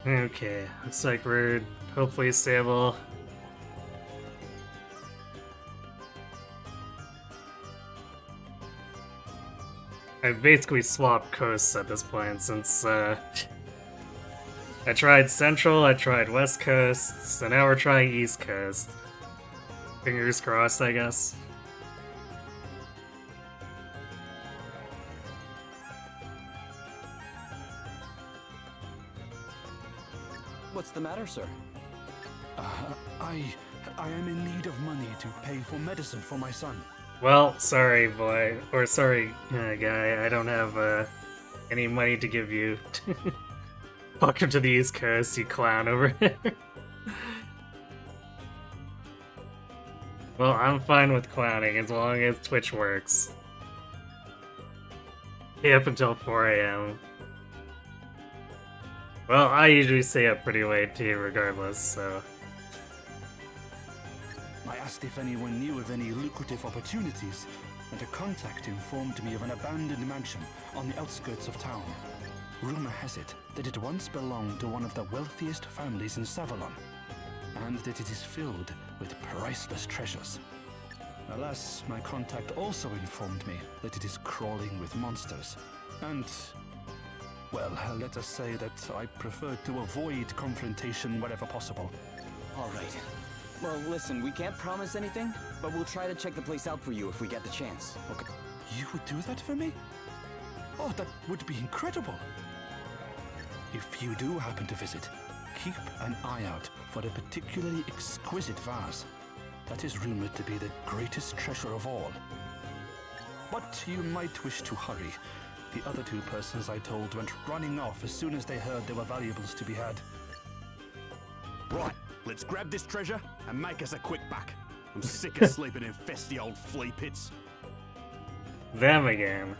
Okay, looks like we're hopefully stable. I've basically swapped coasts at this point since I tried Central, I tried West Coast, so now we're trying East Coast. Fingers crossed, I guess. What's the matter, sir? I am in need of money to pay for medicine for my son. Well, sorry, boy. Or sorry, guy. I don't have any money to give you. Welcome to the East Coast, you clown over here. Well, I'm fine with clowning as long as Twitch works. Stay up until 4 a.m. Well, I usually stay up pretty late too, regardless, so... I asked if anyone knew of any lucrative opportunities, and a contact informed me of an abandoned mansion on the outskirts of town. Rumor has it that it once belonged to one of the wealthiest families in Savalon, and that it is filled with priceless treasures. Alas, my contact also informed me that it is crawling with monsters, and... well, let us say that I prefer to avoid confrontation wherever possible. All right. Well, listen, we can't promise anything, but we'll try to check the place out for you if we get the chance. Okay. You would do that for me? Oh, that would be incredible. If you do happen to visit, keep an eye out for a particularly exquisite vase that is rumored to be the greatest treasure of all. But you might wish to hurry. The other two persons I told went running off as soon as they heard there were valuables to be had. Right, let's grab this treasure and make us a quick buck. I'm sick of sleeping in festy old flea pits. Them again.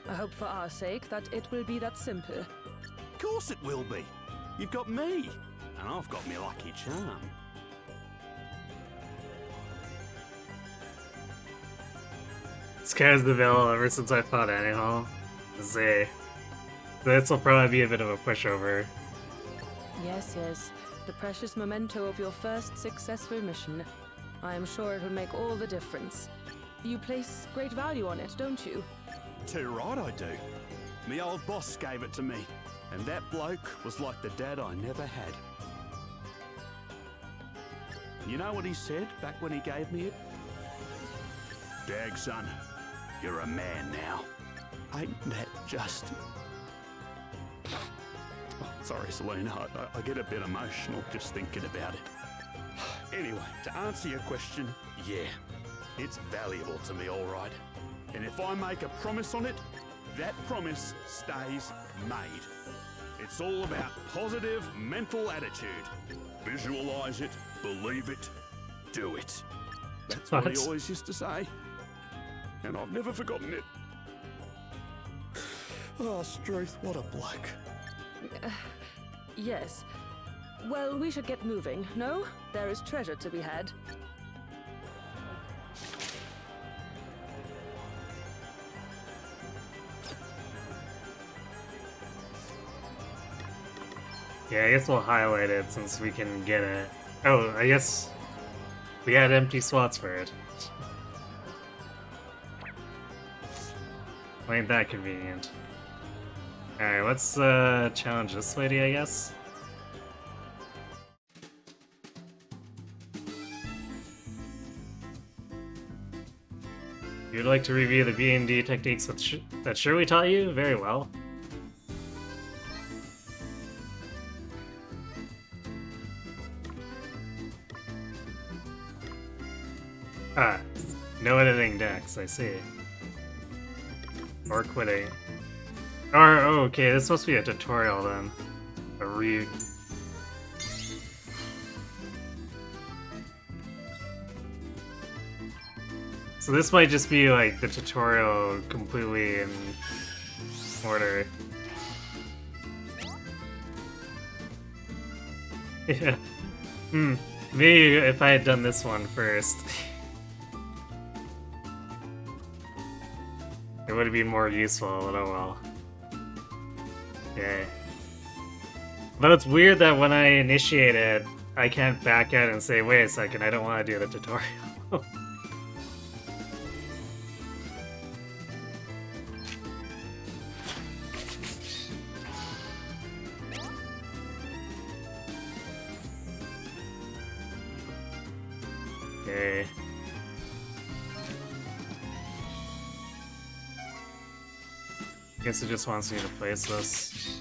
I hope for our sake that it will be that simple. Of course it will be. You've got me, and I've got me lucky charm. Sky's the veil ever since I fought Anihal. This will probably be a bit of a pushover. Yes, yes. The precious memento of your first successful mission. I am sure it will make all the difference. You place great value on it, don't you? Too right I do. Me old boss gave it to me, and that bloke was like the dad I never had. You know what he said back when he gave me it? Dag, son, you're a man now. Ain't that just... Oh, sorry, Selena, I get a bit emotional just thinking about it. Anyway, to answer your question, yeah, it's valuable to me, all right. And if I make a promise on it, that promise stays made. It's all about positive mental attitude. Visualize it, believe it, do it. That's what he always used to say. And I've never forgotten it. Oh, Struth, what a bloke. Yes. Well, we should get moving, no? There is treasure to be had. Yeah, I guess we'll highlight it since we can get it. Oh, I guess we had empty slots for it. Ain't that convenient. Alright, let's challenge this lady, I guess. You'd like to review the B&D techniques that Shirley taught you? Very well. Ah, no editing decks, I see. Or quitting. Or, oh, okay, this must be a tutorial then. A read. So this might just be like the tutorial completely in order. Yeah. Maybe if I had done this one first. It would have been more useful, but oh well. Okay. But it's weird that when I initiate it, I can't back out and say, wait a second, I don't want to do the tutorial. Okay. Guess it just wants me to place this.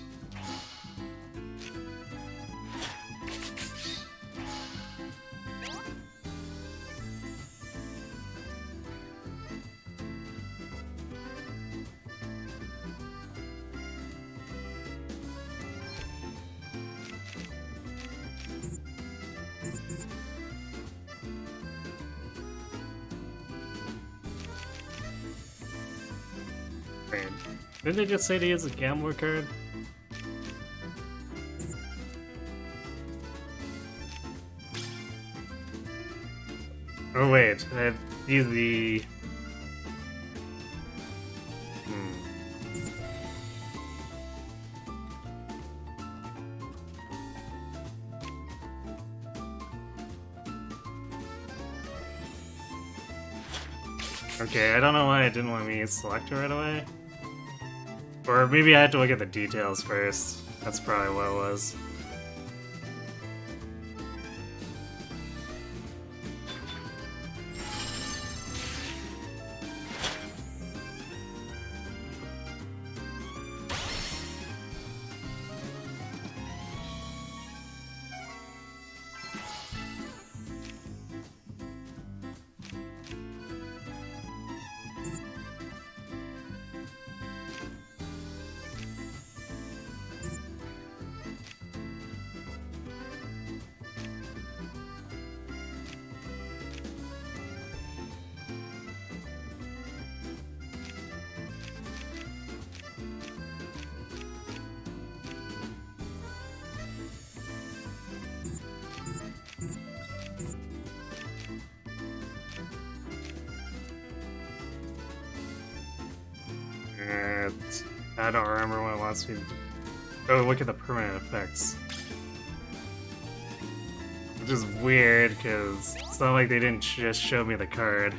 Wait, didn't they just say to use a gambler card? Oh wait, I use the... Okay, I don't know why it didn't let me select it right away. Or maybe I had to look at the details first. That's probably what it was. I don't remember what it wants me to do. Oh, look at the permanent effects. Which is weird, because it's not like they didn't just show me the card.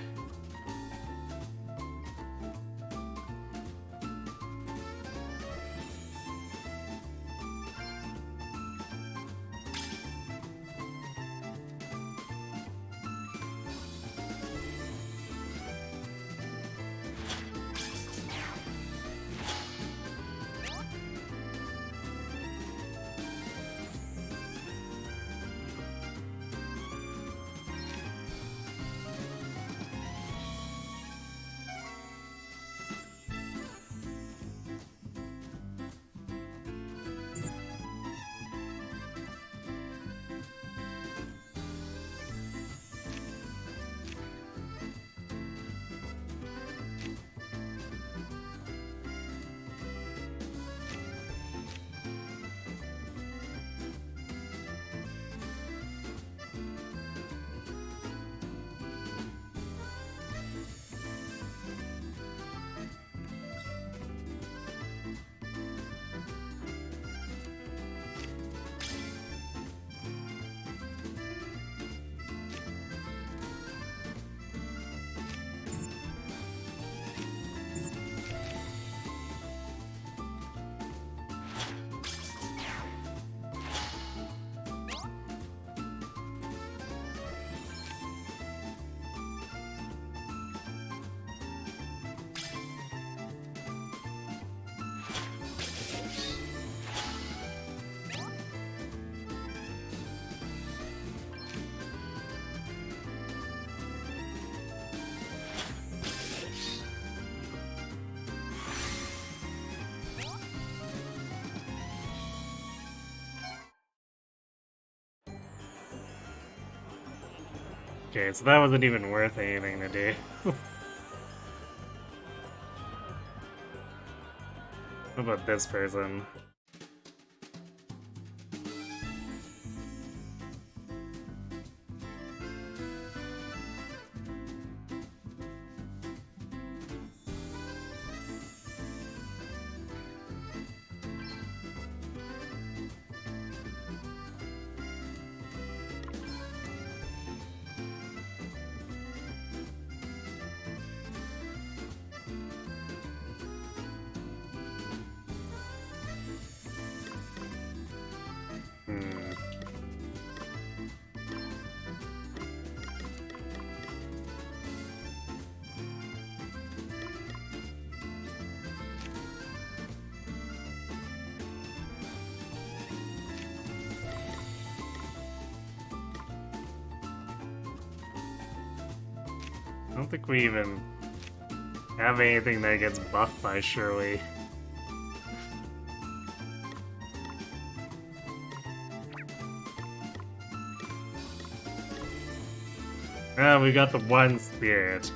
Okay, so that wasn't even worth anything to do. What about this person? Hmm. I don't think we even have anything that gets buffed by Shirley. Ah, we got the one spirit.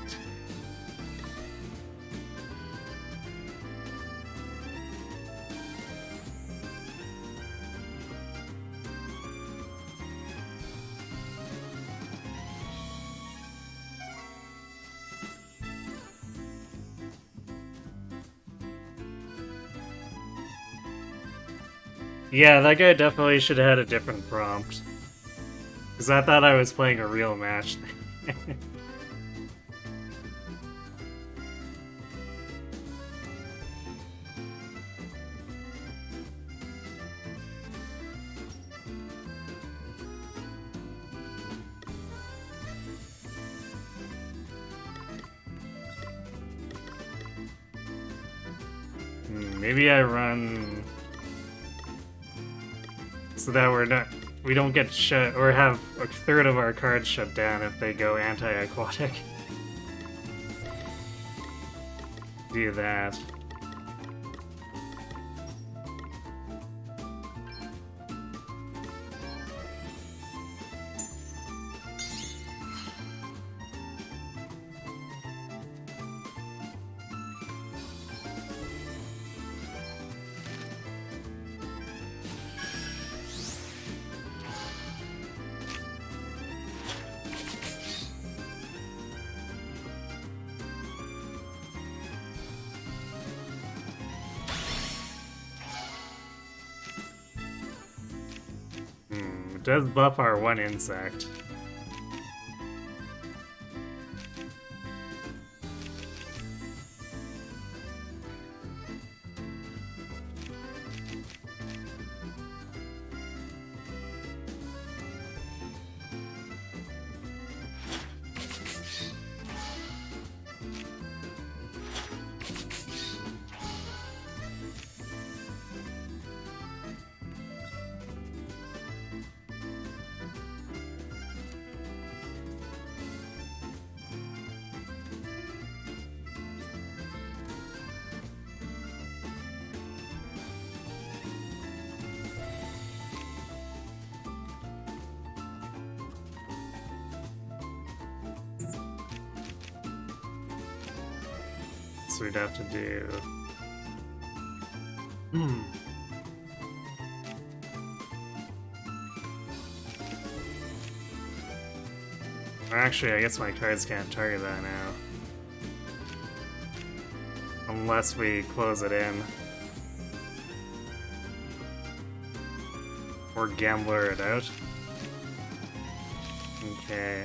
Yeah, that guy definitely should have had a different prompt. Because I thought I was playing a real match. Maybe I run so that we don't get shut or have a third of our cards shut down if they go anti-aquatic. Do that. It does buff our one insect. So we'd have to do... Actually, I guess my cards can't target that now. Unless we close it in. Or gambler it out. Okay,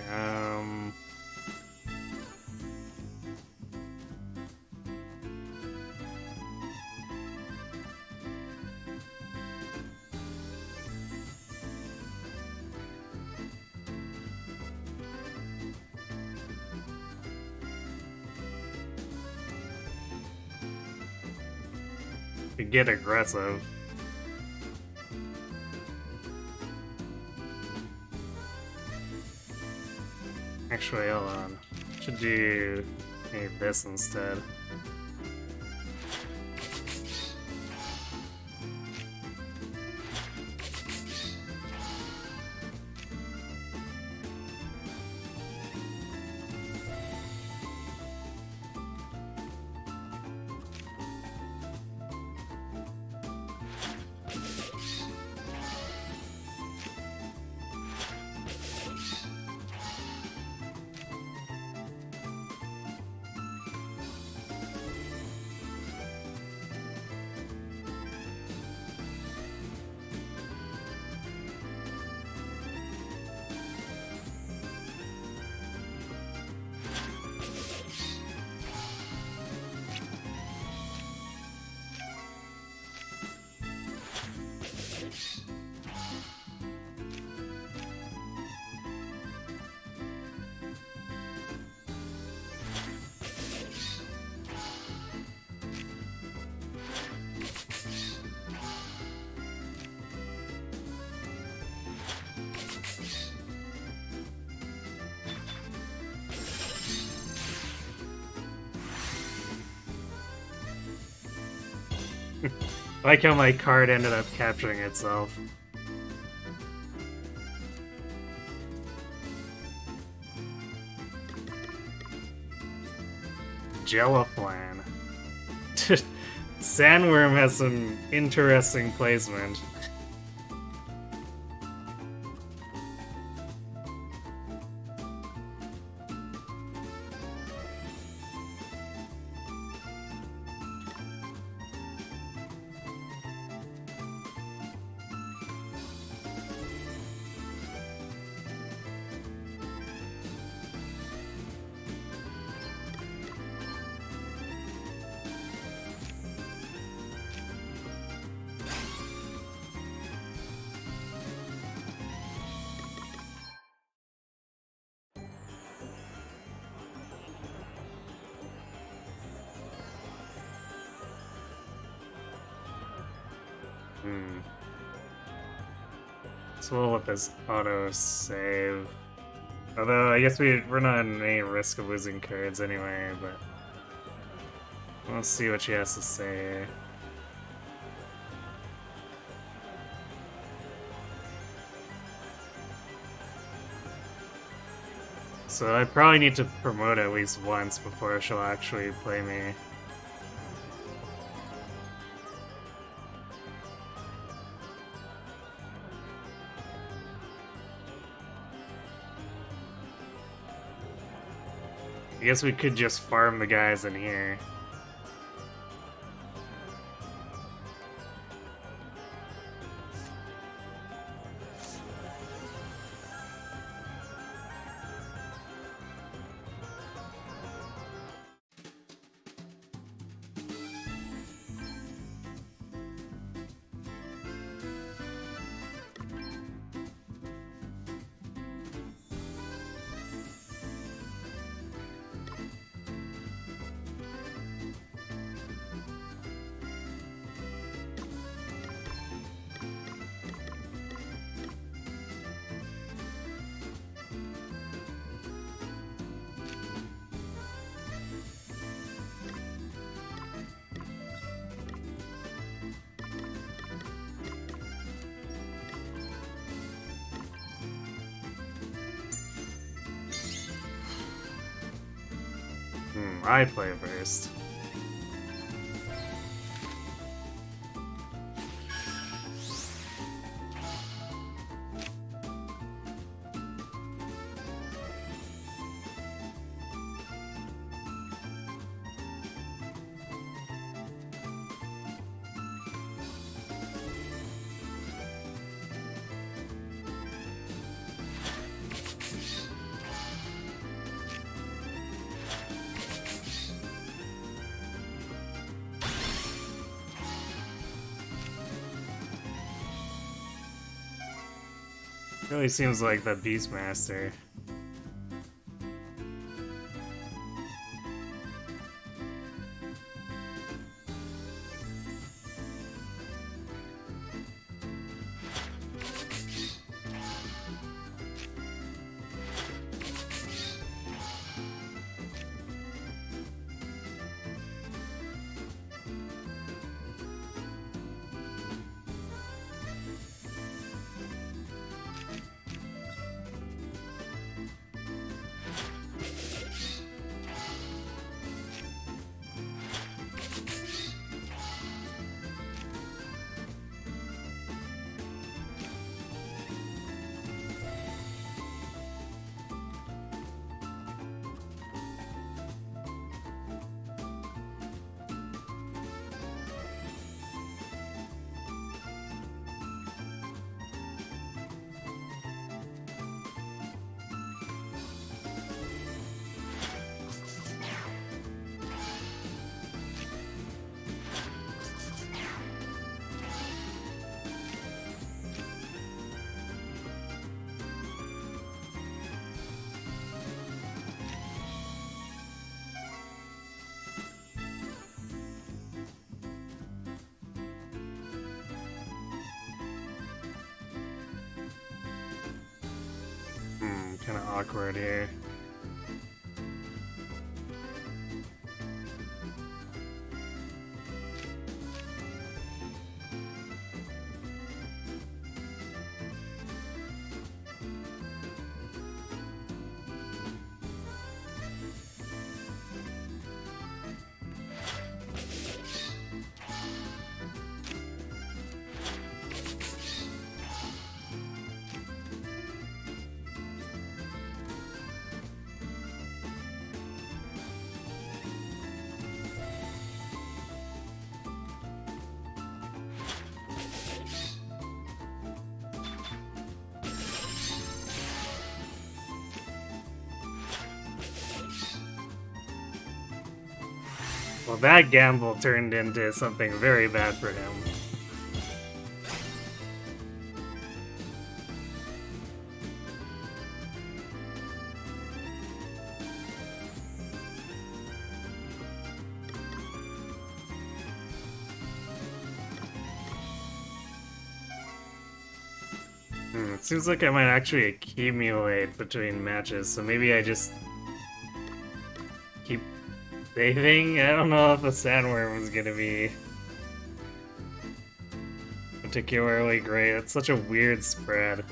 to get aggressive. Actually, hold on. Should do maybe this instead. I like how my card ended up capturing itself. Jellyflan. Sandworm has some interesting placement. So we'll let this auto save. Although I guess we're not in any risk of losing cards anyway, but we'll see what she has to say. So I probably need to promote at least once before she'll actually play me. I guess we could just farm the guys in here. I play first. Really seems like the Beastmaster. Kind of awkward here. Well, that gamble turned into something very bad for him. It seems like I might actually accumulate between matches, so maybe I just keep saving. I don't know if the sandworm is gonna be particularly great. It's such a weird spread.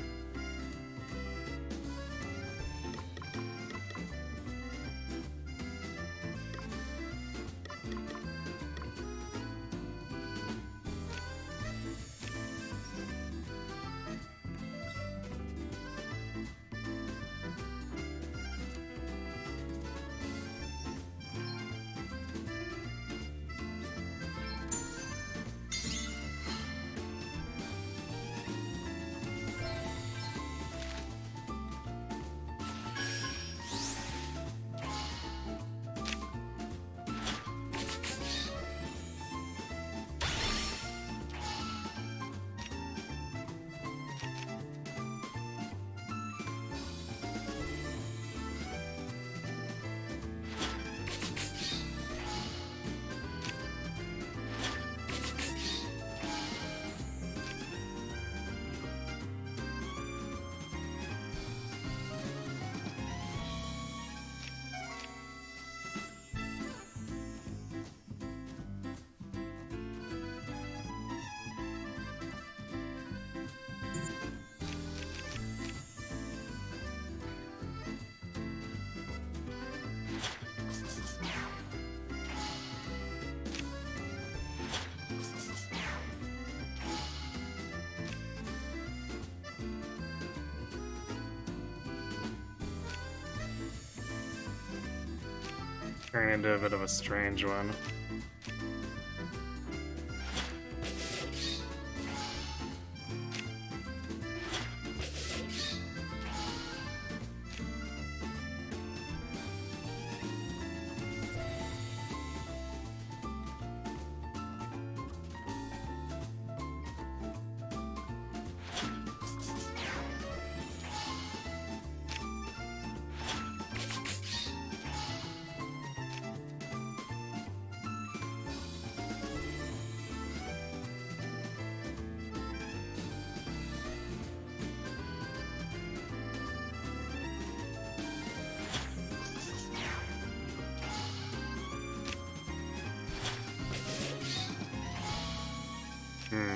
Turn into a bit of a strange one.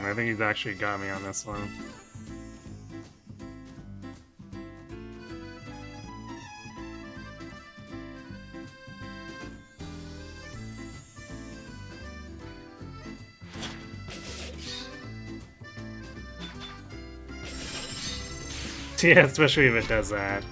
I think he's actually got me on this one. Yeah, especially if it does that.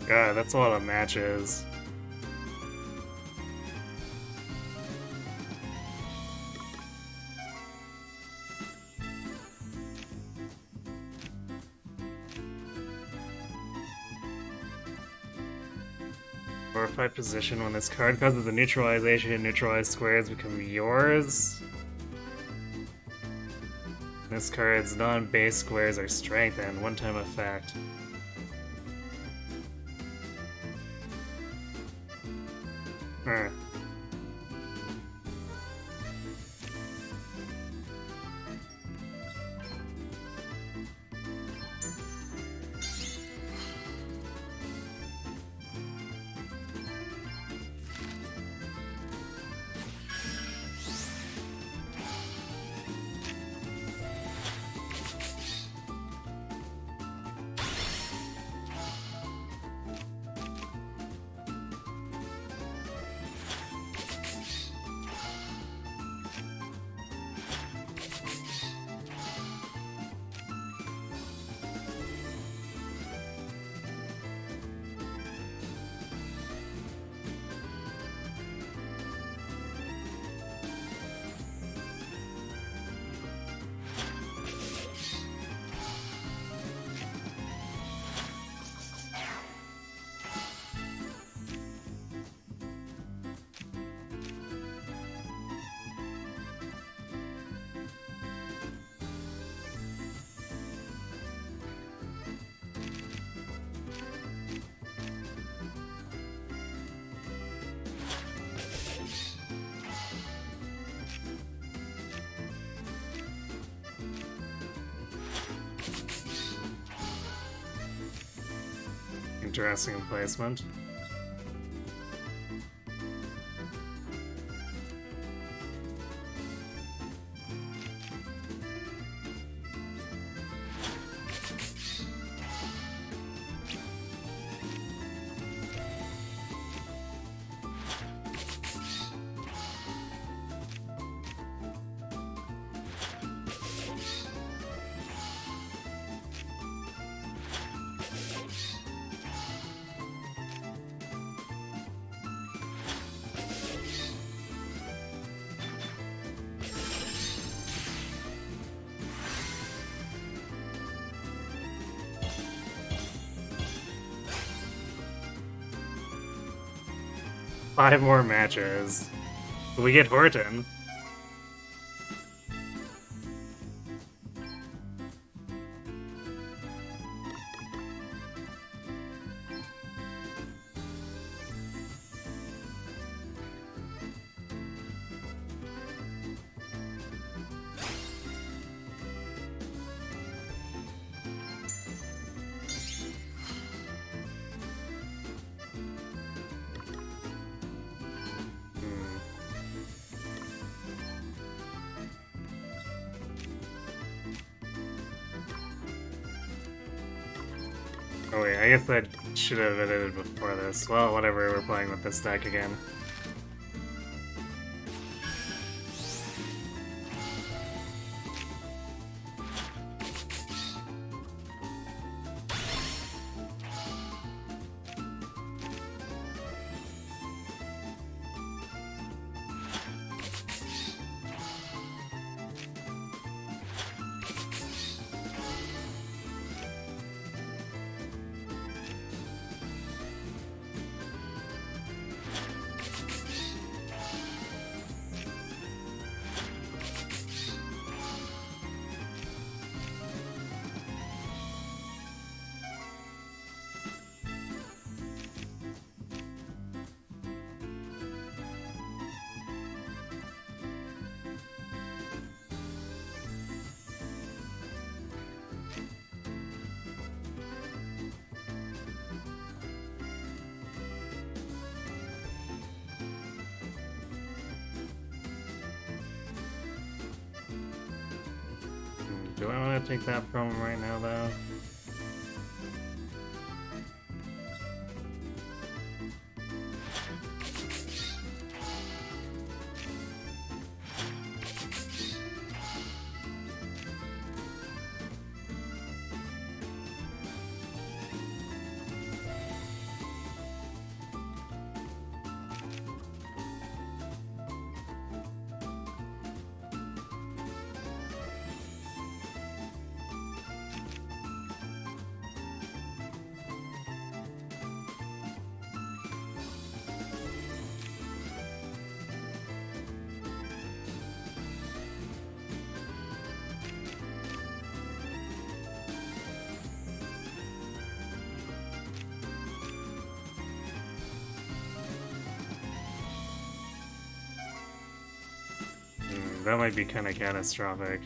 God, that's a lot of matches. Fortify position. When this card causes the neutralization, neutralized squares become yours. This card's non-base squares are strengthened. One-time effect. Huh. Interesting placement. Five more matches. We get Horton. Oh wait, I guess I should have edited before this. Well, whatever, we're playing with this deck again. Do I want to take that from him right now, though? That might be kind of catastrophic.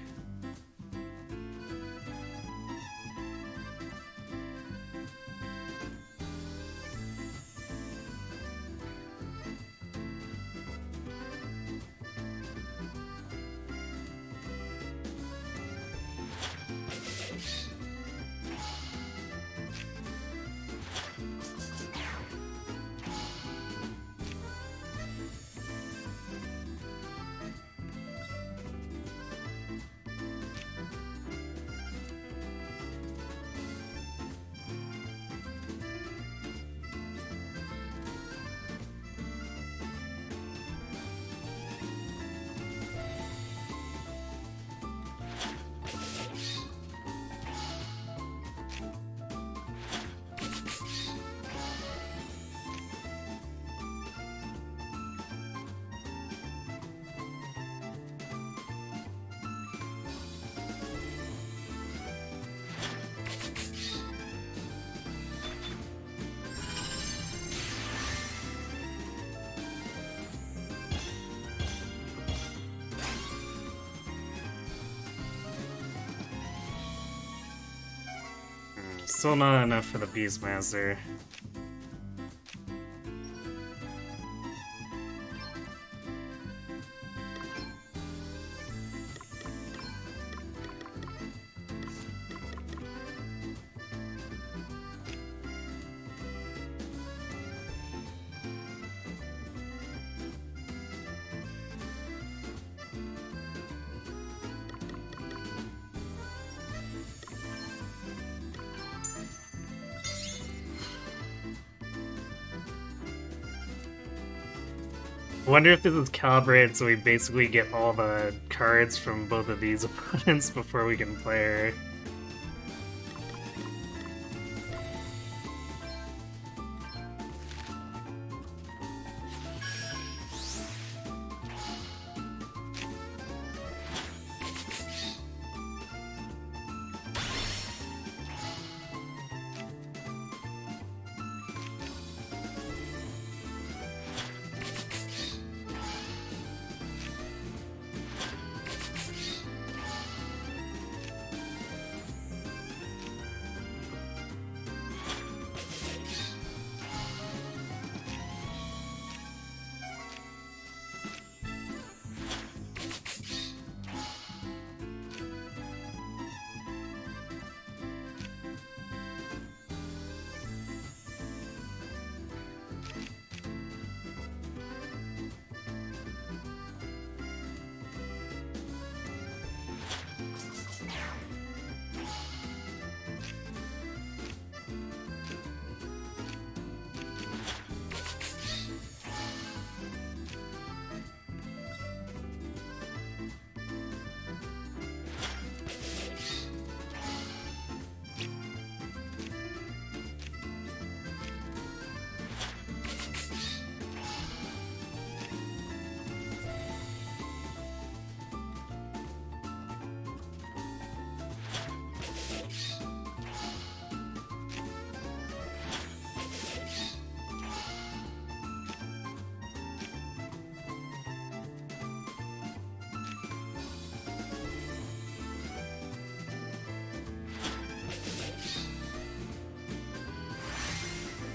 Still not enough for the Beastmaster. I wonder if this is calibrated so we basically get all the cards from both of these opponents before we can play her.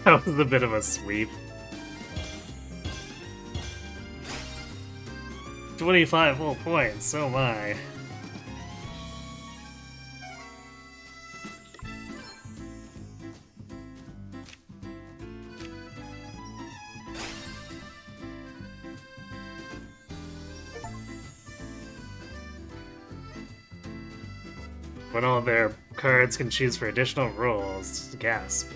That was a bit of a sweep. 25 whole points, so my. When all their cards can choose for additional rolls, gasp.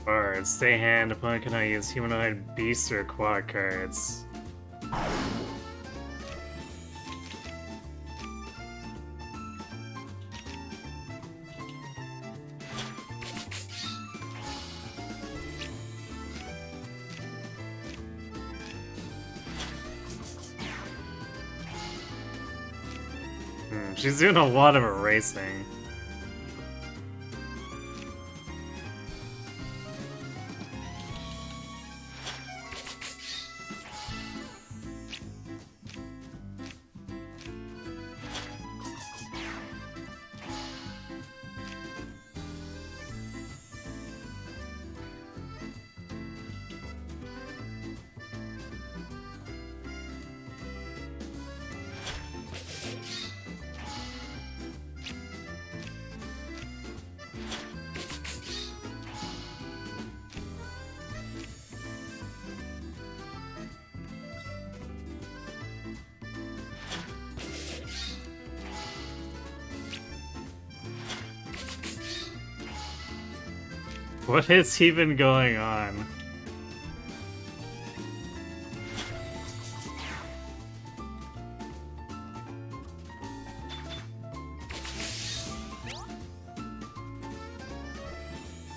Cards. Stay hand. Opponent cannot use humanoid, beast, or quad cards. She's doing a lot of erasing. What is even going on?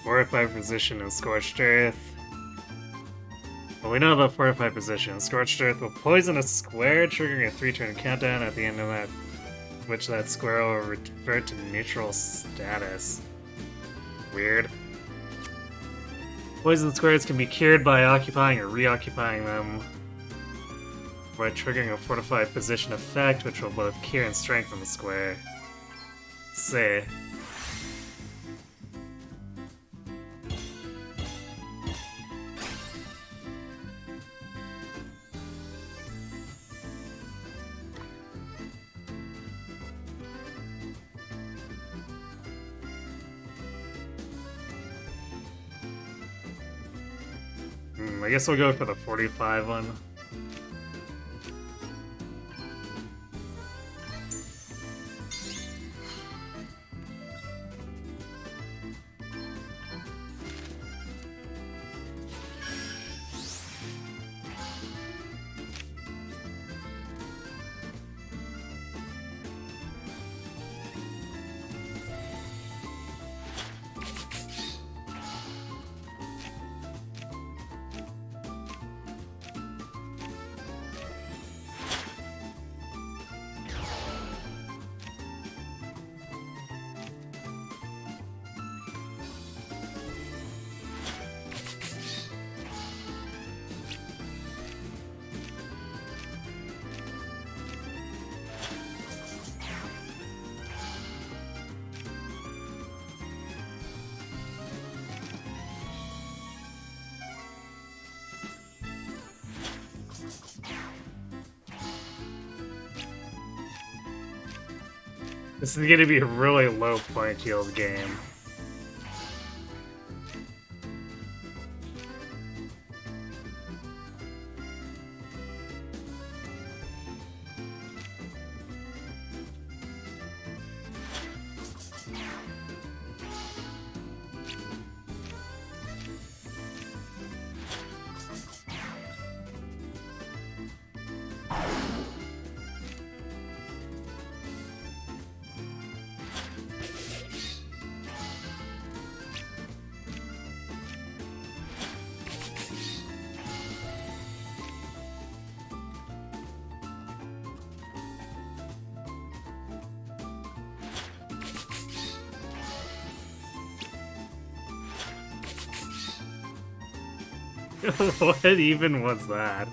Fortified position in Scorched Earth. Well, we know about Fortified position. Scorched Earth will poison a square, triggering a 3-turn countdown at the end of that, which that square will revert to neutral status. Weird. Poison squares can be cured by occupying or reoccupying them, by triggering a fortified position effect, which will both cure and strengthen the square. Say. I guess we'll go for the 45 one. This is gonna be a really low point yield game. What even was that?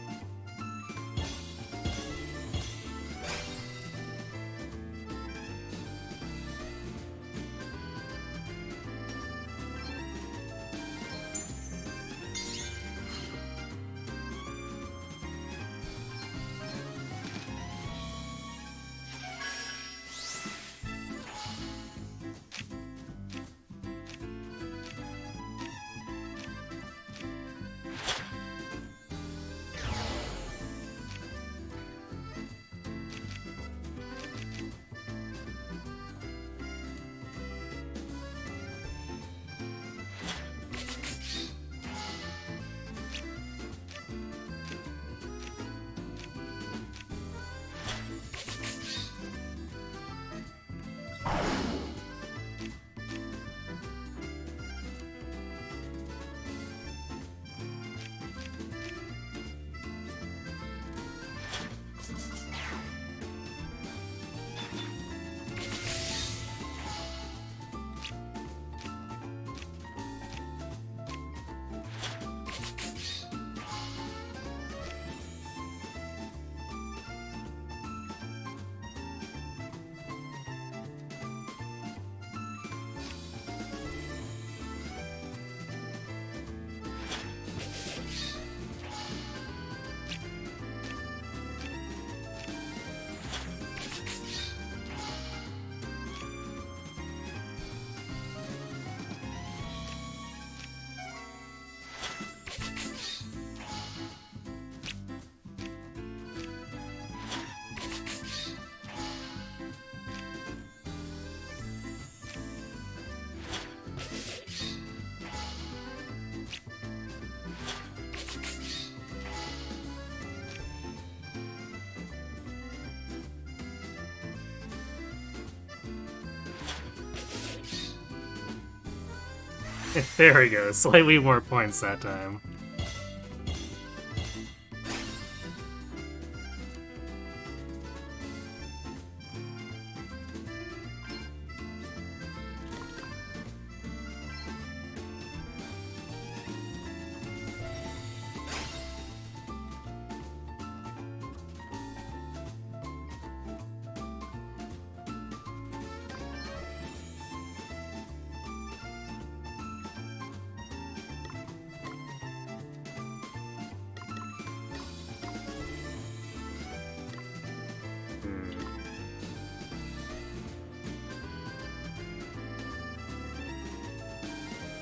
There we go, slightly more points that time.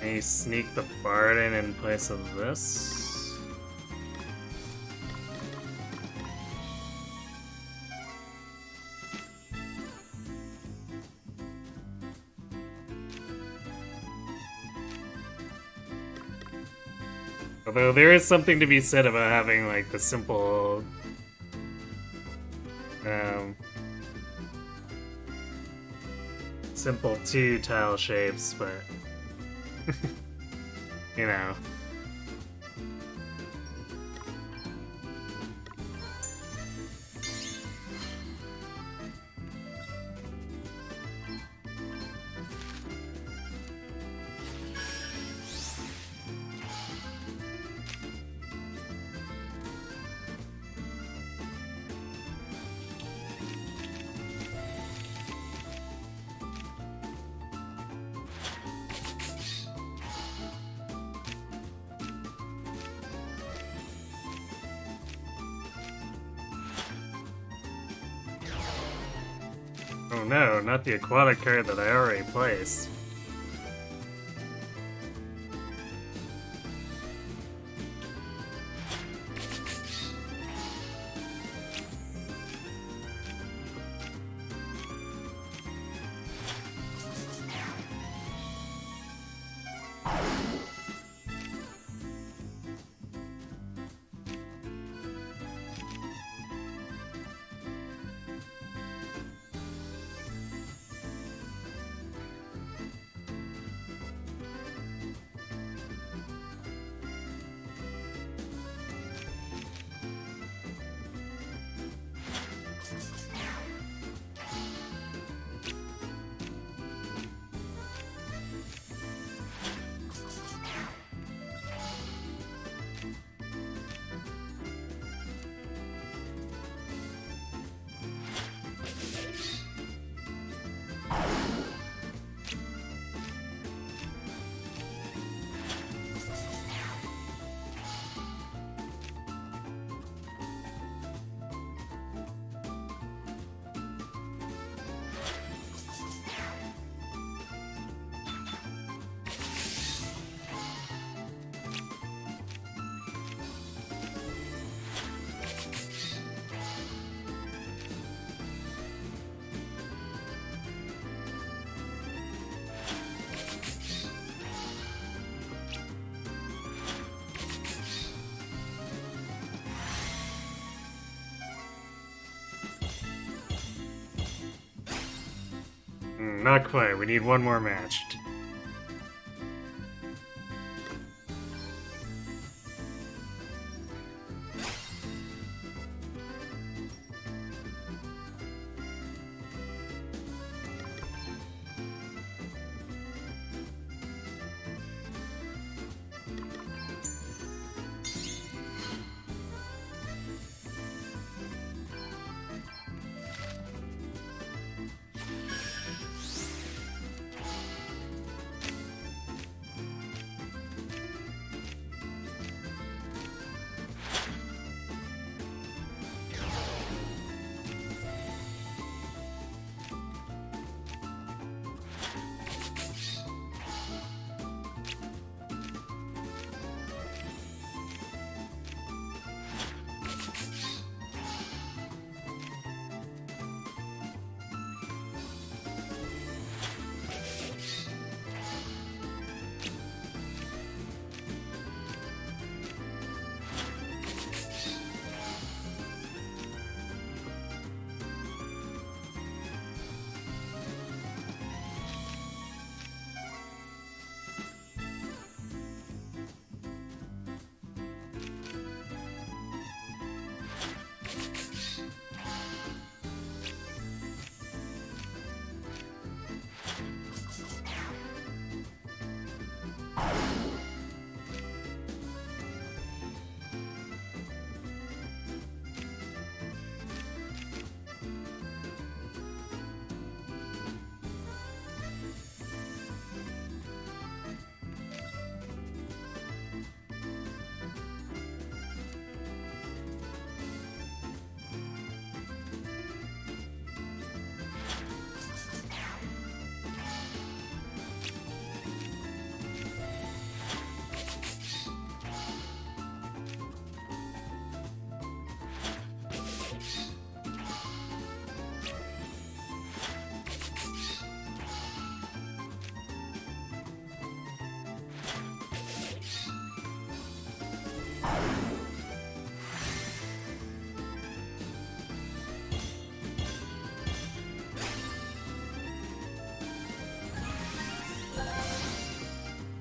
Maybe sneak the Bard in place of this. Although there is something to be said about having like the simple simple 2 tile shapes, but you know. Oh no, not the aquatic card that I already placed. Not quite. We need one more match.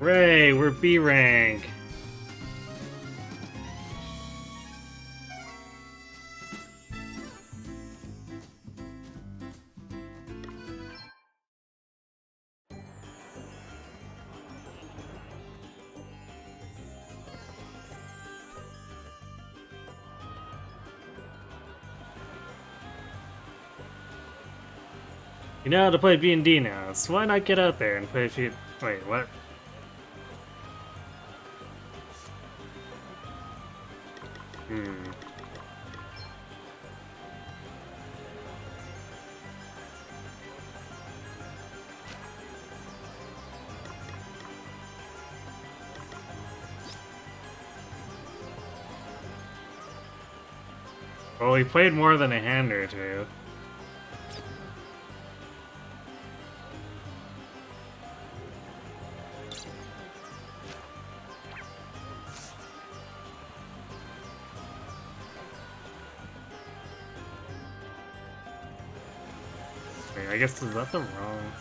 Ray, we're B rank. You know how to play B&D now, so why not get out there and play a few... Wait, what? Well, we played more than a hand or two. Wait, I guess is that the wrong...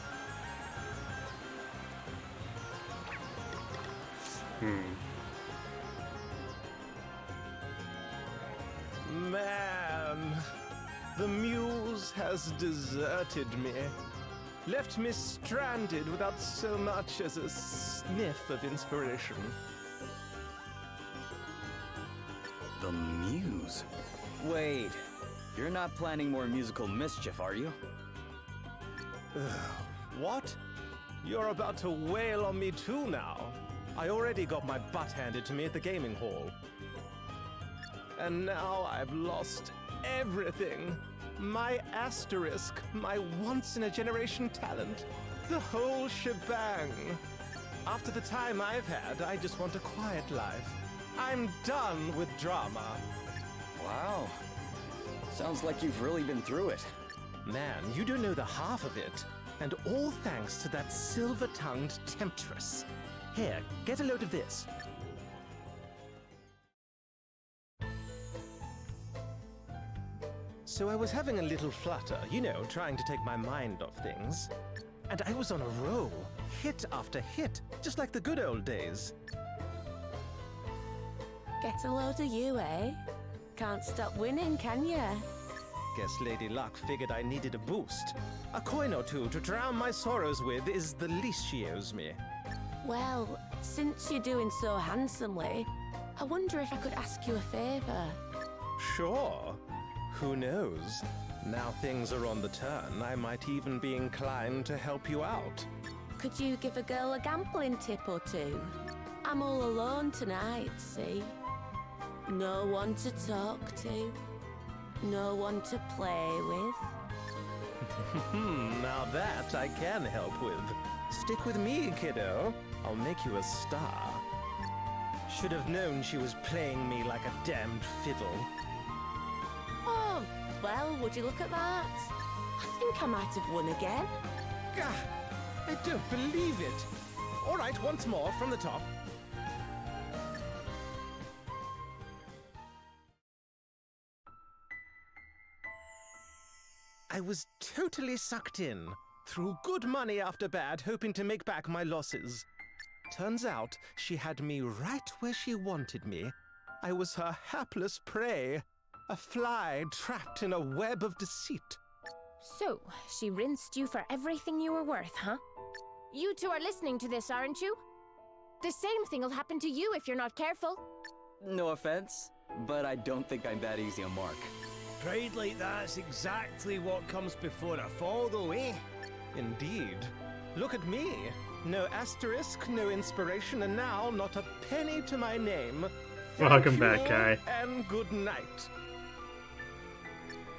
Man, the muse has deserted me. Left me stranded without so much as a sniff of inspiration. The Muse? Wait, you're not planning more musical mischief, are you? What? You're about to wail on me too now. I already got my butt handed to me at the gaming hall. And now I've lost everything. My asterisk, my once-in-a-generation talent, the whole shebang. After the time I've had, I just want a quiet life. I'm done with drama. Wow. Sounds like you've really been through it. Man, you don't know the half of it. And all thanks to that silver-tongued temptress. Here, get a load of this. So I was having a little flutter, you know, trying to take my mind off things. And I was on a roll, hit after hit, just like the good old days. Get a load of you, eh? Can't stop winning, can ya? Guess Lady Luck figured I needed a boost. A coin or two to drown my sorrows with is the least she owes me. Well, since you're doing so handsomely, I wonder if I could ask you a favor. Sure. Who knows? Now things are on the turn, I might even be inclined to help you out. Could you give a girl a gambling tip or two? I'm all alone tonight, see? No one to talk to. No one to play with. Now that I can help with. Stick with me, kiddo. I'll make you a star. Should have known she was playing me like a damned fiddle. Oh, well, would you look at that? I think I might have won again. Gah! I don't believe it. All right, once more from the top. I was totally sucked in. Threw good money after bad, hoping to make back my losses. Turns out she had me right where she wanted me. I was her hapless prey. A fly trapped in a web of deceit. So, she rinsed you for everything you were worth, huh? You two are listening to this, aren't you? The same thing will happen to you if you're not careful. No offense, but I don't think I'm that easy on Mark. Pride like that's exactly what comes before a fall, though, eh? Indeed. Look at me. No asterisk, no inspiration, and now not a penny to my name. Welcome Thank back, you Kai. and good night.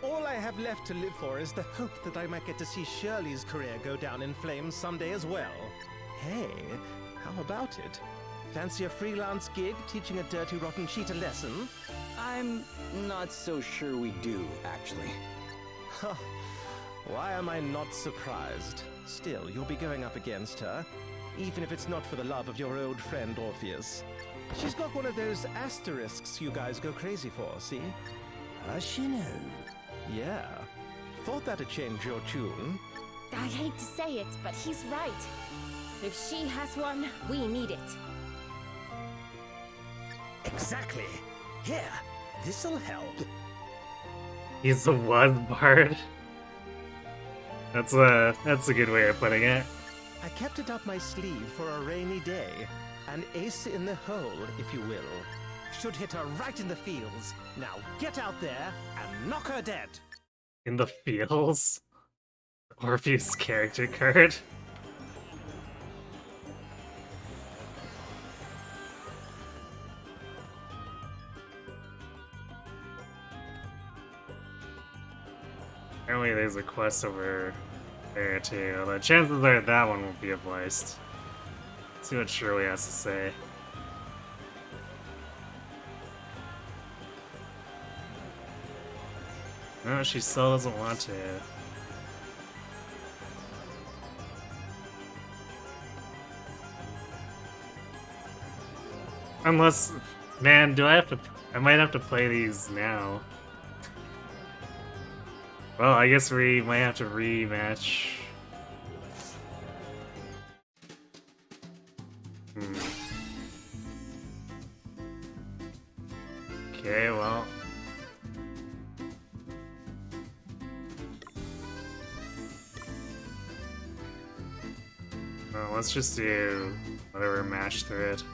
All I have left to live for is the hope that I might get to see Shirley's career go down in flames someday as well. Hey, how about it? Fancy a freelance gig teaching a dirty rotten cheat a lesson? I'm not so sure we do, actually. Huh. Why am I not surprised? Still, you'll be going up against her, even if it's not for the love of your old friend Orpheus. She's got one of those asterisks you guys go crazy for, see? As she know. Yeah. Thought that'd change your tune. I hate to say it, but he's right. If she has one, we need it. Exactly. Here, this'll help. He's the one bard. That's a good way of putting it. I kept it up my sleeve for a rainy day. An ace in the hole, if you will. Should hit her right in the fields. Now get out there and knock her dead. In the fields? Orpheus character card. Apparently there's a quest over there too, although chances are that one won't be obliged. See what Shirley has to say. No, she still doesn't want to. Unless, man, I might have to play these now. Well, I guess we might have to rematch. Okay, well. Well, let's just do whatever match through it.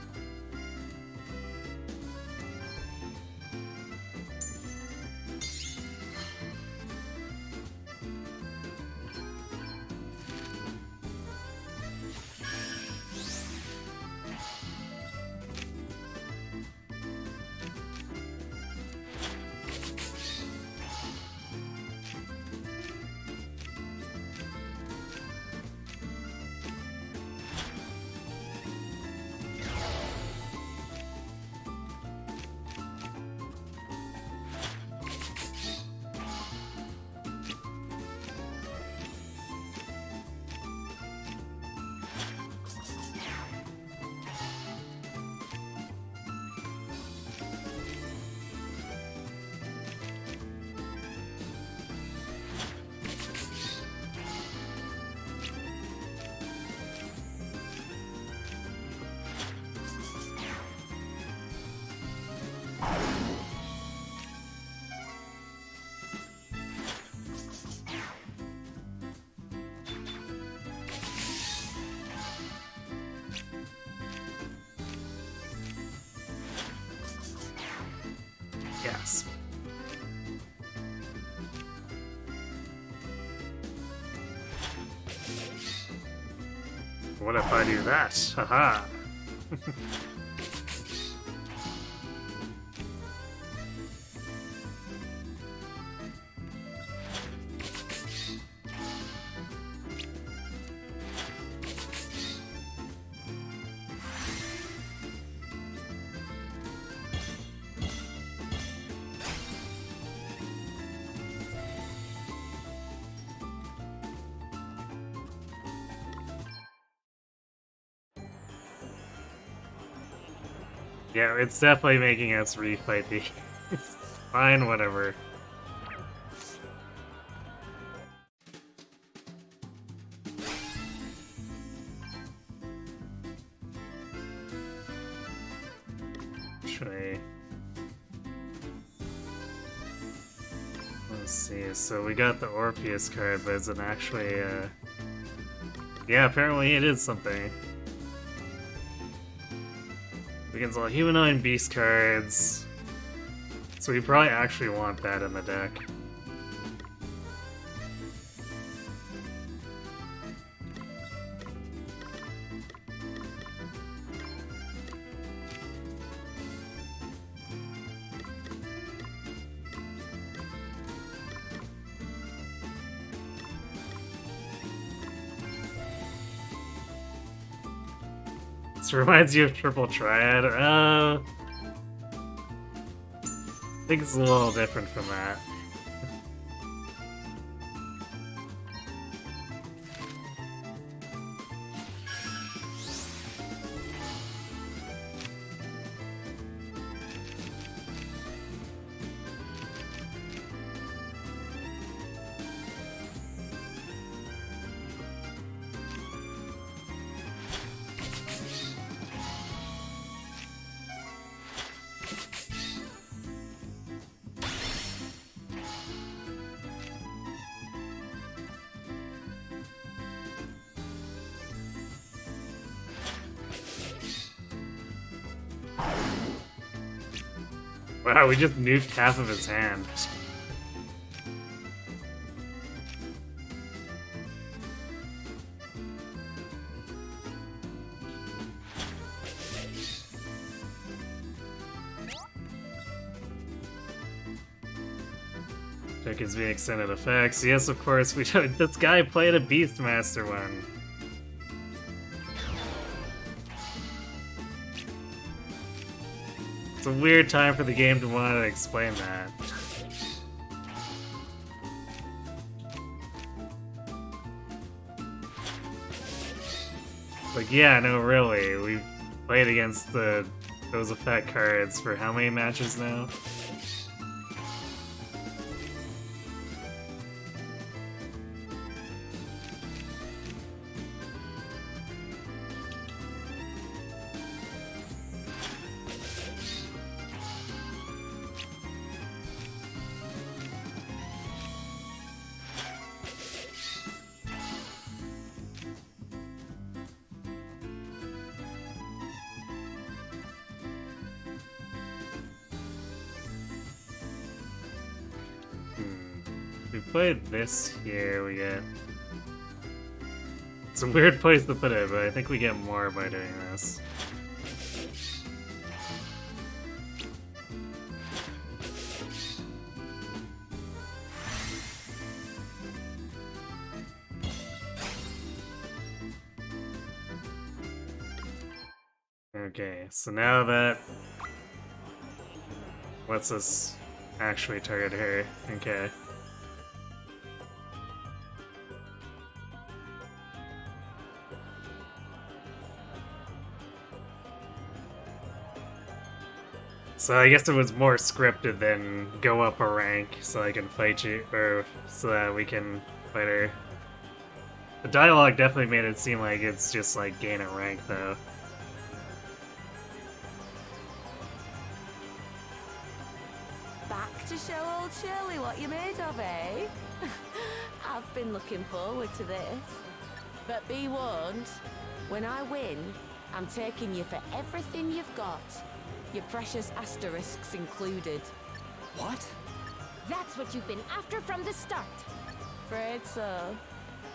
Yes. What if I do that? Haha. Yeah, it's definitely making us refight the. Fine, whatever. Let's see. So we got the Orpheus card, but is it actually? Yeah, apparently it is something. We can sell humanoid and beast cards. So we probably actually want that in the deck. This reminds you of Triple Triad. I think it's a little different from that. Wow, we just nuked half of his hand. Check his being extended effects. Yes, of course, we should. This guy played a Beastmaster one. It's a weird time for the game to want to explain that. Like, yeah, no, really. We've played against those effect cards for how many matches now? We played this here, we get... It's a weird place to put it, but I think we get more by doing this. Okay, so now that lets us actually target her. Okay. So I guess it was more scripted than go up a rank so I can fight you, or so that we can fight her. The dialogue definitely made it seem like it's just like gain a rank though. Back to show old Shirley what you're made of, eh? I've been looking forward to this. But be warned, when I win, I'm taking you for everything you've got. Your precious asterisks included. What? That's what you've been after from the start. Afraid so.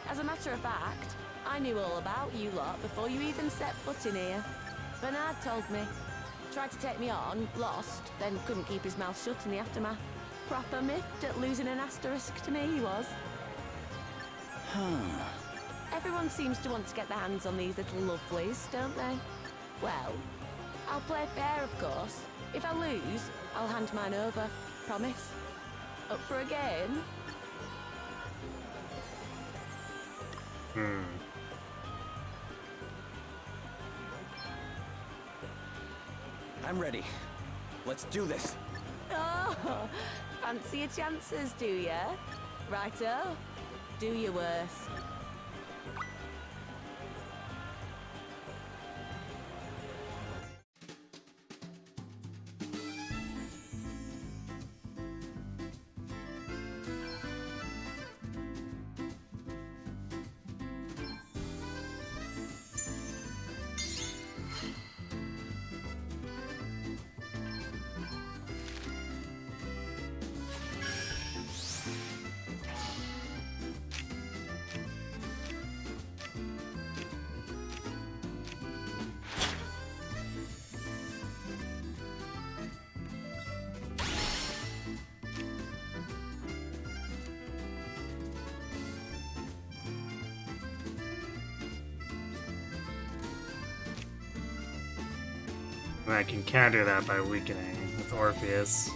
As a matter of fact, I knew all about you lot before you even set foot in here. Bernard told me. Tried to take me on, lost, then couldn't keep his mouth shut in the aftermath. Proper miffed at losing an asterisk to me, he was. Huh. Everyone seems to want to get their hands on these little lovelies, don't they? Well, I'll play fair, of course. If I lose, I'll hand mine over. Promise? Up for a game? I'm ready. Let's do this. Oh, fancy your chances, do ya? Righto. Do your worst. And I can counter that by weakening with Orpheus.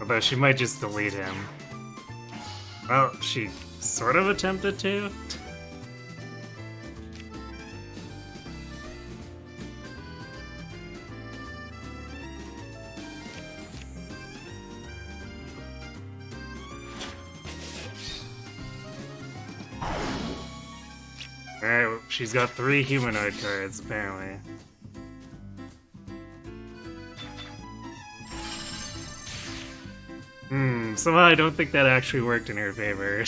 Although she might just delete him. Well, she sort of attempted to. Alright, she's got 3 humanoid cards, apparently. Somehow I don't think that actually worked in her favor.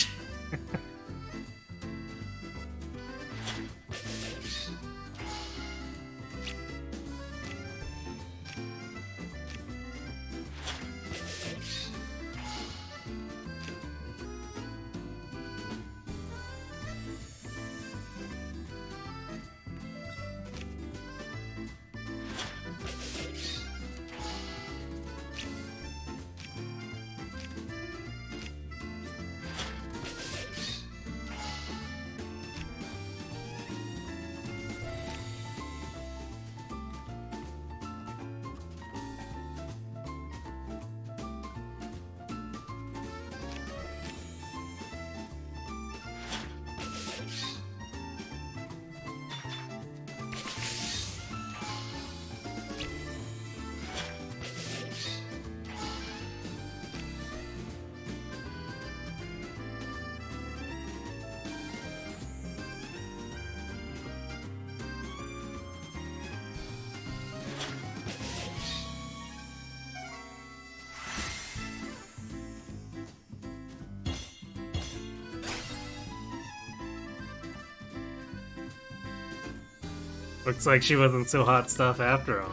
Looks like she wasn't so hot stuff after all.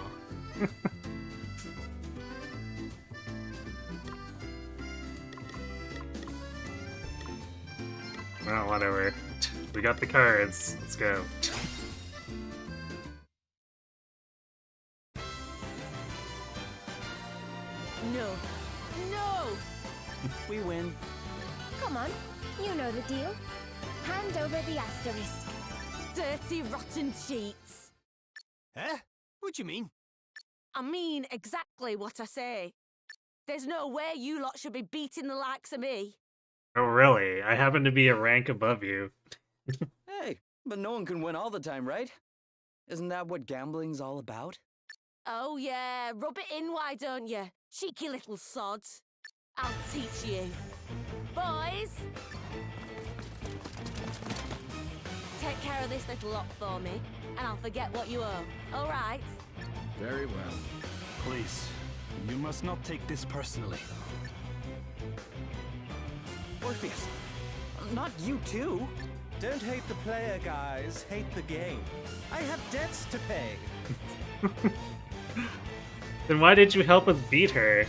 Well, whatever. We got the cards. Let's go. No. No! We win. Come on, you know the deal. Hand over the asterisk. Dirty, rotten cheats. Huh? What do you mean? I mean exactly what I say. There's no way you lot should be beating the likes of me. Oh, really? I happen to be a rank above you. Hey, but no one can win all the time, right? Isn't that what gambling's all about? Oh yeah, rub it in, why don't you? Cheeky little sods. I'll teach you. Boys! Take care of this little lot for me, and I'll forget what you owe. Alright? Very well. Please, you must not take this personally. Orpheus, not you too. Don't hate the player, guys. Hate the game. I have debts to pay. Then why did you help us beat her?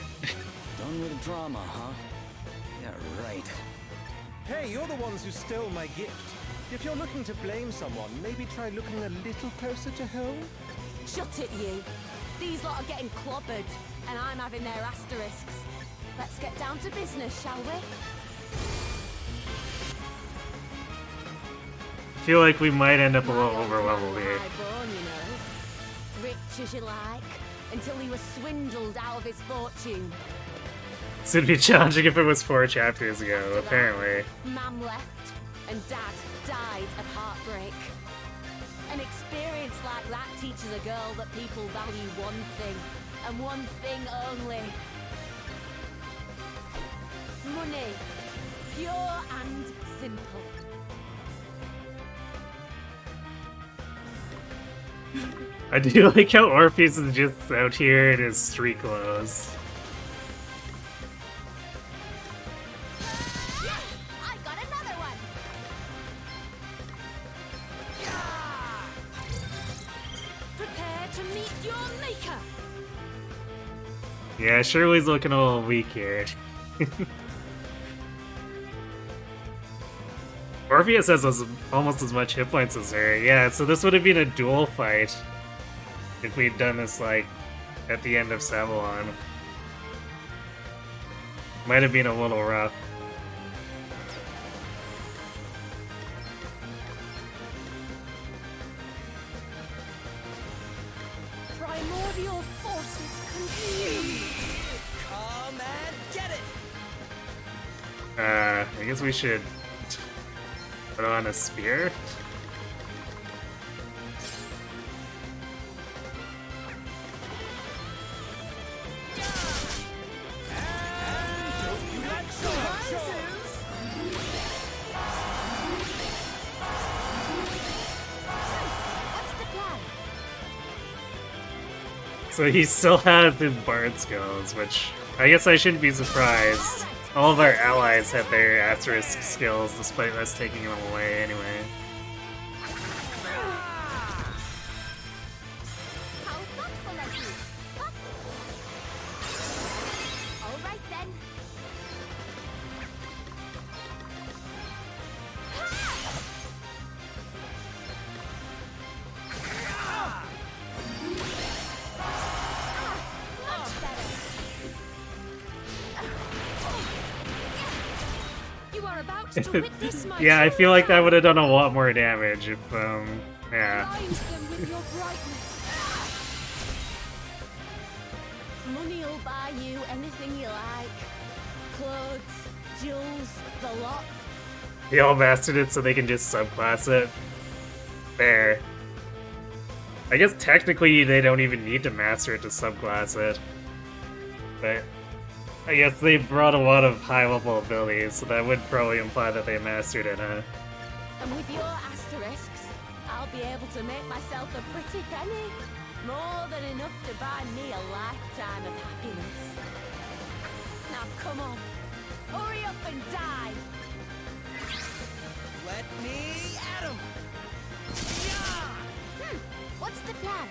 Done with the drama, huh? Yeah, right. Hey, you're the ones who stole my gift. If you're looking to blame someone, maybe try looking a little closer to home. Shut it, you. These lot are getting clobbered, and I'm having their asterisks. Let's get down to business, shall we? I feel like we might end up a little overleveled here. Born, you know. Rich as you like, until he was swindled out of his fortune. This would be challenging if it was 4 chapters ago, apparently. Mum left, and Dad died of heartbreak. An experience like that teaches a girl that people value one thing, and one thing only. Money. Pure and simple. I do like how Orpheus is just out here in his street clothes. I got another one! Prepare to meet your maker. Yeah, Shirley's looking a little weak here. Orpheus has almost as much hit points as her. Yeah, so this would have been a duel fight if we'd done this, like, at the end of Savalon. Might have been a little rough. Primordial forces confused. Come and get it! I guess we should put on a spear. What's the plan? So he still has his bard skills, which I guess I shouldn't be surprised. All of our allies have their asterisk skills, despite us taking them away anyway. How thoughtful of you. All right then. Much better. You are about to witness my Yeah, I true feel like that power. would have done a lot more damage if, yeah. Blind them with your brightness. Money'll buy you anything you like. Clothes, jewels, the lot. They all mastered it so they can just subclass it. There. I guess technically they don't even need to master it to subclass it. But I guess they brought a lot of high-level abilities, so that would probably imply that they mastered it, huh? And with your asterisks, I'll be able to make myself a pretty penny. More than enough to buy me a lifetime of happiness. Now come on, hurry up and die. Let me at him! What's the plan?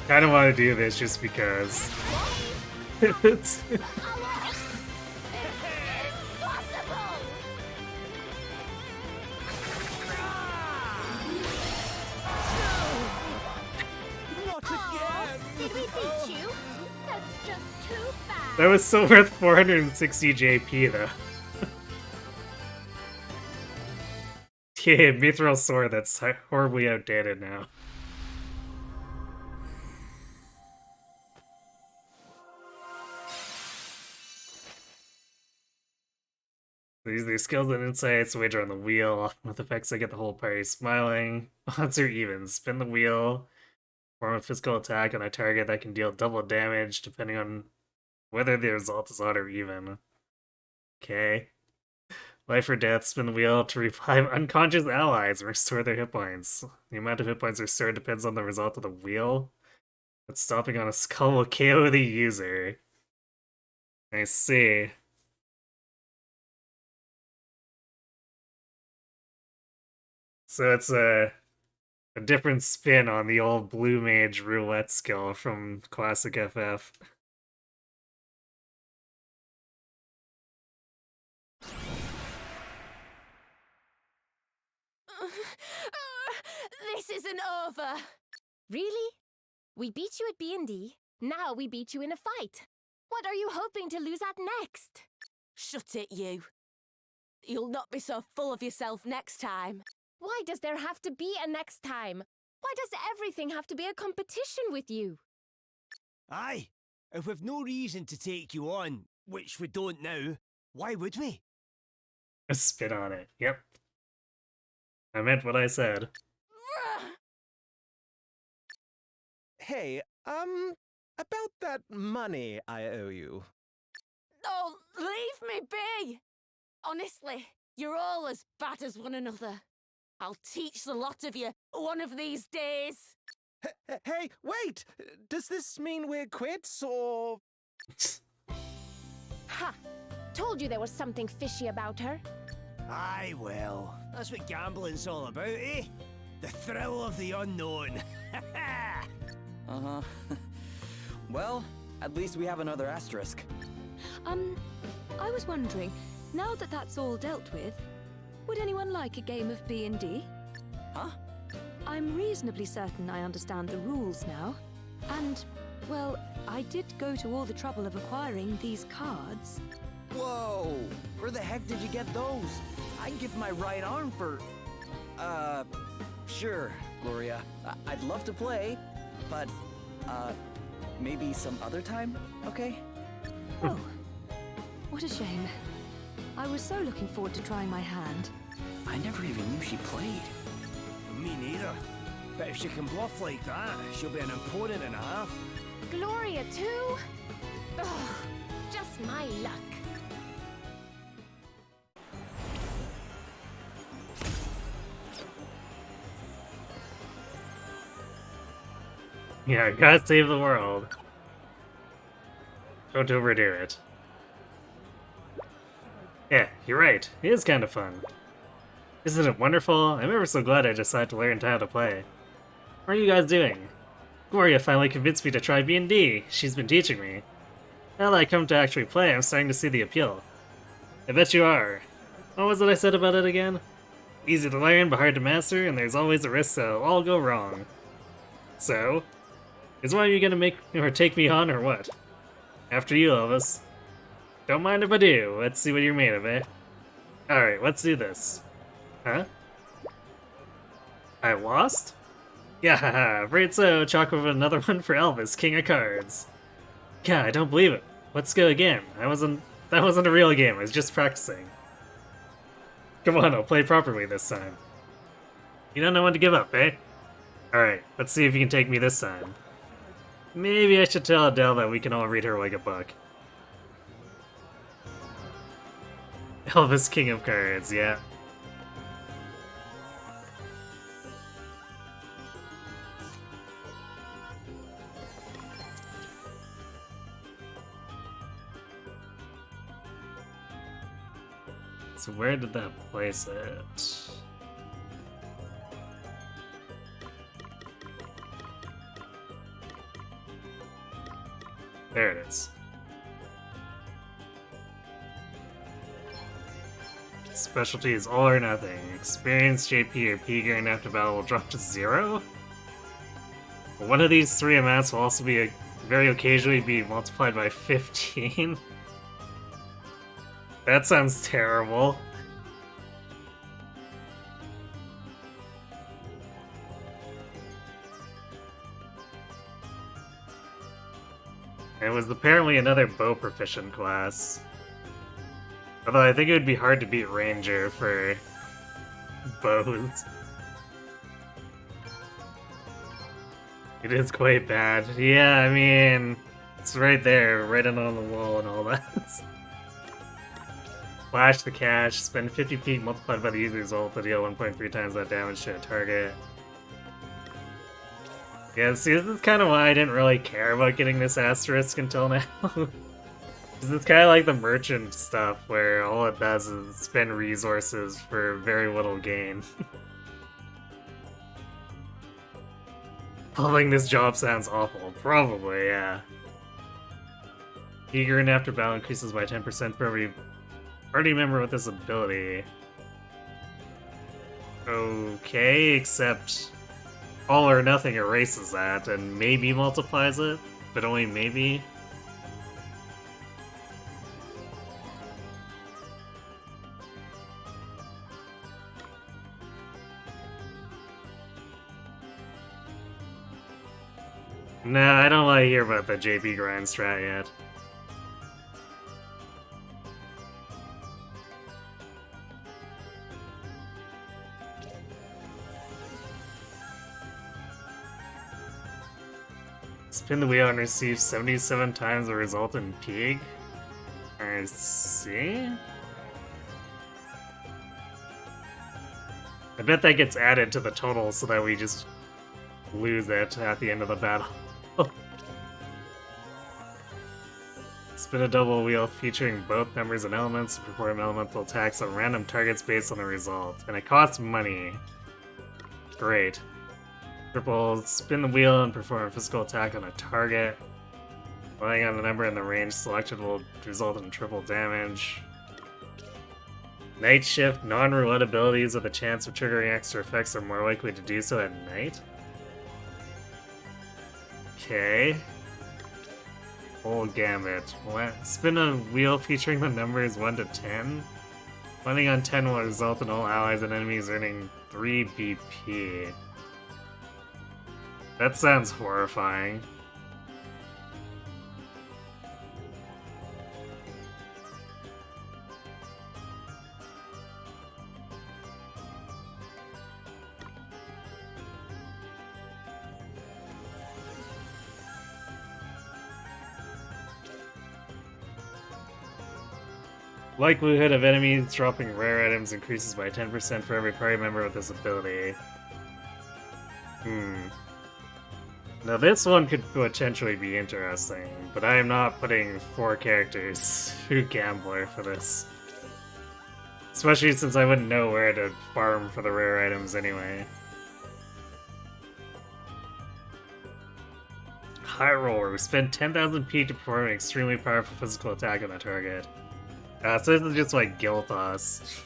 Kinda want to do this just because. It's- I lost. Impossible! Not Aw, again! did we beat you? That's just too bad. that was still worth 460 JP though. Yeah, Mithril sword that's horribly outdated now. These are skills and insights, wager on the wheel. With effects, I get the whole party smiling. Odds are even. Spin the wheel. Form a physical attack on a target that can deal double damage depending on whether the result is odd or even. Okay. Life or death, spin the wheel to revive unconscious allies and restore their hit points. The amount of hit points restored depends on the result of the wheel. But stopping on a skull will KO the user. I see. So it's a different spin on the old Blue Mage roulette skill from Classic FF. This isn't over. Really? We beat you at B&D. Now we beat you in a fight. What are you hoping to lose at next? Shut it, you. You'll not be so full of yourself next time. Why does there have to be a next time? Why does everything have to be a competition with you? Aye, if we've no reason to take you on, which we don't now, why would we? A spin on it. Yep. I meant what I said. Hey, about that money I owe you. Oh, leave me be! Honestly, you're all as bad as one another. I'll teach the lot of you one of these days. Hey, wait! Does this mean we're quits, or...? Ha! Told you there was something fishy about her. Aye, well, that's what gambling's all about, eh? The thrill of the unknown. Uh-huh. Well, at least we have another asterisk. I was wondering, now that that's all dealt with, would anyone like a game of B&D? Huh? I'm reasonably certain I understand the rules now. And, well, I did go to all the trouble of acquiring these cards. Whoa! Where the heck did you get those? I'd give my right arm for... Sure, Gloria. I'd love to play, but, maybe some other time, okay? Oh, what a shame. I was so looking forward to trying my hand. I never even knew she played. Me neither. But if she can bluff like that, she'll be an opponent and a half. Gloria, too? Ugh, just my luck. Yeah, gotta save the world. Don't overdo it. Yeah, you're right. It is kind of fun. Isn't it wonderful? I'm ever so glad I decided to learn how to play. What are you guys doing? Gloria finally convinced me to try B&D. She's been teaching me. Now that I come to actually play, I'm starting to see the appeal. I bet you are. What was it I said about it again? Easy to learn, but hard to master, and there's always a risk that it'll all go wrong. So, is one of you gonna make or take me on, or what? After you, Elvis. Don't mind if I do. Let's see what you're made of, eh? Alright, let's do this. Huh? I lost? Yeah, haha, afraid so. Chalk over another one for Elvis, King of Cards. God, I don't believe it. Let's go again. That wasn't a real game, I was just practicing. Come on, I'll play properly this time. You don't know when to give up, eh? Alright, let's see if you can take me this time. Maybe I should tell Adele that we can all read her like a book. Elvis, King of Cards, yeah. So where did that place it? There it is. Specialty is all or nothing. Experience, JP, or P gained after battle will drop to 0? One of these three amounts will also be very occasionally be multiplied by 15. That sounds terrible. It was apparently another bow proficient class. Although I think it would be hard to beat Ranger for bows. It is quite bad. Yeah, I mean, it's right there, right on the wall and all that. Flash the cash, spend 50 peak multiplied by the user's ult to deal 1.3 times that damage to a target. Yeah, see, this is kind of why I didn't really care about getting this asterisk until now. It's kind of like the merchant stuff, where all it does is spend resources for very little gain. Following this job sounds awful. Probably, yeah. Eager and after battle increases by 10% for every party member with this ability. Okay, except all or nothing erases that and maybe multiplies it, but only maybe. Nah, I don't want to hear about the JP grind strat yet. Spin the wheel and receive 77 times the result in Pig? I see. I bet that gets added to the total so that we just lose it at the end of the battle. Spin a double wheel featuring both numbers and elements to perform elemental attacks on random targets based on the result. And it costs money. Great. Triple, spin the wheel and perform a physical attack on a target. Relying on the number and the range selected will result in triple damage. Night Shift, non-roulette abilities with a chance of triggering extra effects are more likely to do so at night. Okay. Full Gambit. What? Spin a wheel featuring the numbers 1 to 10. Landing on 10 will result in all allies and enemies earning 3 BP. That sounds horrifying. Likelihood of enemies dropping rare items increases by 10% for every party member with this ability. Now this one could potentially be interesting, but I am not putting 4 characters through Gambler for this. Especially since I wouldn't know where to farm for the rare items anyway. High Roller. We spend 10,000 P to perform an extremely powerful physical attack on the target. So this is just like Gilthos.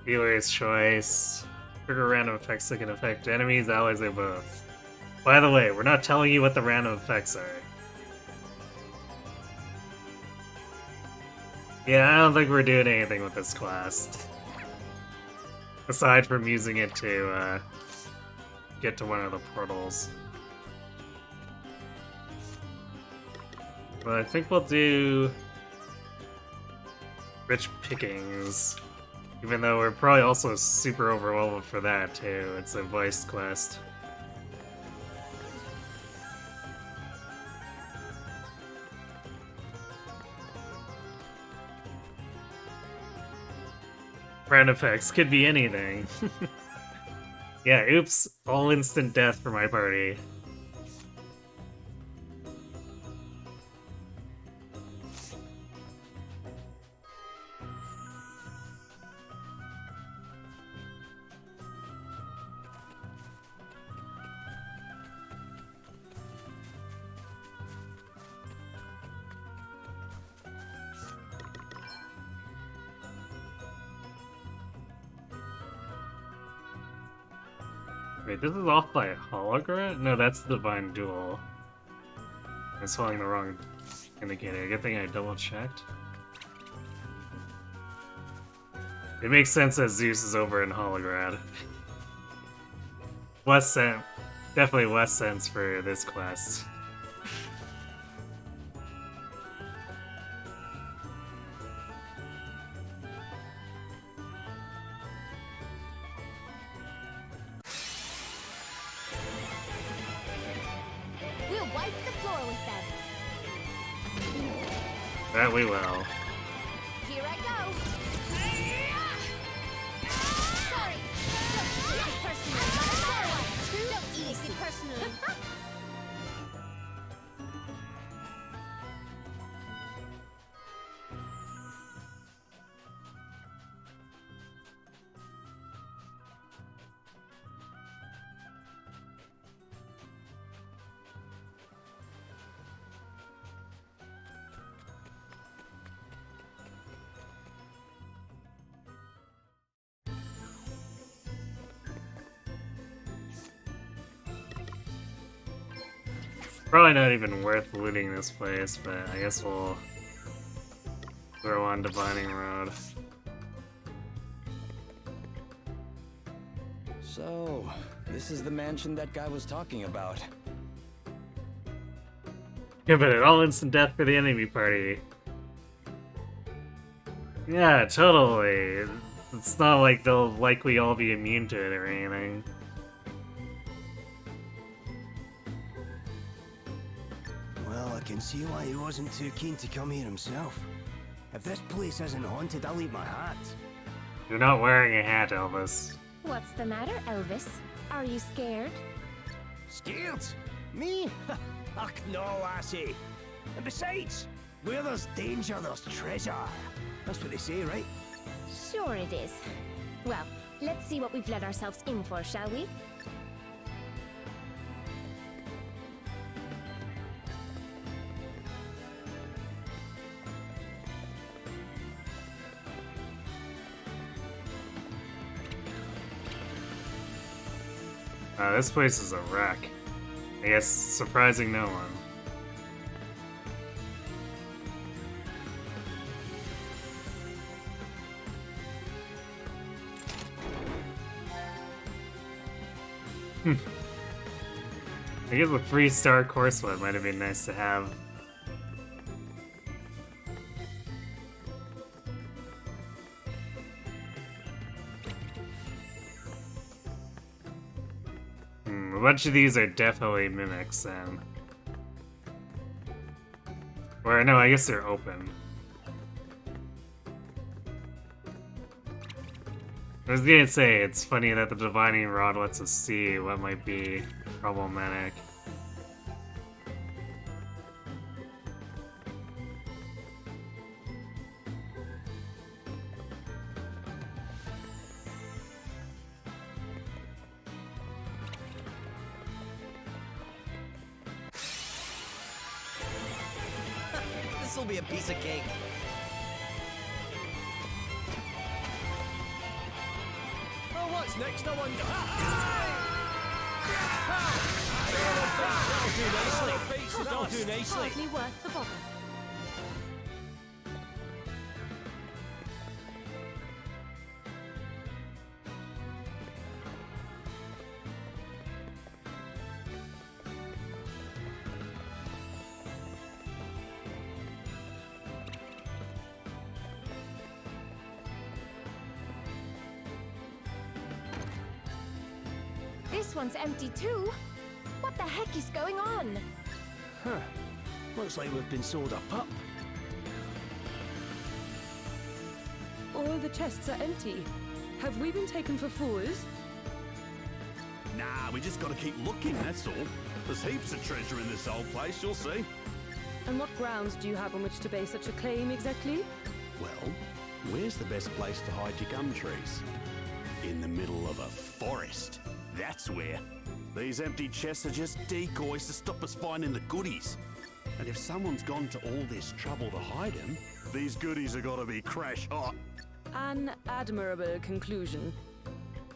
Dealer's Choice. Trigger random effects that can affect enemies, allies, or both. By the way, we're not telling you what the random effects are. Yeah, I don't think we're doing anything with this class. Aside from using it to get to one of the portals. But I think we'll do Rich Pickings. Even though we're probably also super overwhelmed for that too. It's a voice quest. Brand effects could be anything. Yeah, oops, all instant death for my party. Wait, this is off by Hologram? No, that's Divine Duel. I'm swallowing the wrong indicator. Good thing I double checked. It makes sense that Zeus is over in Holograd. Less sense. Definitely less sense for this quest. We'll wipe the floor with them. That we will. Here I go. Sorry. Don't take it personally. Don't take it personally. Probably not even worth looting this place, but I guess we'll throw on Divining Road. So, this is the mansion that guy was talking about. Yeah, but it all instant death for the enemy party. Yeah, totally. It's not like they'll likely all be immune to it or anything. Well, I can see why he wasn't too keen to come here himself. If this place isn't haunted, I'll eat my hat. You're not wearing a hat, Elvis. What's the matter, Elvis? Are you scared? Scared? Me? Ach no, lassie. And besides, where there's danger, there's treasure. That's what they say, right? Sure it is. Well, let's see what we've let ourselves in for, shall we? This place is a wreck. I guess surprising no one. I guess a 3-star course one might have been nice to have. A bunch of these are definitely mimics then. Or no, I guess they're open. I was gonna say, it's funny that the Divining Rod lets us see what might be problematic. This'll be a piece of cake. Oh, what's next, I wonder? That'll do nicely. Hardly worth the bother. This one's empty too. What the heck is going on? Huh. Looks like we've been sold a pup. All the chests are empty. Have we been taken for fools? Nah, we just gotta keep looking, that's all. There's heaps of treasure in this old place, you'll see. And what grounds do you have on which to base such a claim exactly? Well, where's the best place to hide your gum trees? In the middle of a forest. That's where. These empty chests are just decoys to stop us finding the goodies. And if someone's gone to all this trouble to hide them, these goodies are gotta be crash hot. An admirable conclusion.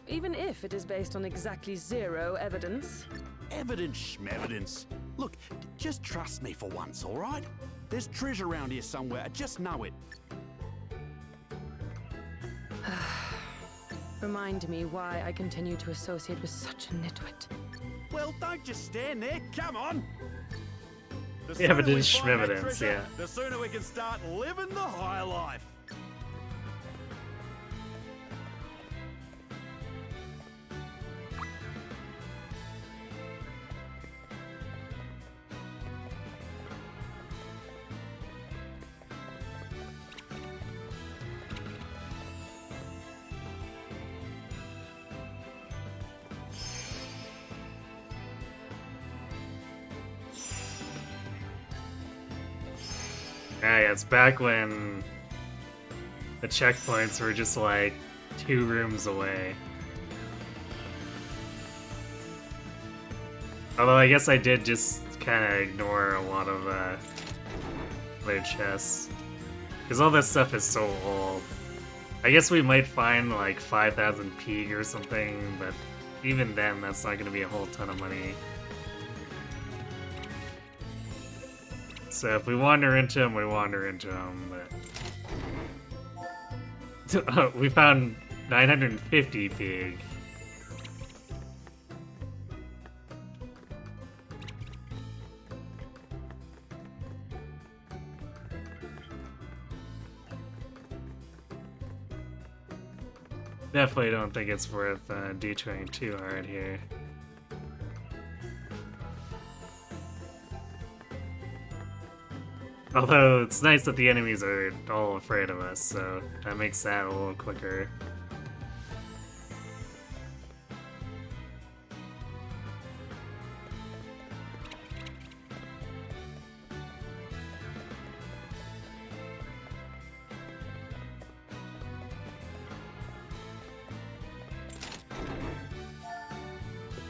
Even if it is based on exactly zero evidence. Evidence schmevidence. Look, just trust me for once, all right? There's treasure around here somewhere, I just know it. Remind me why I continue to associate with such a nitwit. Well, don't just stand there, come on! The Yeah, but sooner we it's find that schmevidence, treasure, yeah. The sooner we can start living the high life. Yeah, it's back when the checkpoints were just like 2 rooms away. Although I guess I did just kind of ignore a lot of their chests. Because all this stuff is so old. I guess we might find like 5,000 pig or something, but even then that's not going to be a whole ton of money. So if we wander into them, we wander into them, but... we found 950 pig. Definitely don't think it's worth detouring too hard here. Although, it's nice that the enemies are all afraid of us, so that makes that a little quicker.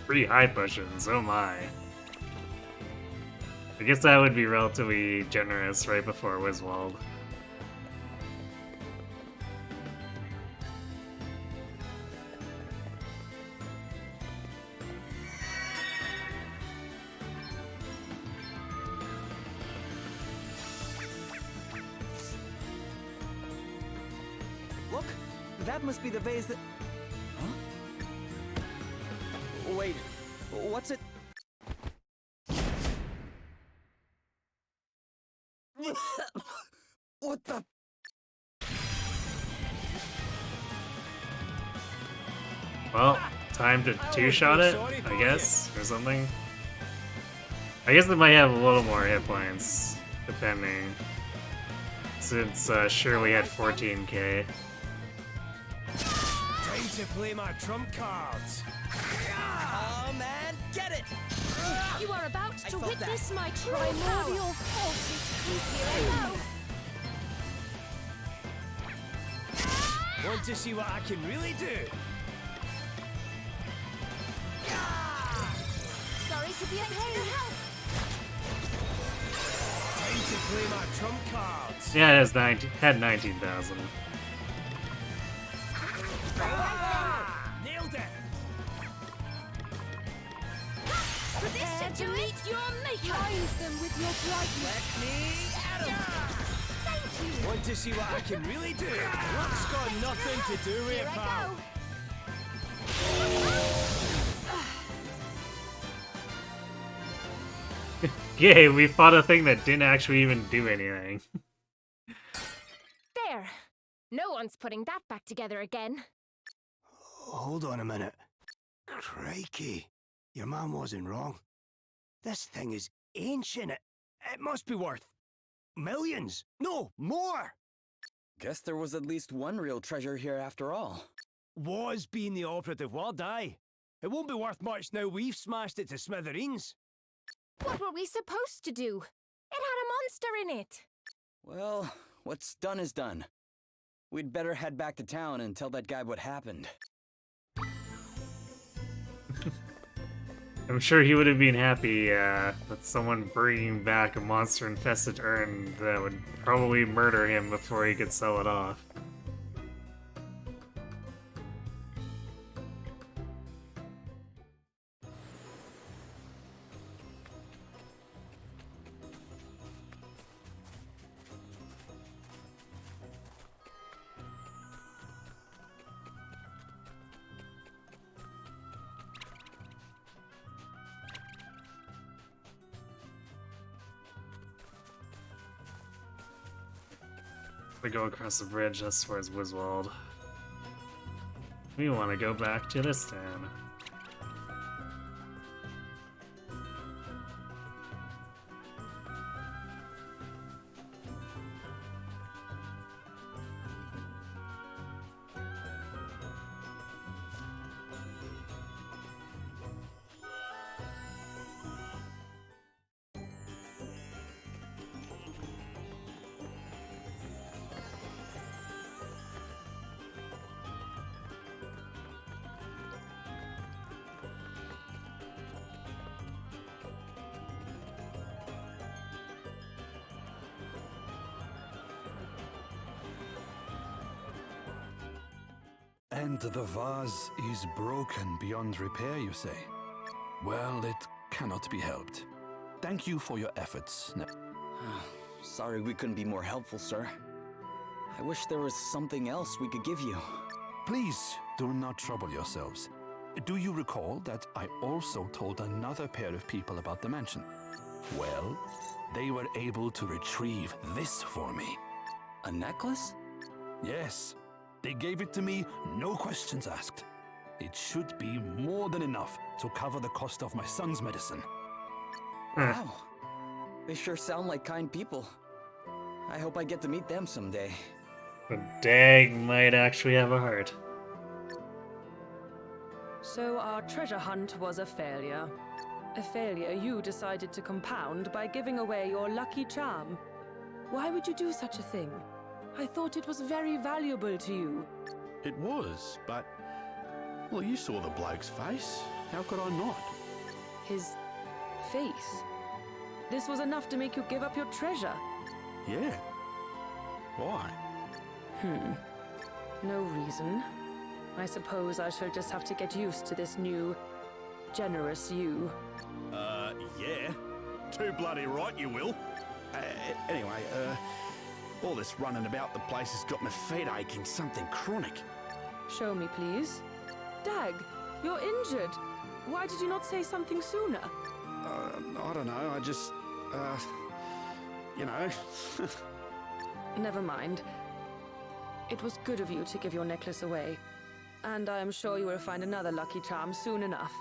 Pretty high potions, oh my. I guess that would be relatively generous right before Wiswald. Look, that must be the vase that... Huh? Wait, what's it? What the? Well, time to two-shot it, I guess, or something. I guess it might have a little more hit points, depending. Since sure we had 14k. Time to play my trump cards. Come and get it! You are about to felt witness my primordial forces. Here I go. Want to see what I can really do? Sorry to be a pain. Time to play my trump cards. Yeah, it has 19,000. Nailed it. Prepare to meet your maker. Blind them with your brightness. Let me at 'em. Thank you. Want to see what I can really do? Luck's got nothing to do with Here it, I pal. go. Yay, we fought a thing that didn't actually even do anything. There. No one's putting that back together again. Hold on a minute. Crikey. Your mom wasn't wrong. This thing is ancient. It must be worth millions. No, more. Guess there was at least one real treasure here after all. Was being the operative word, aye. It won't be worth much now we've smashed it to smithereens. What were we supposed to do? It had a monster in it. Well, what's done is done. We'd better head back to town and tell that guy what happened. I'm sure he would have been happy with someone bringing back a monster-infested urn that would probably murder him before he could sell it off. We go across the bridge, that's towards Wiswald. We want to go back to this town. And the vase is broken beyond repair, you say? Well, it cannot be helped. Thank you for your efforts. Sorry we couldn't be more helpful, sir. I wish there was something else we could give you. Please do not trouble yourselves. Do you recall that I also told another pair of people about the mansion? Well, they were able to retrieve this for me. A necklace? Yes. They gave it to me, no questions asked. It should be more than enough to cover the cost of my son's medicine. Wow. They sure sound like kind people. I hope I get to meet them someday. The Dag might actually have a heart. So our treasure hunt was a failure. A failure you decided to compound by giving away your lucky charm. Why would you do such a thing? I thought it was very valuable to you. It was, but... Well, you saw the bloke's face. How could I not? His face. This was enough to make you give up your treasure. Yeah. Why? No reason. I suppose I shall just have to get used to this new, generous you. Yeah. Too bloody right you will. Anyway, all this running about the place has got my feet aching, something chronic. Show me, please. Dag, you're injured. Why did you not say something sooner? I don't know, I just, you know. Never mind. It was good of you to give your necklace away. And I am sure you will find another lucky charm soon enough.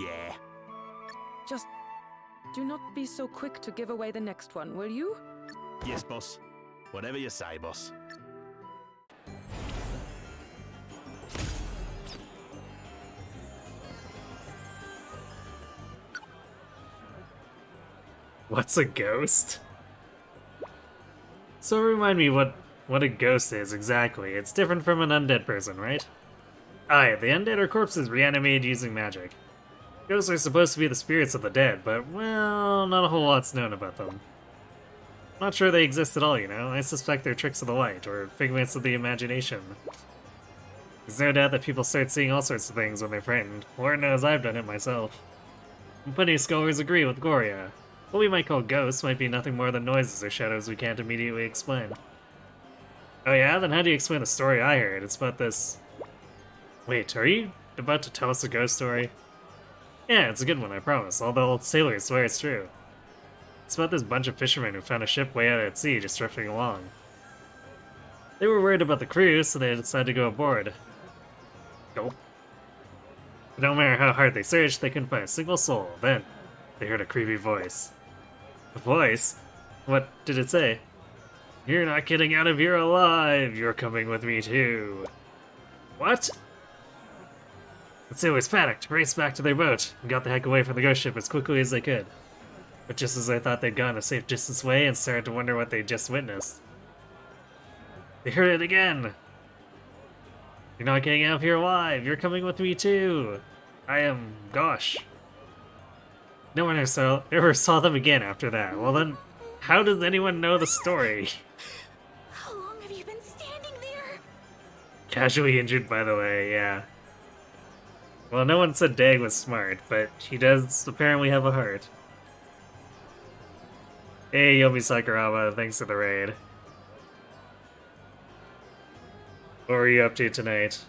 Yeah. Just do not be so quick to give away the next one, will you? Yes, boss. Whatever you say, boss. What's a ghost? So remind me what a ghost is exactly. It's different from an undead person, right? Aye, the undead are corpses reanimated using magic. Ghosts are supposed to be the spirits of the dead, but, well, not a whole lot's known about them. Not sure they exist at all, you know? I suspect they're tricks of the light, or figments of the imagination. There's no doubt that people start seeing all sorts of things when they're frightened. Lord knows I've done it myself. And plenty of scholars agree with Gloria. What we might call ghosts might be nothing more than noises or shadows we can't immediately explain. Oh yeah? Then how do you explain the story I heard? It's about this... Wait, are you about to tell us a ghost story? Yeah, it's a good one, I promise. All the old sailors swear it's true. It's about this bunch of fishermen who found a ship way out at sea just drifting along. They were worried about the crew, so they decided to go aboard. Nope. But no matter how hard they searched, they couldn't find a single soul. Then, they heard a creepy voice. A voice? What did it say? You're not getting out of here alive! You're coming with me too! What? The sailors panicked, raced back to their boat, and got the heck away from the ghost ship as quickly as they could. But just as they thought they'd gone a safe distance away and started to wonder what they'd just witnessed, they heard it again! You're not getting out of here alive! You're coming with me too! I am... gosh. No one ever saw them again after that. Well then, how does anyone know the story? How long have you been standing there? Casually injured, by the way, yeah. Well, no one said Dag was smart, but he does apparently have a heart. Hey, Yomi Sakuraba, thanks for the raid. What were you up to tonight?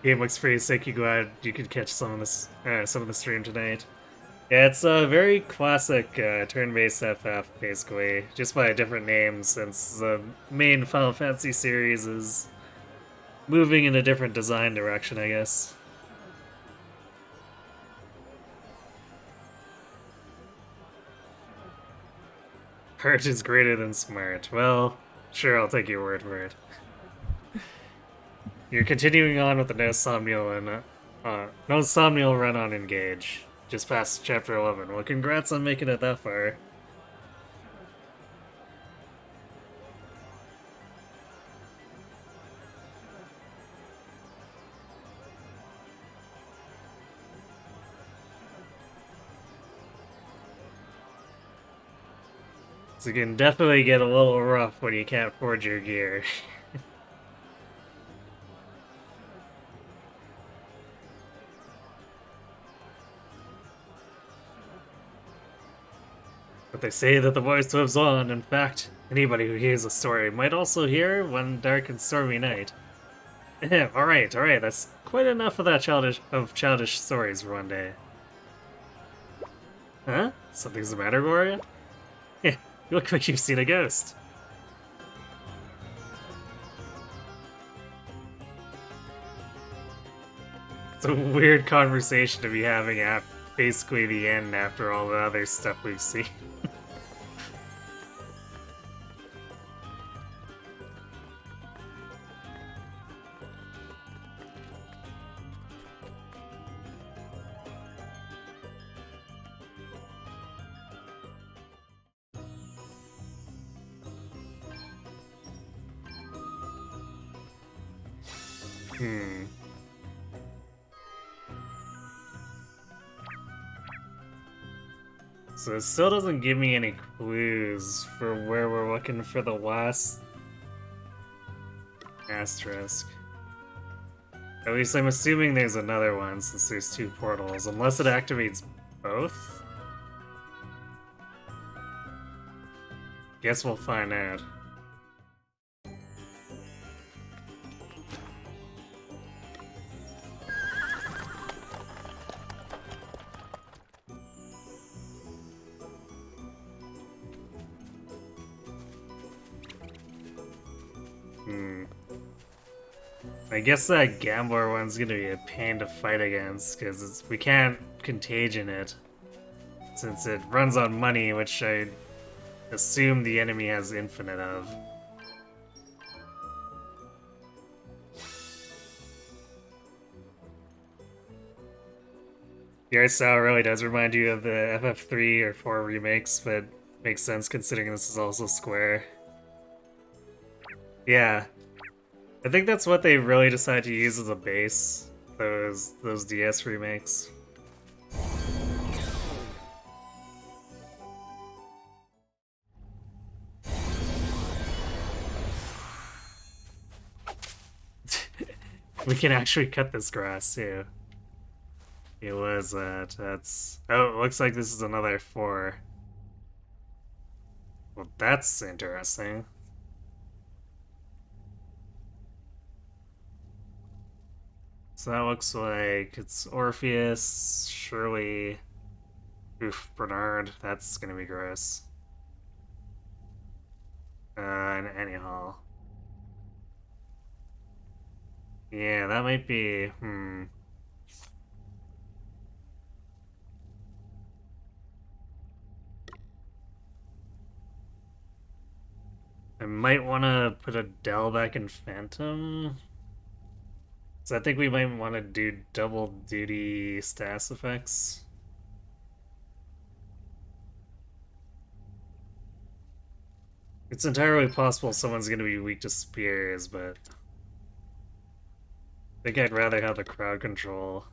Game looks pretty sick. You glad you could catch some of the stream tonight? Yeah, it's a very classic turn-based FF, basically, just by a different name, since the main Final Fantasy series is moving in a different design direction, I guess. Heart is greater than smart. Well, sure, I'll take your word for it. You're continuing on with the No Somnial run on Engage, just past chapter 11. Well, congrats on making it that far. So it can definitely get a little rough when you can't forge your gear. But they say that the voice lives on. In fact, anybody who hears the story might also hear one dark and stormy night. Alright, that's quite enough of that childish stories for one day. Huh? Something's the matter, Gloria? You look like you've seen a ghost. It's a weird conversation to be having at basically the end after all the other stuff we've seen. So it still doesn't give me any clues for where we're looking for the last asterisk. At least I'm assuming there's another one since there's two portals, unless it activates both? Guess we'll find out. I guess that Gambler one's gonna be a pain to fight against, because we can't contagion it. Since it runs on money, which I assume the enemy has infinite of. The art style really does remind you of the FF3 or 4 remakes, but makes sense considering this is also Square. Yeah. I think that's what they really decided to use as a base, those DS remakes. We can actually cut this grass too. It was that's oh, it looks like this is another 4. Well, that's interesting. So that looks like it's Orpheus, Shirley, oof, Bernard, that's gonna be gross. And Annie Hall. Yeah, that might be, I might want to put Adele back in Phantom. So I think we might want to do double duty status effects. It's entirely possible someone's going to be weak to spears, but I think I'd rather have the crowd control.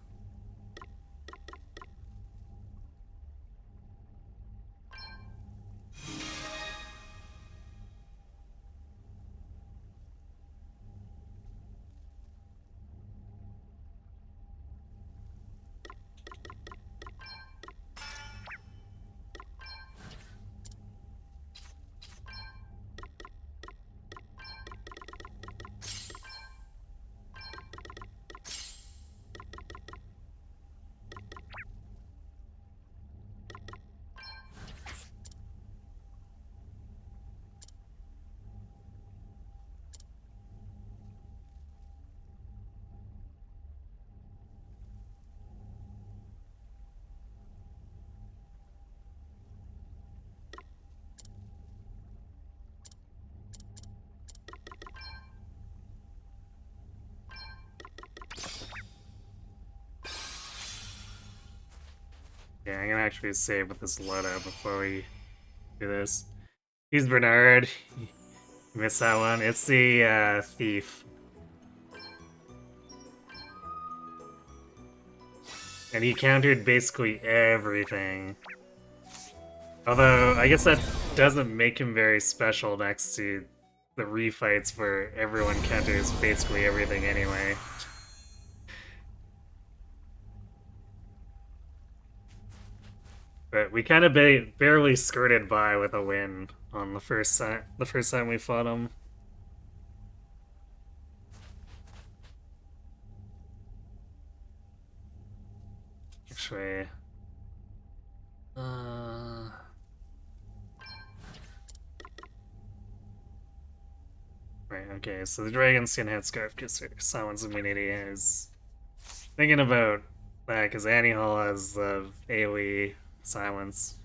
Yeah, I'm gonna actually save with this loadout before we do this. He's Bernard. You missed that one. It's the thief. And he countered basically everything. Although, I guess that doesn't make him very special next to the refights where everyone counters basically everything anyway. But we kind of barely skirted by with a win on the first time we fought him. Actually, right, okay, so the Dragon Skin Headscarf gives her silence immunity. I was thinking about that because Annie Hall has the AoE silence.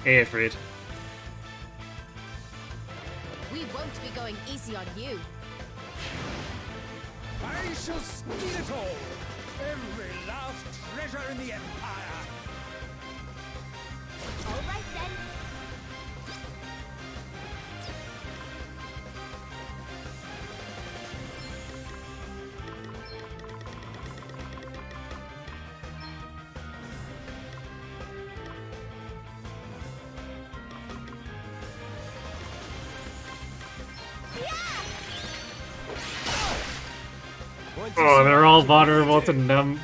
Hey, Ifrit. We won't be going easy on you. I shall steal it all! Every last treasure in the Empire! All right then. Oh, they're all vulnerable to numb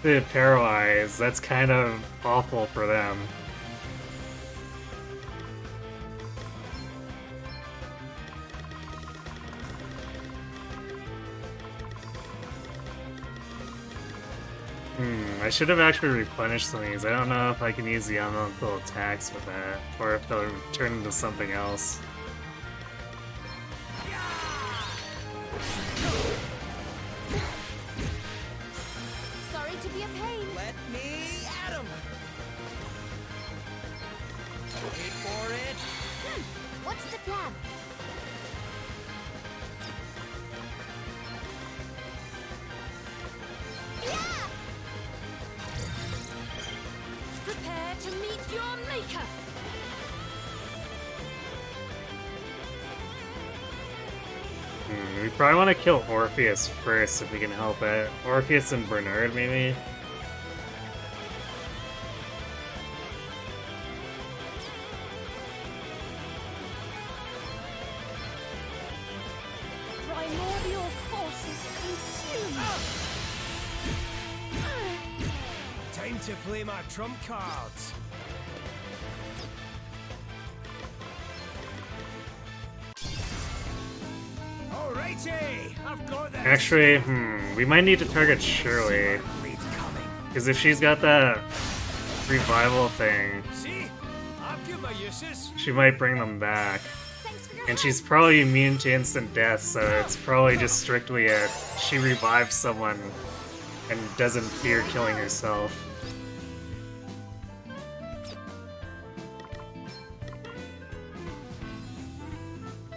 They're paralyzed. That's kind of awful for them. I should have actually replenished some of these. I don't know if I can use the elemental attacks with that, or if they'll turn into something else. Sorry to be a pain. Let me at him! Wait for it! What's the plan? Yeah! Prepare to meet your maker! We probably want to kill Orpheus first if we can help it. Orpheus and Bernard, maybe? Primordial forces consumed! Time to play my trump cards. Alrighty, I've got this. Actually, we might need to target Shirley. Because if she's got that revival thing, See, I've got my uses. she might bring them back. And she's probably immune to instant death, so it's probably just strictly a she revives someone and doesn't fear killing herself.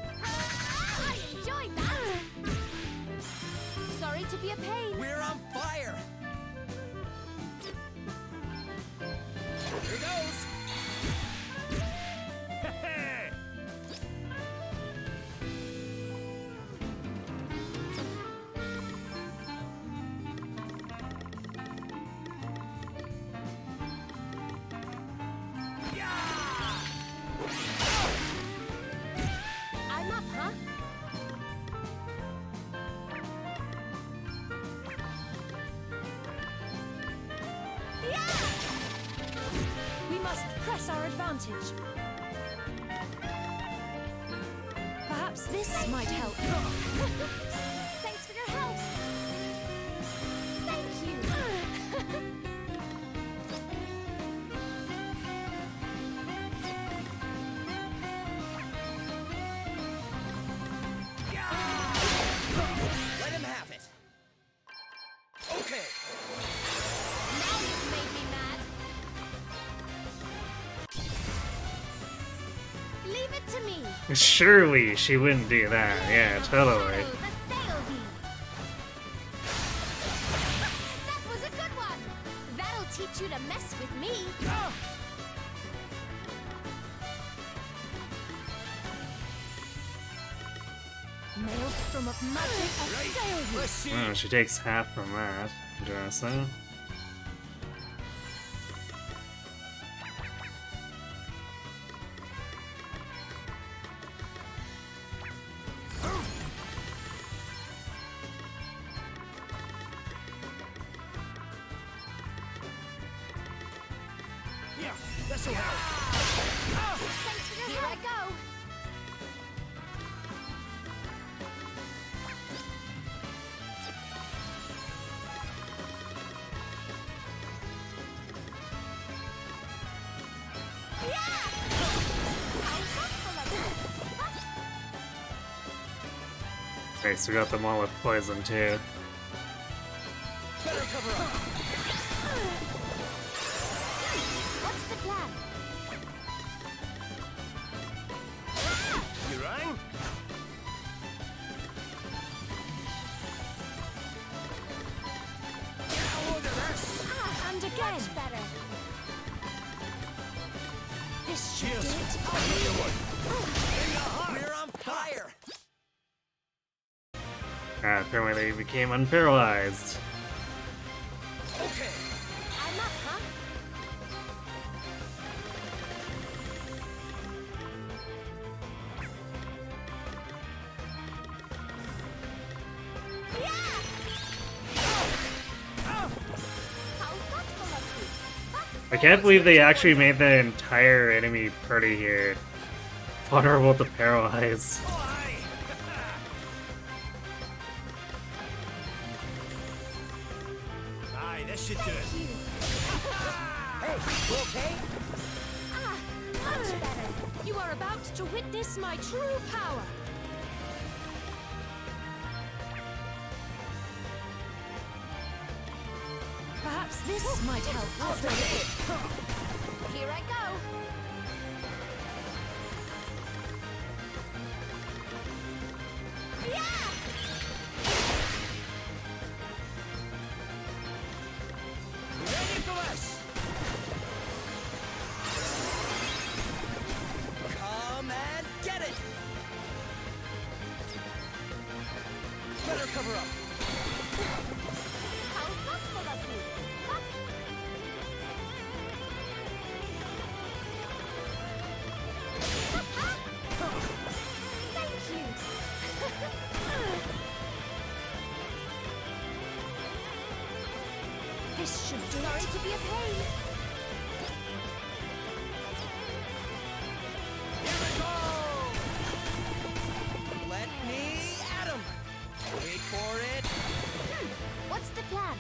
I enjoyed that! Sorry to be a pain. We're on fire! Here goes! I'm up, huh? We must press our advantage. Perhaps this might help. Thanks for your help. Thank you. Let him have it! Okay! Now you've made me mad. Leave it to me. Surely she wouldn't do that. Yeah, totally. Shadows assail thee. That was a good one. That'll teach you to mess with me. Maelstrom of magic assail you. Let's see. Oh, she takes half from that. Interesting. Yeah, this'll help. Thanks for your help. Here I go. Okay, so we got them all with poison too. Better cover up! What's the plan? You rang? Get a load of this. And again. Much better. This should Cheers. do it. Another one. We're on fire! Apparently they became unparalyzed. Okay! I'm up, huh? I can't believe they actually made the entire enemy party here vulnerable to paralyze. Aye, this should do it. Hey, you okay? Much better. You are about to witness my true power. Perhaps this might help. Here I go. Ready for this? Come and get it! Better cover up. How thoughtful of you. Thank you. This should do Sorry to be a pain. Here we go! Let me at 'em! Wait for it. What's the plan?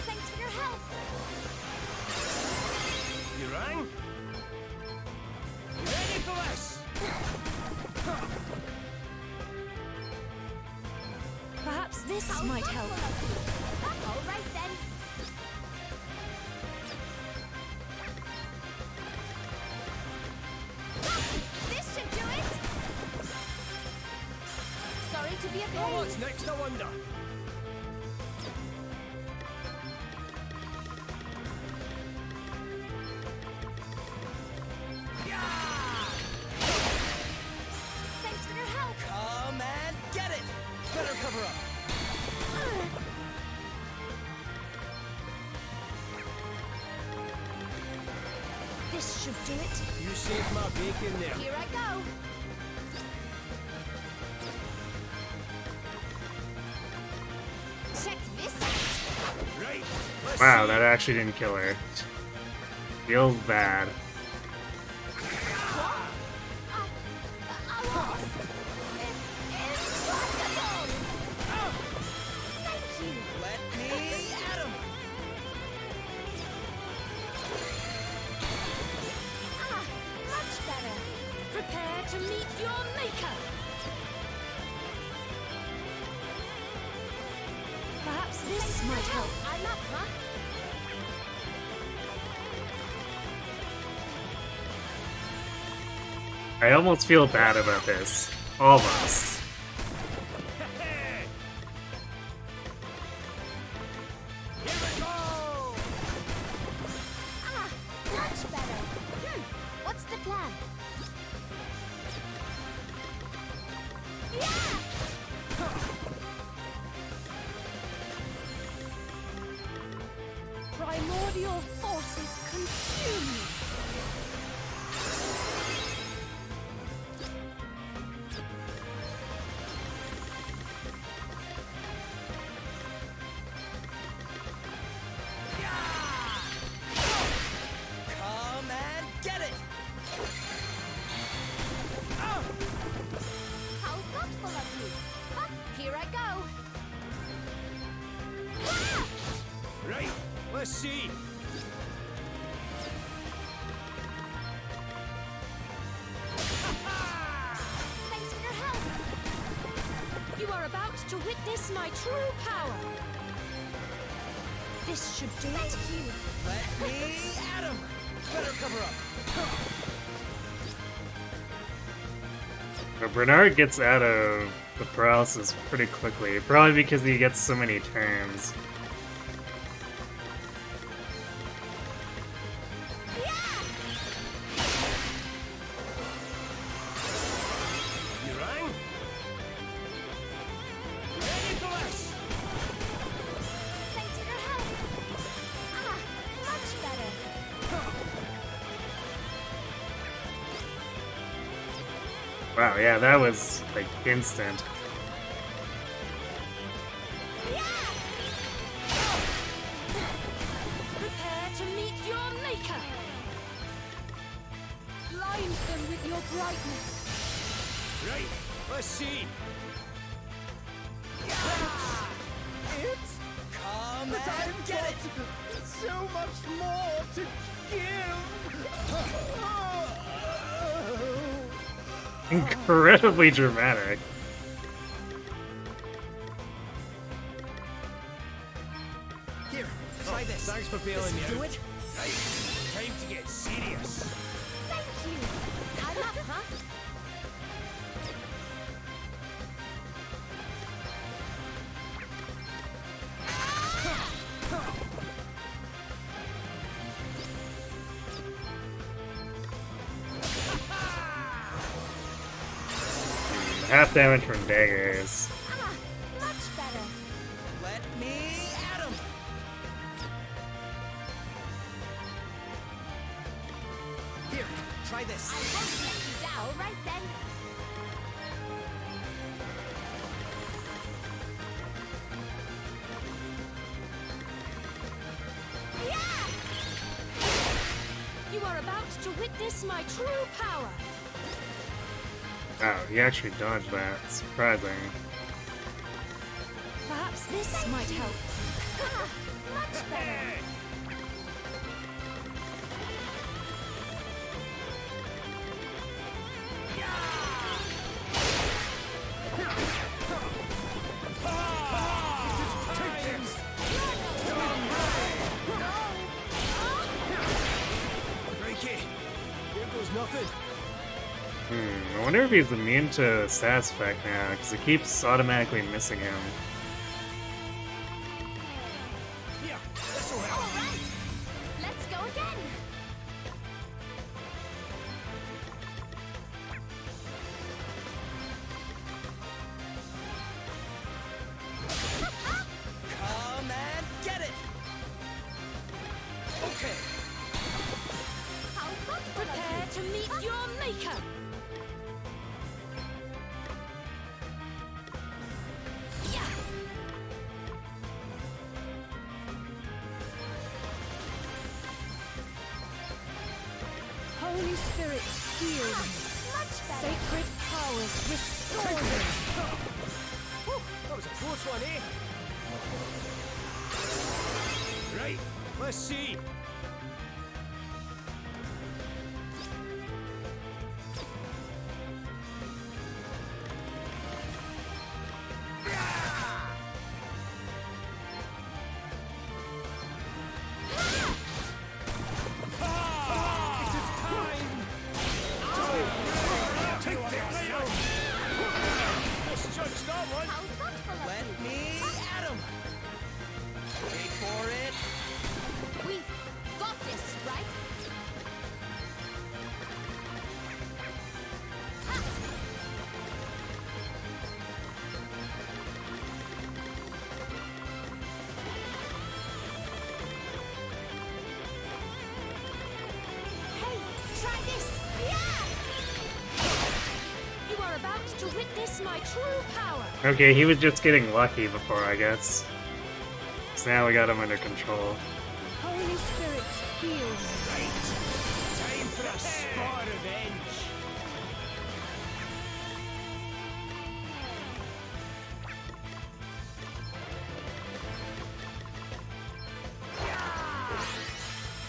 Thanks for your help. You rang? Ready for this? Perhaps this might help. All right then. This should do it. Sorry to be a Now pain. what's next, I wonder? Thanks for your help. Come and get it! Better cover up. This should do it. You saved my bacon there. Here I go. Check this out. Right. Let's Wow, see. that actually didn't kill her. Feels bad. Let me at 'em. Much better. Prepare to meet your maker. Perhaps this might help. I'm up, huh? I almost feel bad about this. Almost. Here we go! Much better. What's the plan? Primordial forces consume me. Come and get it! How thoughtful of you. Here I go. Right. Let's see. Thanks for your help. You are about to witness my true power. This should do it. Thank you. Let me at 'em. Better cover up. But Bernard gets out of the paralysis pretty quickly, probably because he gets so many turns. You rang? Ready for this? Thanks for your help. Much better. Wow, yeah, that was like instant. Prepare to meet your maker. Blind them with your brightness. Right, let's see. It's Come but and I've get got it! so much more to give. Incredibly dramatic. Here, try this. Thanks for bailing me Do out. it. Right, time to get serious. Thank you. I'm up, huh? Half damage from daggers. Ah, much better. Let me at him. Here, try this. I won't let you down. All right then. You are about to witness my true power. Wow, he actually dodged that. Surprising. Perhaps this might help. Much better. Crikey, Here goes nothing. I wonder if he's immune to status effect now, because it keeps automatically missing him. here, this'll help. All right. Let's go again. Come and get it. Okay. How thoughtful of you. Prepare to meet your maker. Yeah. Holy Spirit, heal me. Much better. Sacred powers, restore me. Whew, that was a close one, eh? Right, let's see. Misjudged that one. How thoughtful of Let you. me at him. Wait for it. We've got this, right? Hey, try this! Yeah! You are about to witness my true power. Okay, he was just getting lucky before, I guess. So now we got him under control. Holy Spirit, heal me. Right. Time for a spot of revenge.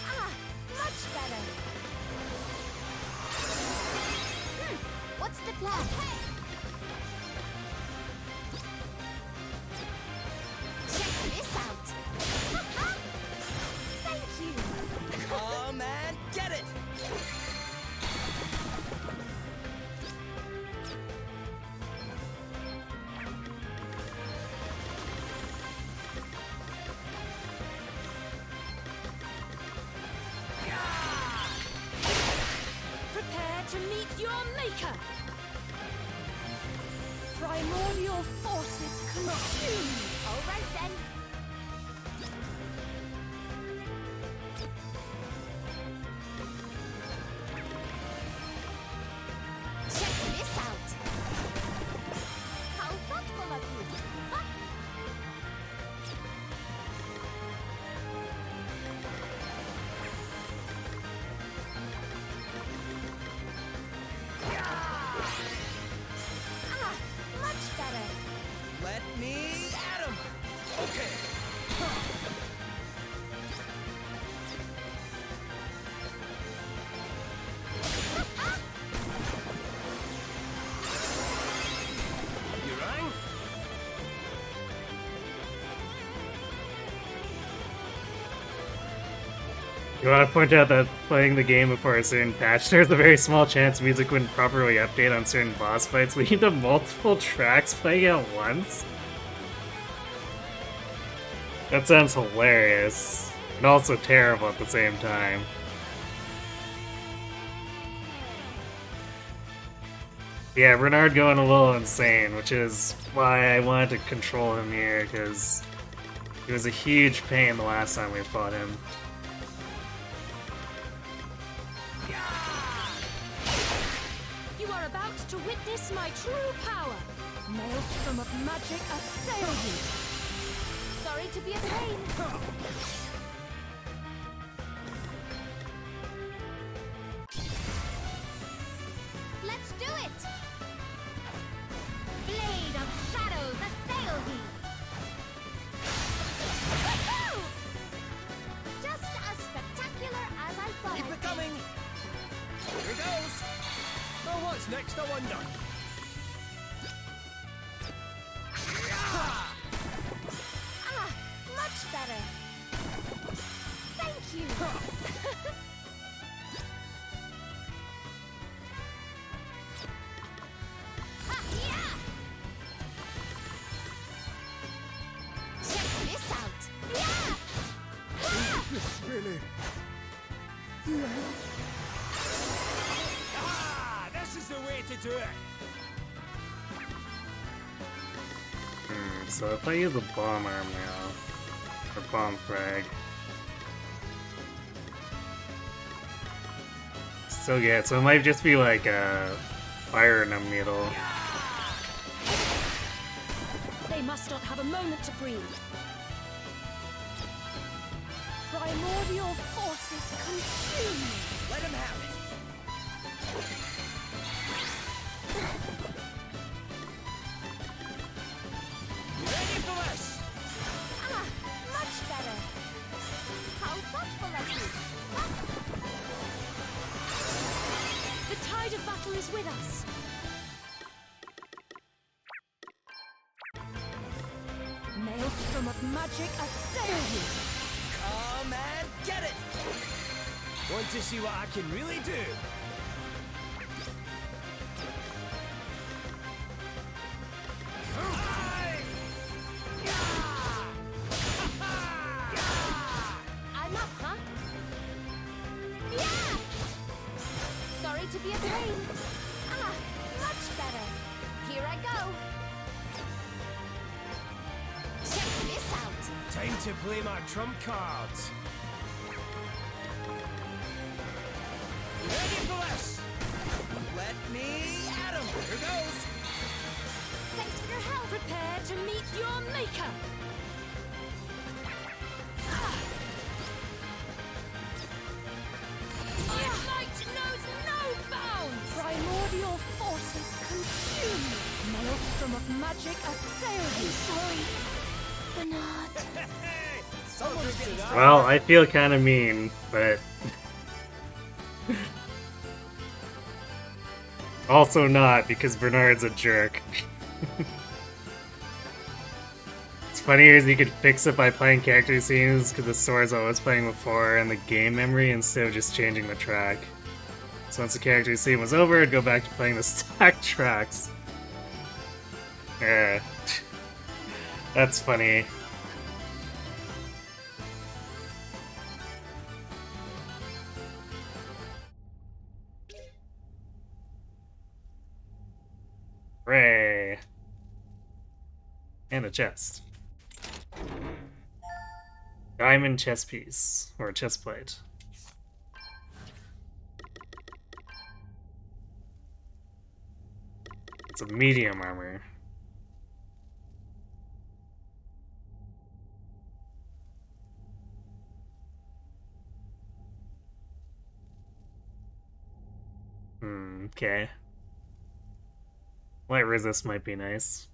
Ah, much better. What's the plan? Check this out. Thank you. Come and get it. Prepare to meet your maker. Primordial forces consume me. All right then. Check this out. You want to point out that playing the game before a certain patch, there's a very small chance music wouldn't properly update on certain boss fights, leading to multiple tracks playing at once? That sounds hilarious, and also terrible at the same time. Yeah, Renard going a little insane, which is why I wanted to control him here, because he was a huge pain the last time we fought him. You are about to witness my true power. Maelstrom of magic assail you. Sorry to be a pain. Let's do it! Blade of shadows assail thee! Woohoo! Just as spectacular as I thought. Keep it coming! Here it goes! Oh, what's next, I wonder? Ah, much better. Thank you. Ha, yeah! Check this out. Yeah! Really? This is the way to do it! So if I use a bomb arm now, or bomb frag, still get it. So it might just be like a fire in a needle. They must not have a moment to breathe. Primordial forces consume me. Let him have it! Ready for this? Ah, much better. How thoughtful of you. The tide of battle is with us. Maelstrom of magic assail you. Come and get it! Want to see what I can really do? I'm up, huh? Yeah! Sorry to be a pain. Ah, much better. Here I go. Check this out. Time to play my trump cards. Ready for this? Let me at him. Here goes. Thanks for your help. Prepare to meet your maker. Your might knows no bounds. Primordial forces consume me. Maelstrom of magic assail you. Sorry, Bernard. Someone's getting Well, I feel kind of mean, but also not, because Bernard's a jerk. It's funnier is you could fix it by playing character scenes, because the store's always playing before and the game memory instead of just changing the track. So once the character scene was over, I'd go back to playing the stacked tracks. Yeah. That's funny. Hooray! And a chest. Diamond chest piece, or chest plate. It's a medium armor. Okay. Light resist might be nice.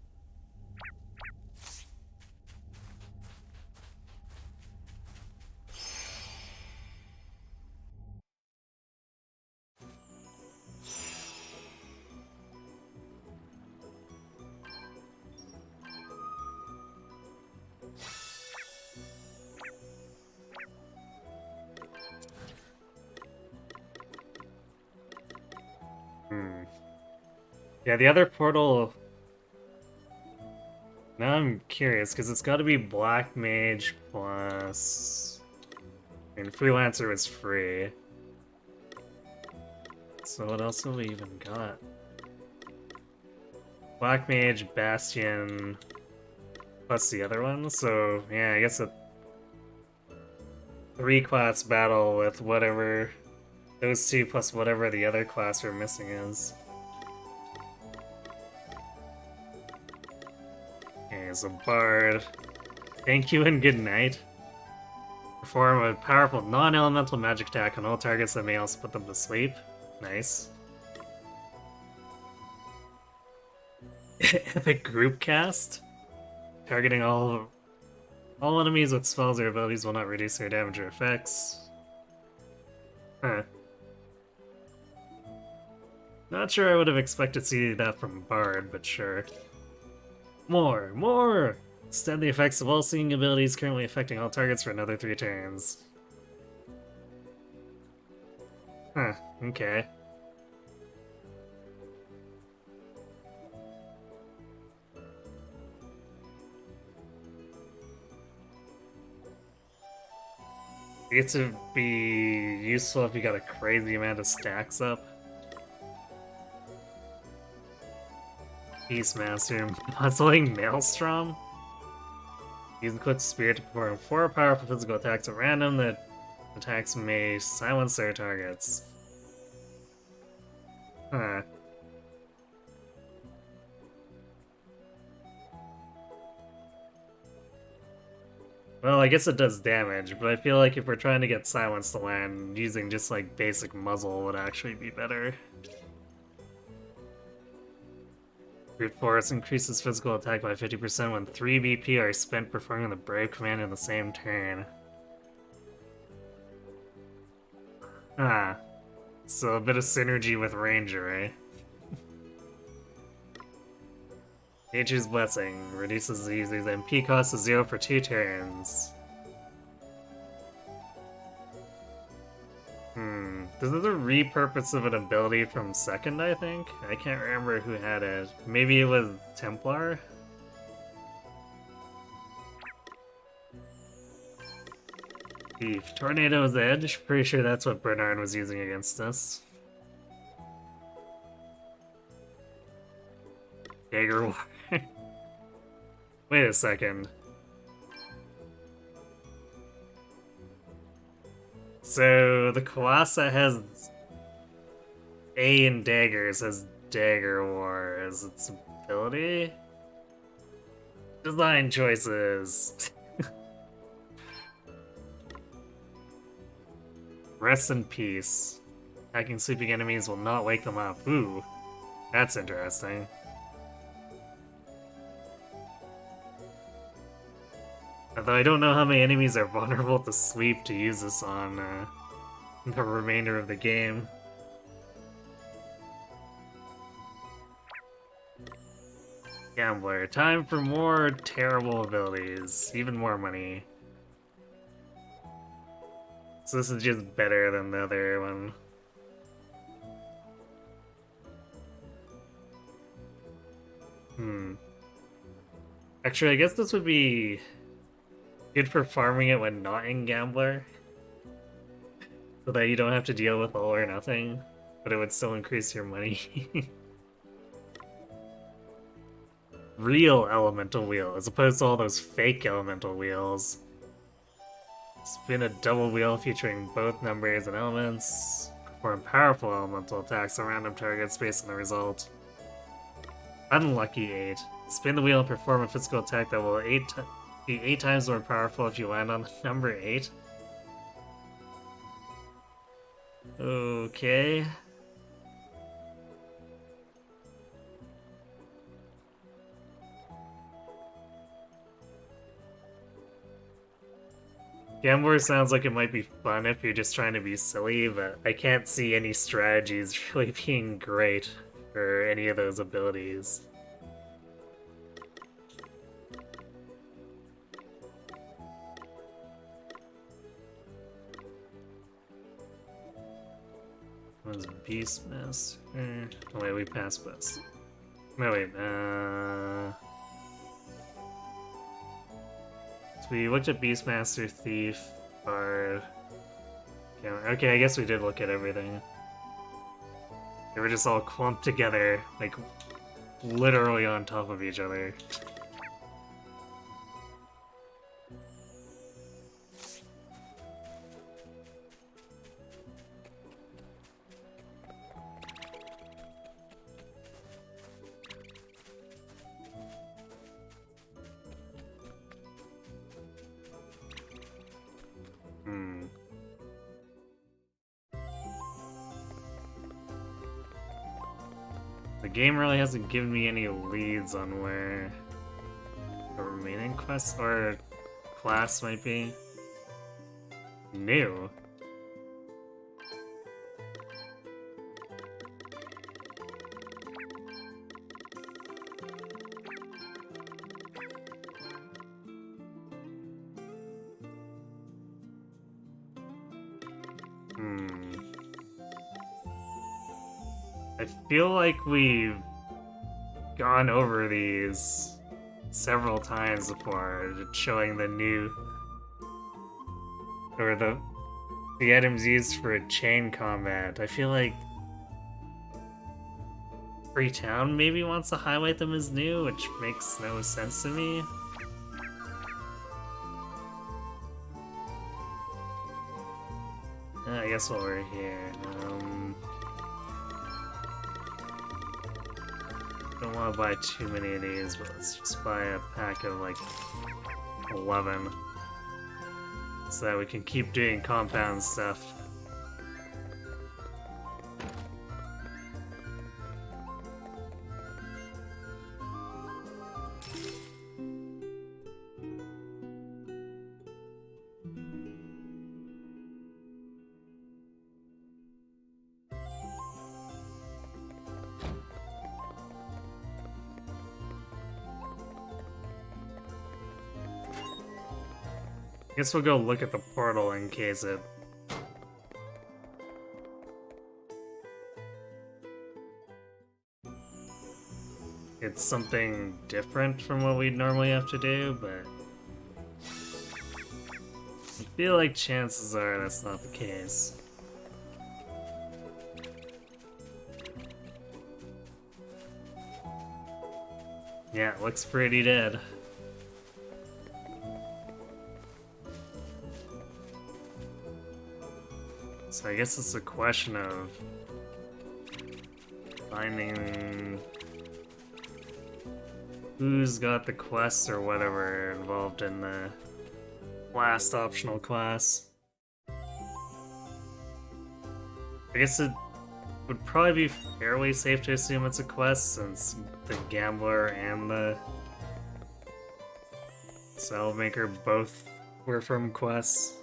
Yeah, the other portal... Now I'm curious, because it's got to be Black Mage plus... I mean, Freelancer was free. So what else have we even got? Black Mage, Bastion, plus the other one. So yeah, I guess a 3-class battle with whatever those two plus whatever the other class we're missing is. Okay, so Bard. Thank you and good night. Perform a powerful non-elemental magic attack on all targets that may also put them to sleep. Nice. Epic group cast. Targeting all enemies with spells or abilities will not reduce their damage or effects. Huh. Not sure I would have expected to see that from Bard, but sure. More! Extend the effects of all seeing abilities currently affecting all targets for another 3 turns. Huh, okay. I guess it'd be useful if you got a crazy amount of stacks up. Beastmaster, Puzzling Maelstrom. Use equipped spirit to perform 4 powerful physical attacks at random that attacks may silence their targets. Huh. Well, I guess it does damage, but I feel like if we're trying to get silence to land, using just like basic muzzle would actually be better. Brute Force increases physical attack by 50% when 3 BP are spent performing the Brave command in the same turn. Ah. So a bit of synergy with Ranger, eh? Nature's Blessing reduces the user's MP cost to 0 for 2 turns. This is a repurpose of an ability from second, I think? I can't remember who had it. Maybe it was Templar? Thief. Tornado's Edge? Pretty sure that's what Bernard was using against us. Dagger War. Wait a second. So the class that has A in daggers has Dagger War as its ability? Design choices. Rest in peace. Attacking sleeping enemies will not wake them up. Ooh, that's interesting. Although I don't know how many enemies are vulnerable to sleep to use this on the remainder of the game. Gambler, time for more terrible abilities. Even more money. So this is just better than the other one. Actually, I guess this would be good for farming it when not in Gambler. So that you don't have to deal with all or nothing, but it would still increase your money. Real elemental wheel, as opposed to all those fake elemental wheels. Spin a double wheel featuring both numbers and elements. Perform powerful elemental attacks on random targets based on the result. Unlucky 8. Spin the wheel and perform a physical attack that will be 8 times more powerful if you land on the number 8. Okay. Gambler sounds like it might be fun if you're just trying to be silly, but I can't see any strategies really being great for any of those abilities. was Beastmaster. Oh wait, we passed Best. No wait, so we looked at Beastmaster, Thief, Bard. Yeah, okay, I guess we did look at everything. They were just all clumped together, like literally on top of each other. The game really hasn't given me any leads on where the remaining quest or class might be. New. I feel like we've gone over these several times before, showing the new, or the items used for chain combat. I feel like Freetown maybe wants to highlight them as new, which makes no sense to me. I guess while we're here, don't want to buy too many of these, but let's just buy a pack of like 11 so that we can keep doing compound stuff. I guess we'll go look at the portal in case it's something different from what we normally have to do, but I feel like chances are that's not the case. Yeah, it looks pretty dead. So I guess it's a question of finding who's got the quests or whatever involved in the last optional class. I guess it would probably be fairly safe to assume it's a quest since the Gambler and the Salvemaker both were from quests.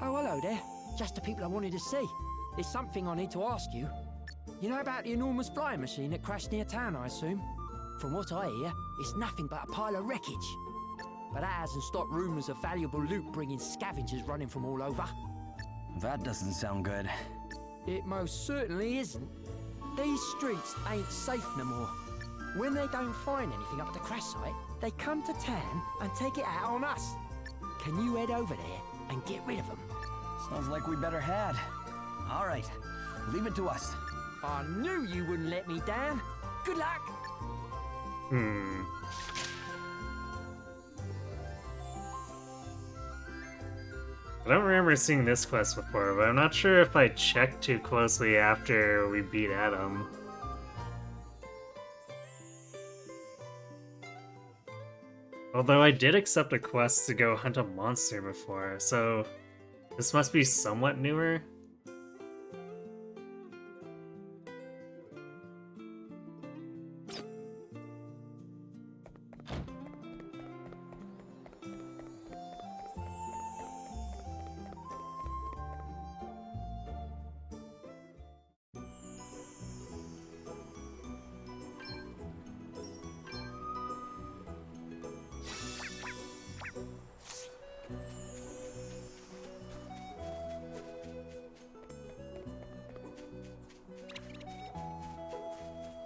Oh, hello there. Just the people I wanted to see. There's something I need to ask you. You know about the enormous flying machine that crashed near town, I assume? From what I hear, it's nothing but a pile of wreckage. But that hasn't stopped rumours of valuable loot bringing scavengers running from all over. That doesn't sound good. It most certainly isn't. These streets ain't safe no more. When they don't find anything up at the crash site, they come to town and take it out on us. Can you head over there and get rid of them? Sounds like we better head. All right, leave it to us. I knew you wouldn't let me down. Good luck. I don't remember seeing this quest before, but I'm not sure if I checked too closely after we beat Adam. Although I did accept a quest to go hunt a monster before, so this must be somewhat newer.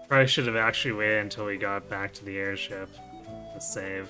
Probably should have actually waited until we got back to the airship to save.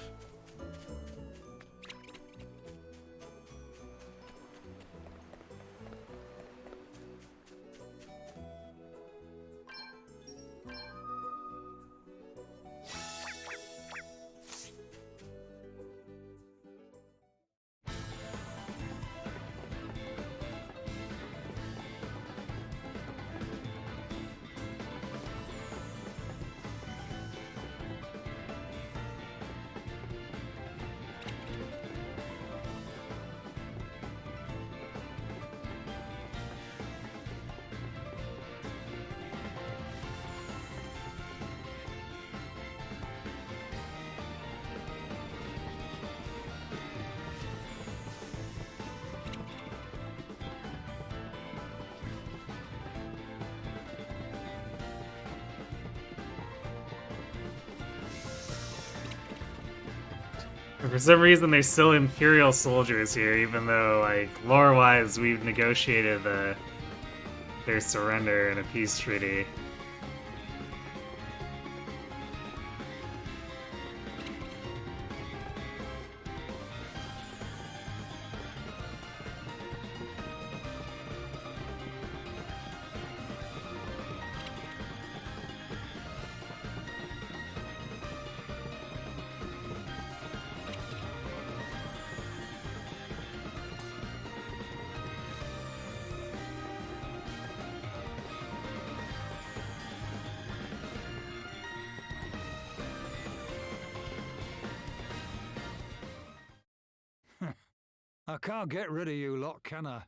For some reason, there's still Imperial soldiers here, even though, like, lore-wise, we've negotiated their surrender in a peace treaty. I can't get rid of you lot, can I?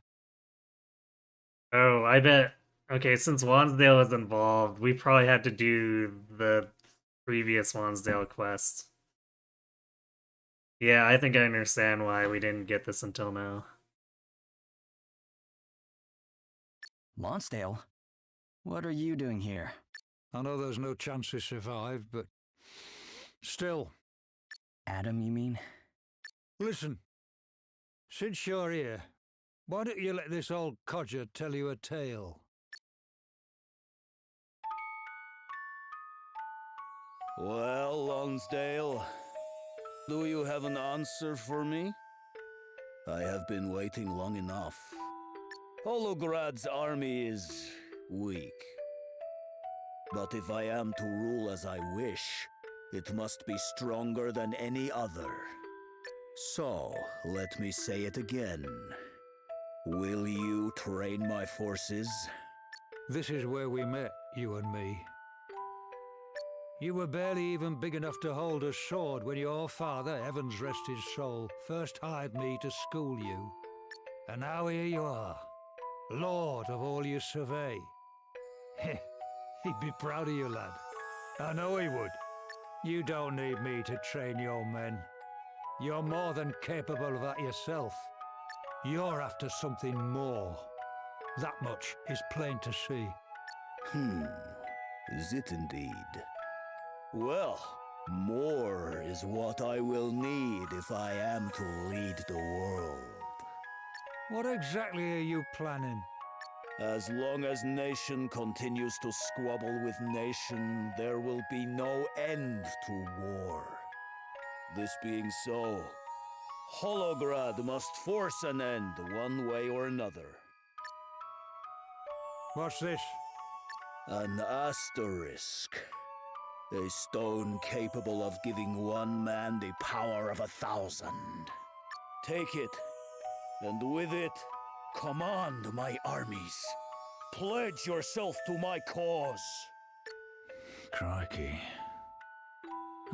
Oh, I bet. Okay, since Wansdale is involved, we probably had to do the previous Wansdale quest. Yeah, I think I understand why we didn't get this until now. Lonsdale? What are you doing here? I know there's no chance to survive, but still. Adam, you mean? Listen, since you're here, why don't you let this old codger tell you a tale? Well, Lonsdale, do you have an answer for me? I have been waiting long enough. Holograd's army is weak. But if I am to rule as I wish, it must be stronger than any other. So, let me say it again. Will you train my forces? This is where we met, you and me. You were barely even big enough to hold a sword when your father, heavens rest his soul, first hired me to school you. And now here you are, lord of all you survey. He'd be proud of you, lad. I know he would. You don't need me to train your men. You're more than capable of that yourself. You're after something more. That much is plain to see. Is it indeed? Well, more is what I will need if I am to lead the world. What exactly are you planning? As long as nation continues to squabble with nation, there will be no end to war. This being so, Holograd must force an end one way or another. What's this? An asterisk. A stone capable of giving one man the power of 1,000. Take it, and with it, command my armies. Pledge yourself to my cause. Crikey.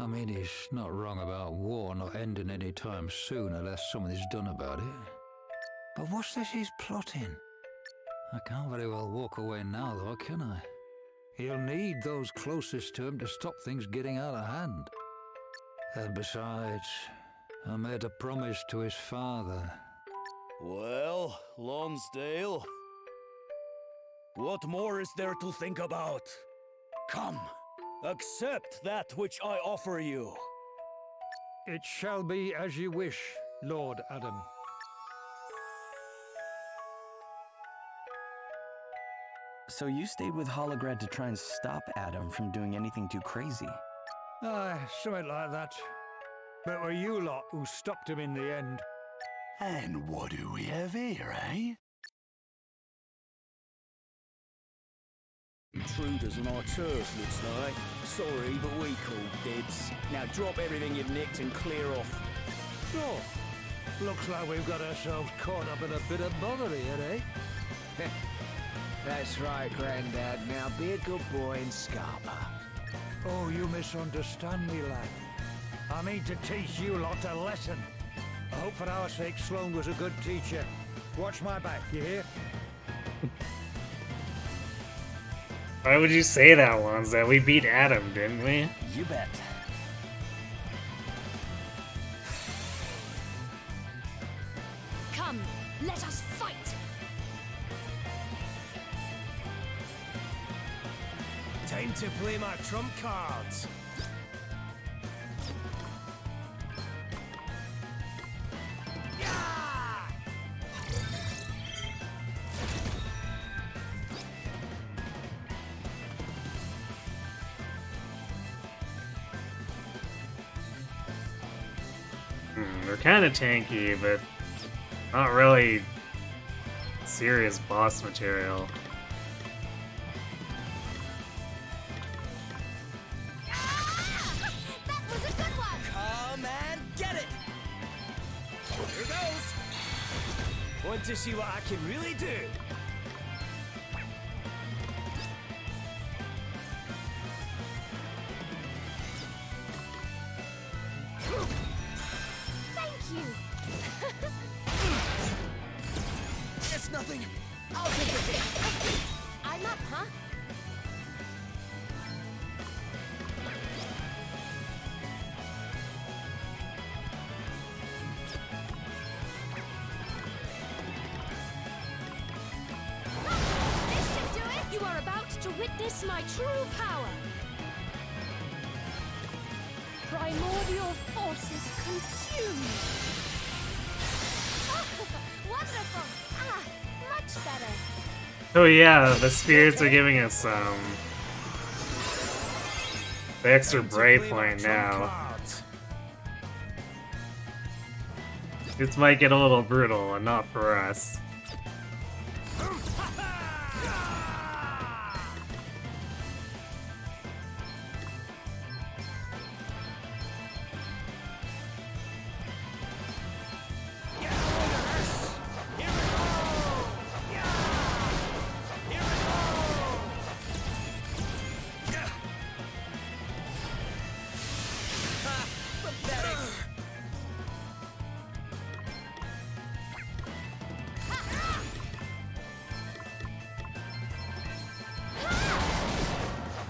I mean, he's not wrong about war not ending any time soon unless something's done about it. But what's this he's plotting? I can't very well walk away now, though, can I? He'll need those closest to him to stop things getting out of hand. And besides, I made a promise to his father. Well, Lonsdale, what more is there to think about? Come, accept that which I offer you. It shall be as you wish, Lord Adam. So you stayed with Holograd to try and stop Adam from doing anything too crazy? Aye, something like that. But it were you lot who stopped him in the end. And what do we have here, eh? Intruders on our turf, looks like. Sorry, but we called dibs. Now drop everything you've nicked and clear off. So, looks like we've got ourselves caught up in a bit of bother here, eh? That's right, Grandad. Now be a good boy and scarper. Oh, you misunderstand me, lad. I mean to teach you lot a lesson. I hope for our sake Sloane was a good teacher. Watch my back, you hear? Why would you say that, Wanza? We beat Adam, didn't we? You bet. Come, let us fight! Time to play my trump cards. They're kind of tanky, but not really serious boss material. That was a good one! Come and get it! Here goes! Want to see what I can really do? Thank you! It's nothing! I'll take the hit! I'm up, huh? This should do it! You are about to witness my true power. Primordial forces consume me. Oh, wonderful! Ah, much better. Oh yeah, the spirits are giving us the extra brave point now. This might get a little brutal, and not for us.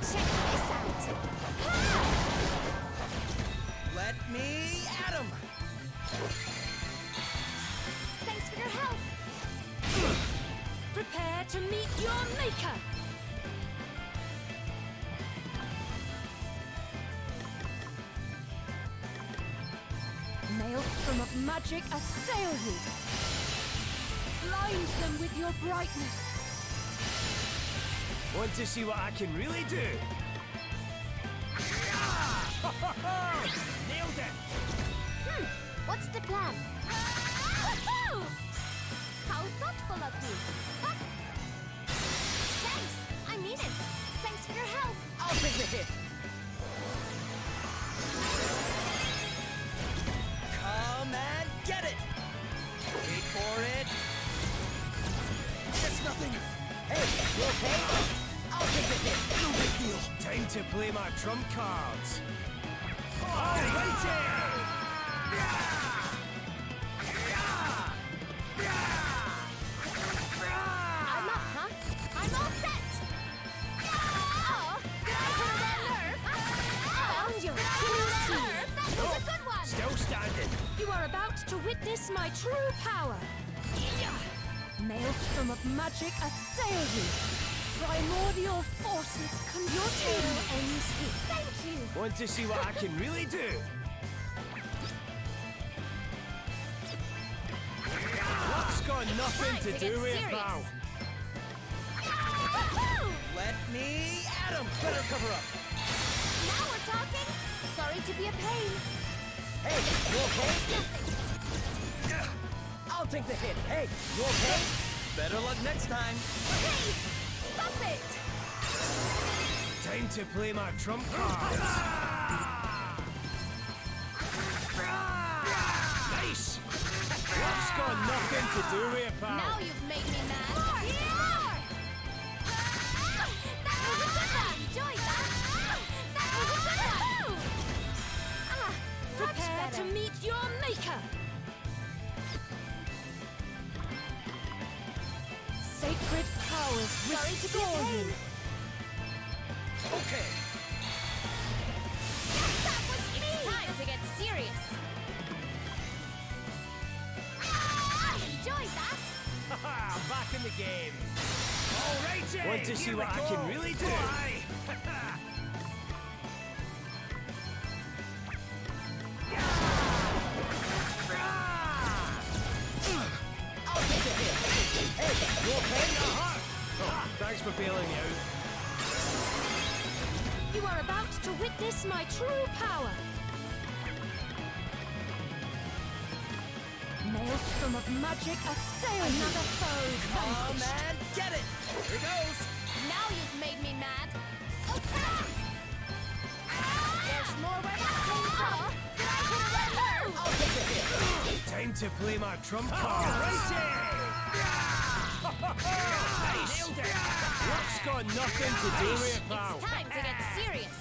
Check this out! Let me at him! Thanks for your help! Prepare to meet your maker. Maelstrom of magic assail you. Blind them with your brightness. Want to see what I can really do? Nailed it! What's the plan? Woohoo! How thoughtful of you! Huh? Thanks! I mean it! Thanks for your help! I'll take the hit! Come and get it! Wait for it! It's nothing! Hey, you okay? I'll take the hit! No big deal! Time to play my trump cards! Alrighty! I'm up, huh? I'm all set! Oh! Did I hit that nerve? Found your nerve! That was a good one! Still standing! You are about to witness my true power. Maelstrom of magic assail you. Primordial forces your tale ends here. Thank you! Want to see what I can really do? Luck's got nothing Time to to do get with it, serious. pal. Woohoo! Let me at him! Better cover up! Now we're talking! Sorry to be a pain. Hey, you okay? I'll take the hit. Hey, you okay? Better luck next time. Hey! Stop it! Time to play my trump cards. Nice! Luck's got nothing to do with it, pal. Now you've made me mad. More! That was a good one! Enjoy that! That was a good one! Prepare to meet your maker! Sacred powers Sorry to be a restore you! pain. Okay. That was me! It's time to get serious. Enjoy that! Haha, back in the game. Alrighty! Want to see here what we I go. can really do? I'll take the hit. Hey, you okay? Thanks for bailing me out. You are about to witness my true power! Maelstrom of magic assail you! Another foe Come vanquished! on, get it! Here goes! Now you've made me mad. There's more where that came from. Did I hit a red nerve? I'll take the hit. Time to play my trump cards. Nice! Luck's got nothing to do with it, pal. It's time to get serious.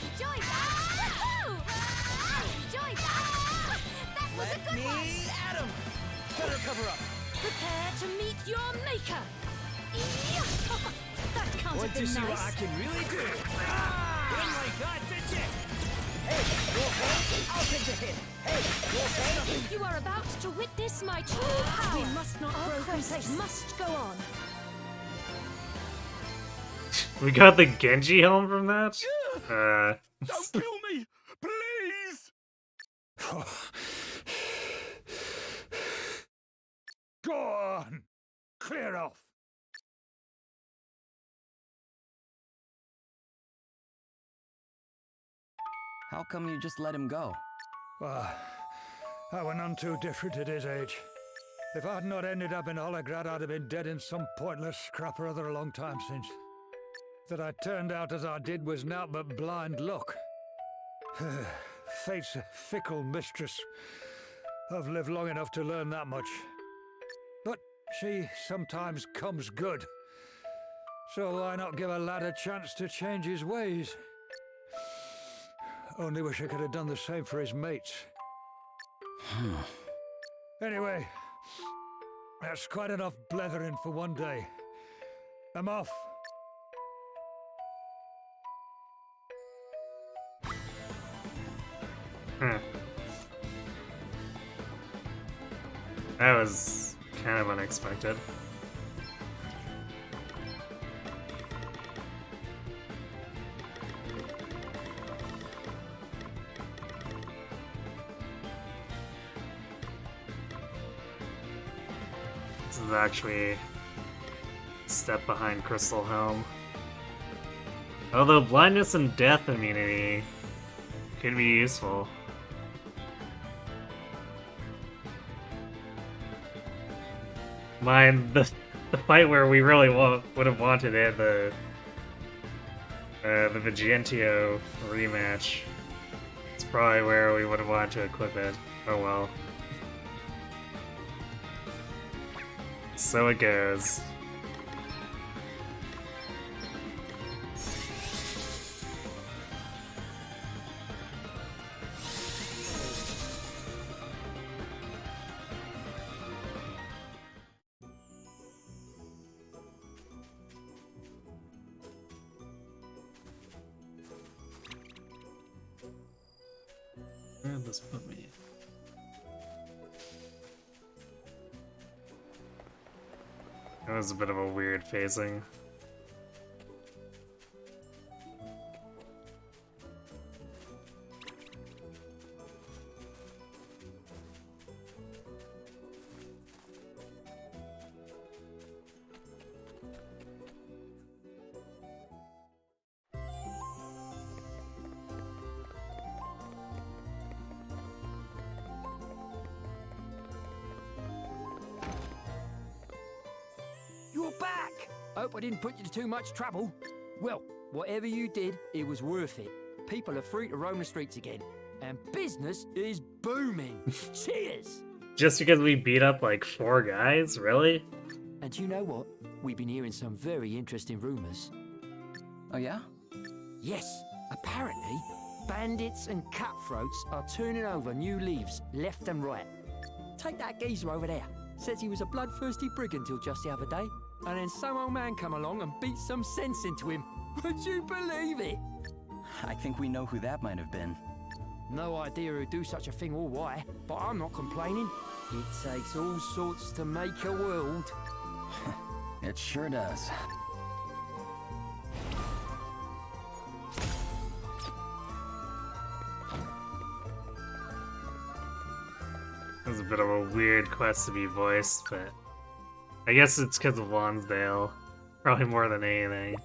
Enjoy that! Enjoy that! That was a Let good me one! at him! Better cover up. Prepare to meet your maker! That can't Want have to been see what nice. I can really do? Win like that, did you? Hey, you okay? I'll take the hit. Hey, you okay? You are about to witness my true power! We must not grow complacent. Must go on. We got the Genji helm from that? Don't kill me! Please! Go on! Clear off! How come you just let him go? Well, I were none too different at his age. If I'd not ended up in Holograd, I'd have been dead in some pointless scrap or other a long time since. That I turned out as I did was naught but blind luck. Fate's a fickle mistress. I've lived long enough to learn that much. But she sometimes comes good. So why not give a lad a chance to change his ways? Only wish I could have done the same for his mates. Anyway, that's quite enough blethering for one day. I'm off. That was kind of unexpected. This is actually a step behind Crystal Helm. Although blindness and death immunity could be useful. Mind the fight where we really would have wanted it, the Vigentio rematch. It's probably where we would have wanted to equip it. Oh well. So it goes. Where did this put me? That was a bit of a weird phasing. Hope I didn't put you to too much trouble. Well, whatever you did, it was worth it. People are free to roam the streets again. And business is booming. Cheers! Just because we beat up like 4 guys? Really? And you know what? We've been hearing some very interesting rumors. Oh yeah? Yes, apparently, bandits and cutthroats are turning over new leaves left and right. Take that geezer over there. Says he was a bloodthirsty brigand till just the other day, and then some old man come along and beat some sense into him. Would you believe it? I think we know who that might have been. No idea who'd do such a thing or why, but I'm not complaining. It takes all sorts to make a world. It sure does. It was a bit of a weird quest to be voiced, but I guess it's because of Lonsdale. Probably more than anything.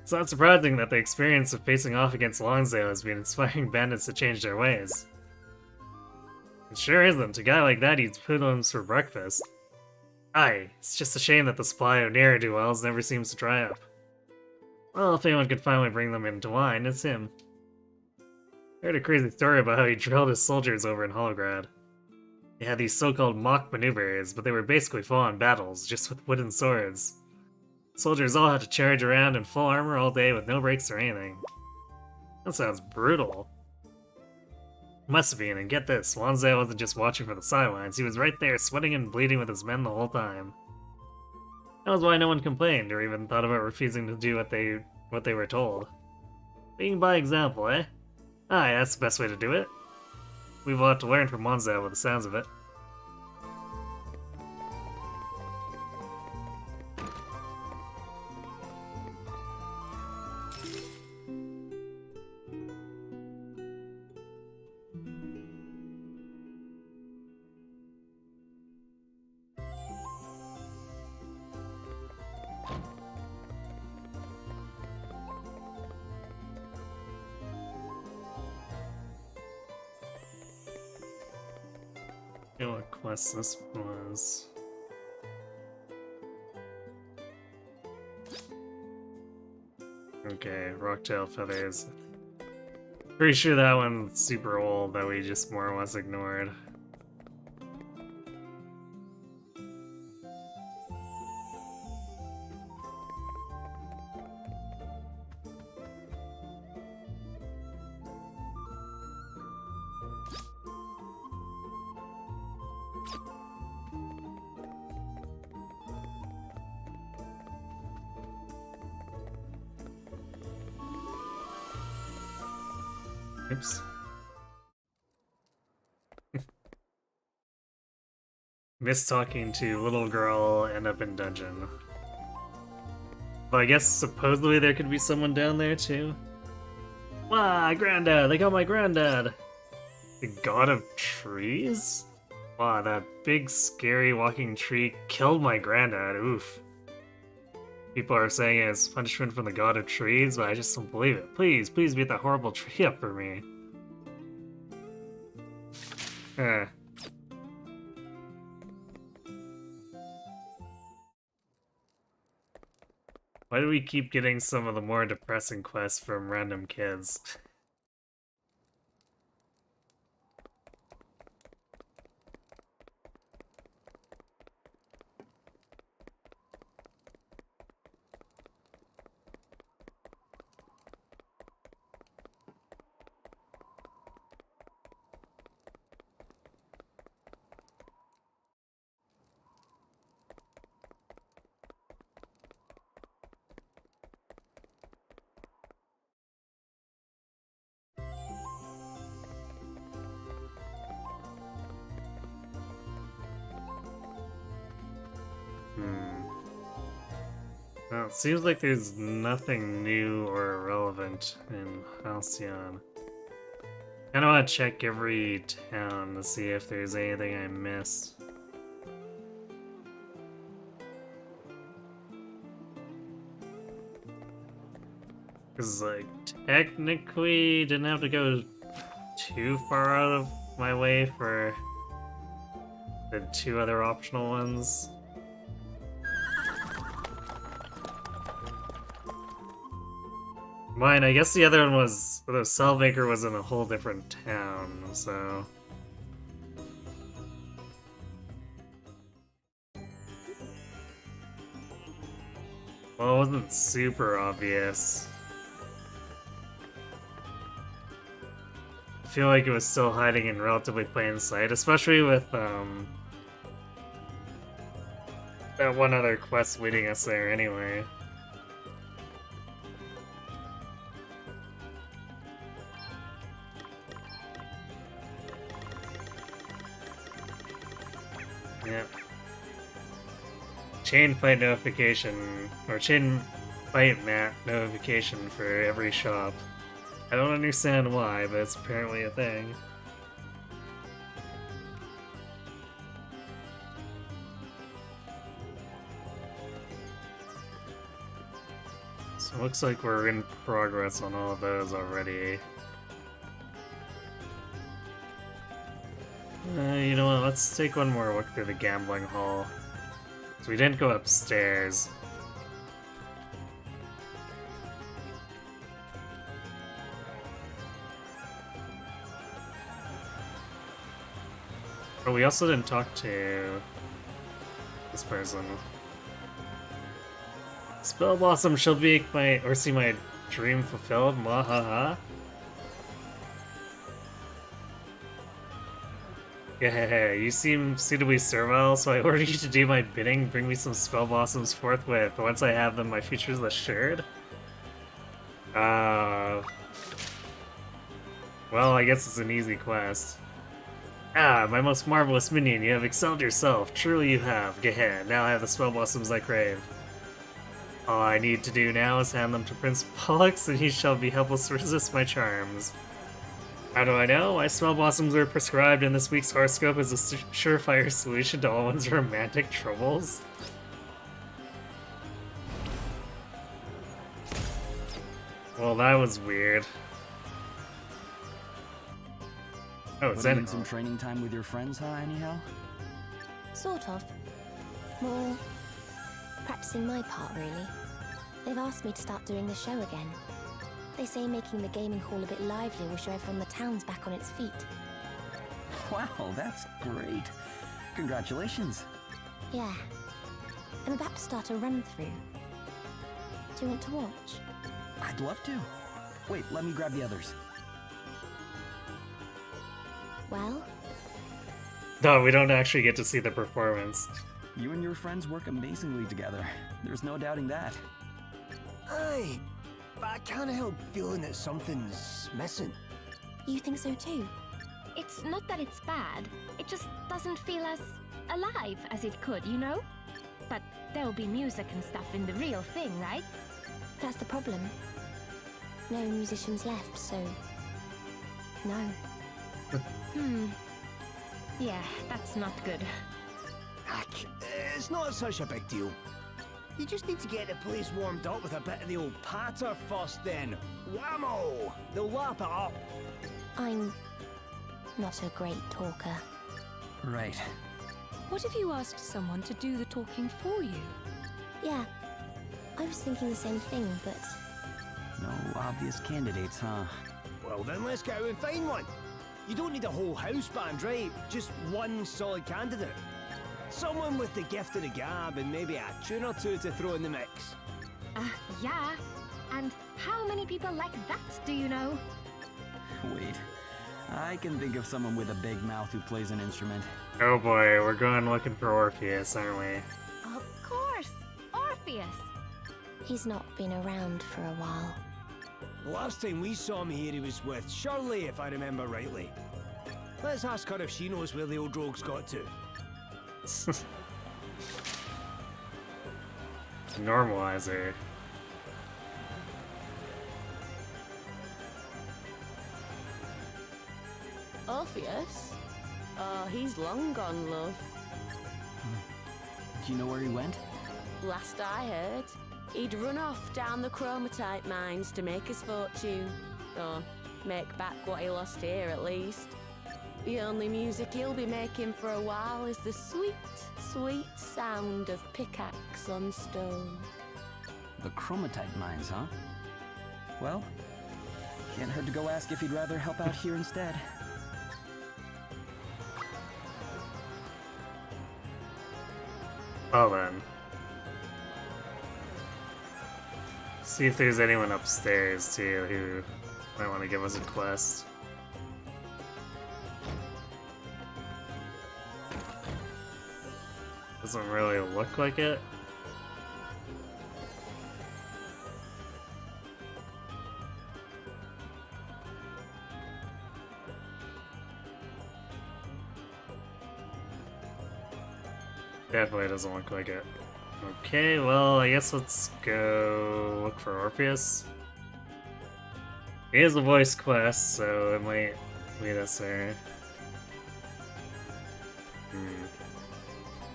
It's not surprising that the experience of facing off against Lonsdale has been inspiring bandits to change their ways. It sure isn't. A guy like that eats hoodlums for breakfast. Aye, it's just a shame that the supply of ne'er-do-wells never seems to dry up. Well, if anyone could finally bring them into line, it's him. I heard a crazy story about how he drilled his soldiers over in Holograd. They had these so-called mock maneuvers, but they were basically full-on battles, just with wooden swords. Soldiers all had to charge around in full armor all day with no breaks or anything. That sounds brutal. Must have been, and get this, Lonsdale wasn't just watching from the sidelines, he was right there sweating and bleeding with his men the whole time. That was why no one complained, or even thought about refusing to do what they were told. Being by example, eh? Aye, that's the best way to do it. We've a lot to learn from Lonsdale with the sounds of it. You know what quest this was? Okay, Rocktail Feathers. Pretty sure that one's super old that we just more or less ignored. Oops. Miss talking to little girl, end up in dungeon. But I guess supposedly there could be someone down there too. Wow, Granddad! They got my granddad! The god of trees? Wow, that big scary walking tree killed my granddad, oof. People are saying it's punishment from the god of trees, but I just don't believe it. Please, please beat that horrible tree up for me. Why do we keep getting some of the more depressing quests from random kids? Well, it seems like there's nothing new or relevant in Halcyon. I kinda wanna check every town to see if there's anything I missed. Cause like, technically didn't have to go too far out of my way for the 2 other optional ones. Mine, I guess the other one was, the Salvaker was in a whole different town, so... Well, it wasn't super obvious. I feel like it was still hiding in relatively plain sight, especially with, that one other quest leading us there anyway. Yep. Chain fight notification, or chain fight map notification for every shop. I don't understand why, but it's apparently a thing. So it looks like we're in progress on all of those already. You know what, let's take one more look through the gambling hall. So we didn't go upstairs. But we also didn't talk to this person. Spell Blossom shall make my, or see my dream fulfilled, mwahaha. Yeah, you seem suitably servile, so I order you to do my bidding. Bring me some spell blossoms forthwith. Once I have them, my future's assured. Well, I guess it's an easy quest. Ah, my most marvelous minion, you have excelled yourself. Truly you have. Geh, now I have the spell blossoms I crave. All I need to do now is hand them to Prince Pollux, and he shall be helpless to resist my charms. How do I know? My spell blossoms are prescribed in this week's horoscope as a surefire solution to all one's romantic troubles. Well, that was weird. Oh, it's Putting in some training time with your friends, huh, anyhow? Sort of. More practicing my part, really. They've asked me to start doing the show again. They say making the gaming hall a bit livelier will show everyone the town's back on its feet. Wow, that's great. Congratulations. Yeah. I'm about to start a run-through. Do you want to watch? I'd love to. Wait, let me grab the others. Well? No, we don't actually get to see the performance. You and your friends work amazingly together. There's no doubting that. Aye, but I can't help feeling that something's missing. You think so too? It's not that it's bad, it just doesn't feel as alive as it could, you know? But there'll be music and stuff in the real thing, right? That's the problem. No musicians left, so... no. Yeah, that's not good. Heck, it's not such a big deal. You just need to get the place warmed up with a bit of the old patter first then. Whammo! They'll lap it up. I'm not a great talker. Right. What if you asked someone to do the talking for you? Yeah, I was thinking the same thing, but... No obvious candidates, huh? Well then let's go out and find one. You don't need a whole house band, right? Just one solid candidate. Someone with the gift of the gab and maybe a tune or two to throw in the mix. Yeah. And how many people like that do you know? Wait. I can think of someone with a big mouth who plays an instrument. Oh boy, we're going looking for Orpheus, aren't we? Of course! Orpheus! He's not been around for a while. The last time we saw him here he was with Shirley, if I remember rightly. Let's ask her if she knows where the old rogue's got to. Normalizer. Orpheus? Oh, he's long gone, love. Do you know where he went? Last I heard, he'd run off down the chromatite mines to make his fortune. Or make back what he lost here, at least. The only music he'll be making for a while is the sweet, sweet sound of pickaxe on stone. The chromatite mines, huh? Well, can't hurt to go ask if he'd rather help out here instead. Well then. See if there's anyone upstairs too who might want to give us a quest. Doesn't really look like it. Definitely doesn't look like it. Okay, well, I guess let's go look for Orpheus. He is a voice quest, so it might lead us there.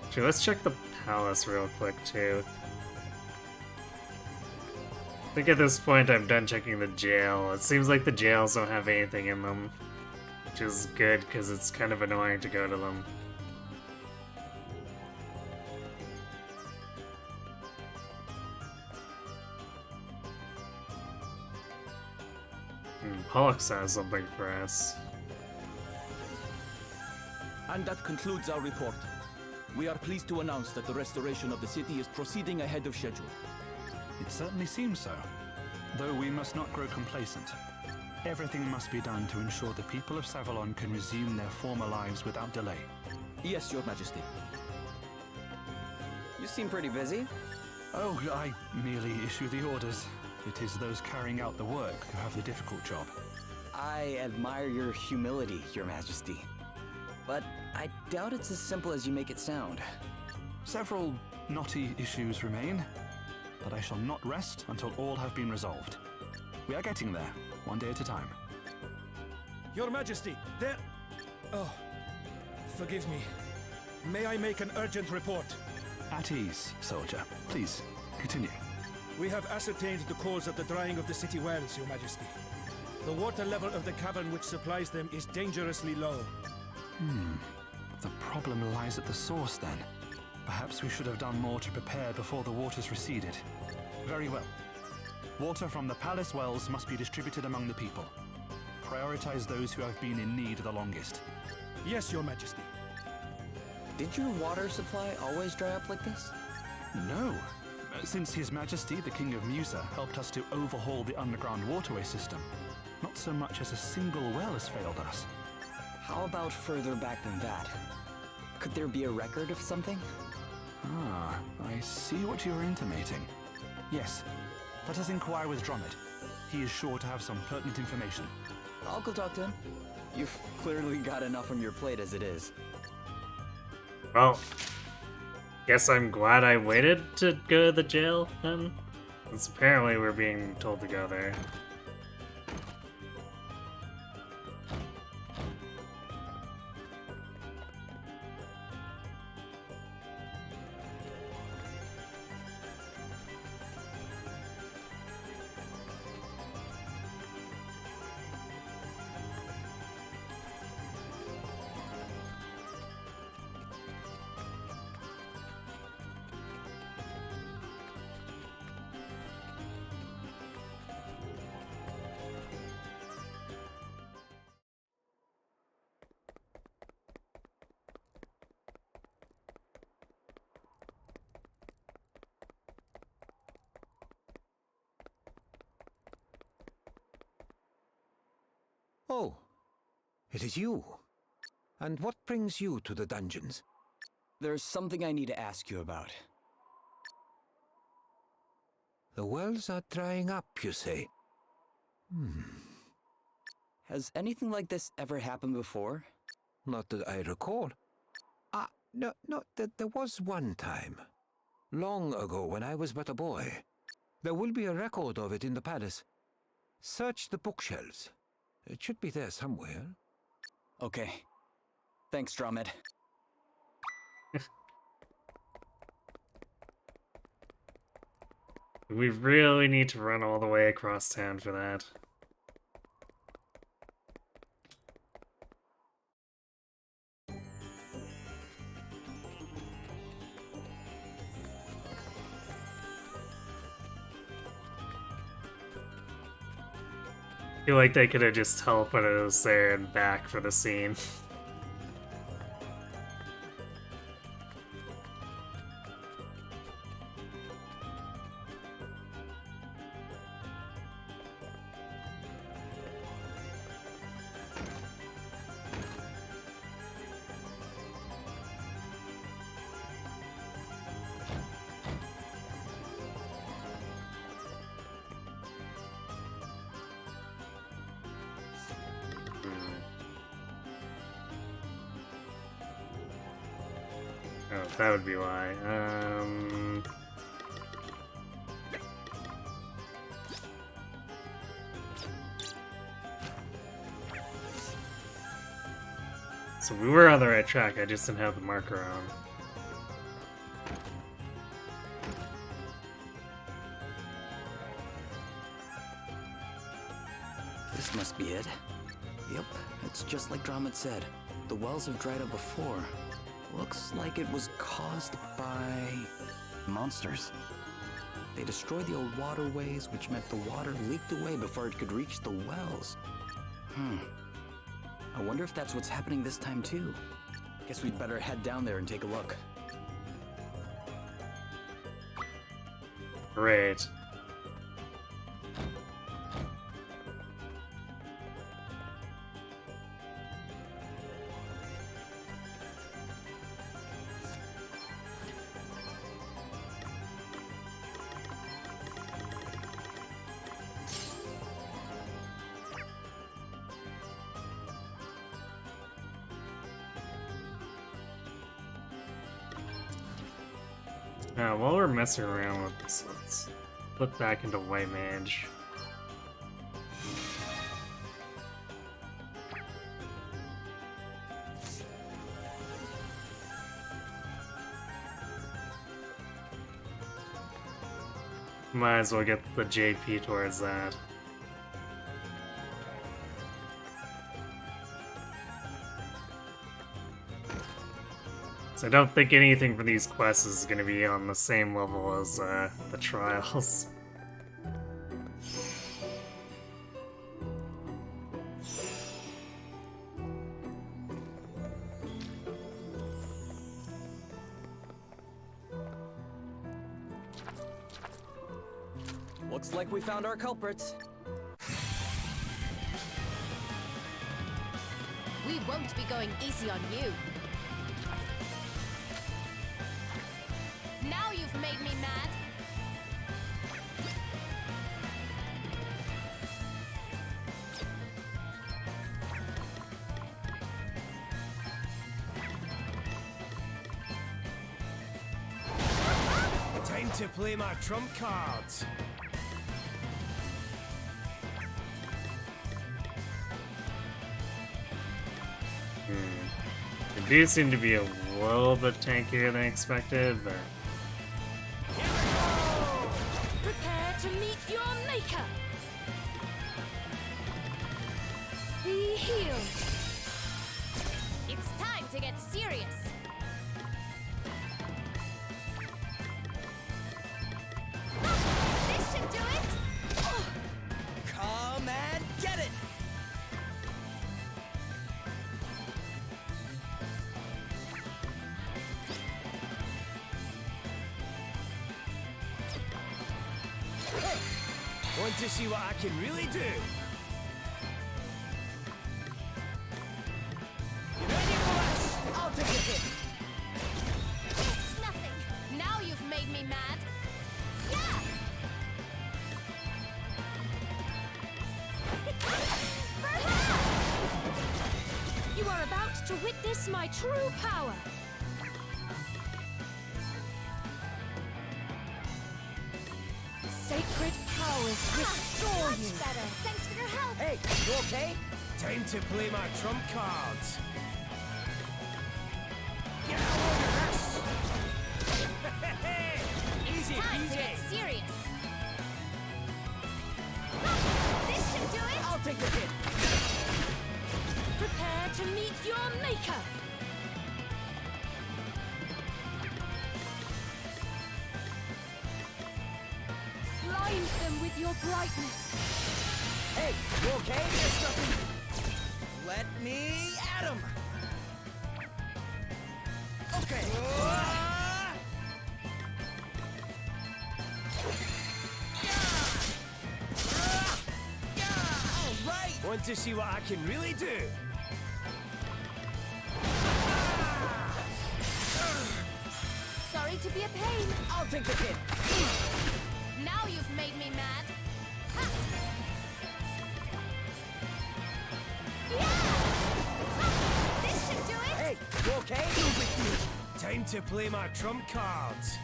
Actually, let's check the palace real quick, too. I think at this point I'm done checking the jail. It seems like the jails don't have anything in them, which is good, because it's kind of annoying to go to them. Pollux has something for us. And that concludes our report. We are pleased to announce that the restoration of the city is proceeding ahead of schedule. It certainly seems so. Though we must not grow complacent. Everything must be done to ensure the people of Savalon can resume their former lives without delay. Yes, Your Majesty. You seem pretty busy. Oh, I merely issue the orders. It is those carrying out the work who have the difficult job. I admire your humility, Your Majesty. But I doubt it's as simple as you make it sound. Several knotty issues remain, but I shall not rest until all have been resolved. We are getting there, one day at a time. Your Majesty, there... Oh, forgive me. May I make an urgent report? At ease, soldier. Please, continue. We have ascertained the cause of the drying of the city wells, Your Majesty. The water level of the cavern which supplies them is dangerously low. The problem lies at the source, then. Perhaps we should have done more to prepare before the waters receded. Very well. Water from the palace wells must be distributed among the people. Prioritize those who have been in need the longest. Yes, Your Majesty. Did your water supply always dry up like this? No. Since His Majesty, the King of Musa, helped us to overhaul the underground waterway system, not so much as a single well has failed us. How about further back than that? Could there be a record of something? Ah, I see what you're intimating. Yes, let us inquire with Dromid. He is sure to have some pertinent information. I'll go talk to him. You've clearly got enough on your plate as it is. Well, guess I'm glad I waited to go to the jail, then. Since apparently we're being told to go there. Oh, it is you. And what brings you to the dungeons? There's something I need to ask you about. The wells are drying up, you say? Has anything like this ever happened before? Not that I recall. No, there was one time. Long ago, when I was but a boy. There will be a record of it in the palace. Search the bookshelves. It should be there somewhere. Okay. Thanks, Dromid. We really need to run all the way across town for that. feel like they could have just teleported us there and back for the scene. Oh, that would be why. So we were on the right track, I just didn't have the marker on. This must be it. Yep, it's just like Drummond said. The wells have dried up before. Looks like it was caused by monsters. They destroyed the old waterways, which meant the water leaked away before it could reach the wells. I wonder if that's what's happening this time too. Guess we'd better head down there and take a look. Great. Now, while we're messing around with this, let's flip back into White Mage. Might as well get the JP towards that. So I don't think anything for these quests is going to be on the same level as the trials. Looks like we found our culprits. We won't be going easy on you. Now you've made me mad. Time to play my trump cards. It do seem to be a little bit tankier than expected, but... Prepare to meet your maker. Be healed. It's time to get serious. This should do it. Come and get it! Want to see what I can really do? You ready for us? I'll take a hit. It's nothing. Now you've made me mad. Yeah! You are about to witness my true power. Sacred powers restore you. Much better. Thanks for your help. Hey, you okay? Time to play my trump cards. Get a load of this! Easy Time to peasy. get serious. This should do it. I'll take the hit. Prepare to meet your maker. Blind them with your brightness. Hey, you okay? There's nothing. Let me at him. Okay. All right. Want to see what I can really do? Sorry to be a pain. I'll take the hit. Now you've made me mad. Ha! Yeah! Ha! This should do it! Hey, you okay? Time to play my trump cards.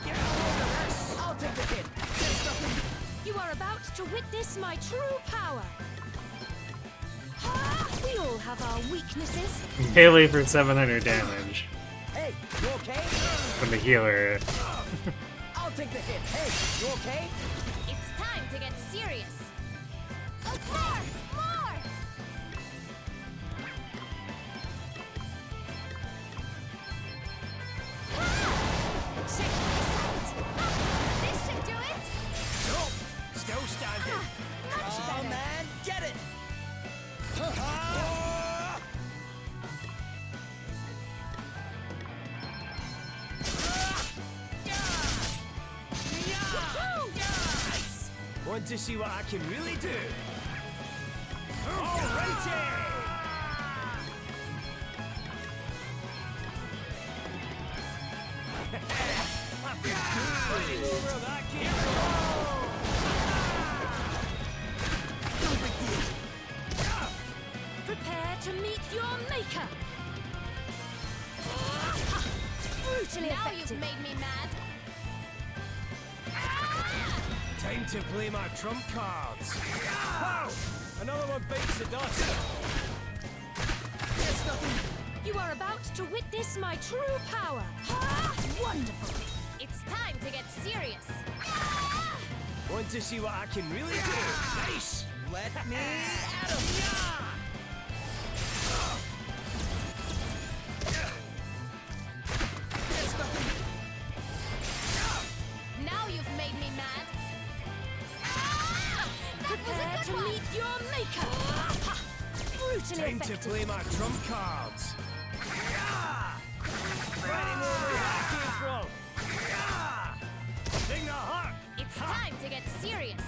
Get a load of this. I'll take the hit. There's nothing. You are about to witness my true power. Ah, we all have our weaknesses. Melee for 700 damage Hey, you okay? from the healer. I'll take the hit. Hey, you okay? It's time to get serious. More! More! Check this out! This should do it! Nope. Still standing. Much Oh, better! man, get it. Want to see what I can really do? Alrighty! I've been fighting over that Prepare to meet your maker. Brutally Now effective. you've made me mad. Time to play my trump cards. Wow! Another one bites the dust. There's nothing. You are about to witness my true power. Ah, wonderful. It's time to get serious. Want to see what I can really do? Nice! Let me at him. There's nothing. Now you've made me mad. That was Prepare a to good one. meet your maker. Brutally Time to effective. play my trump cards. Fighting over where I came from. Sing the heart. It's time to get serious.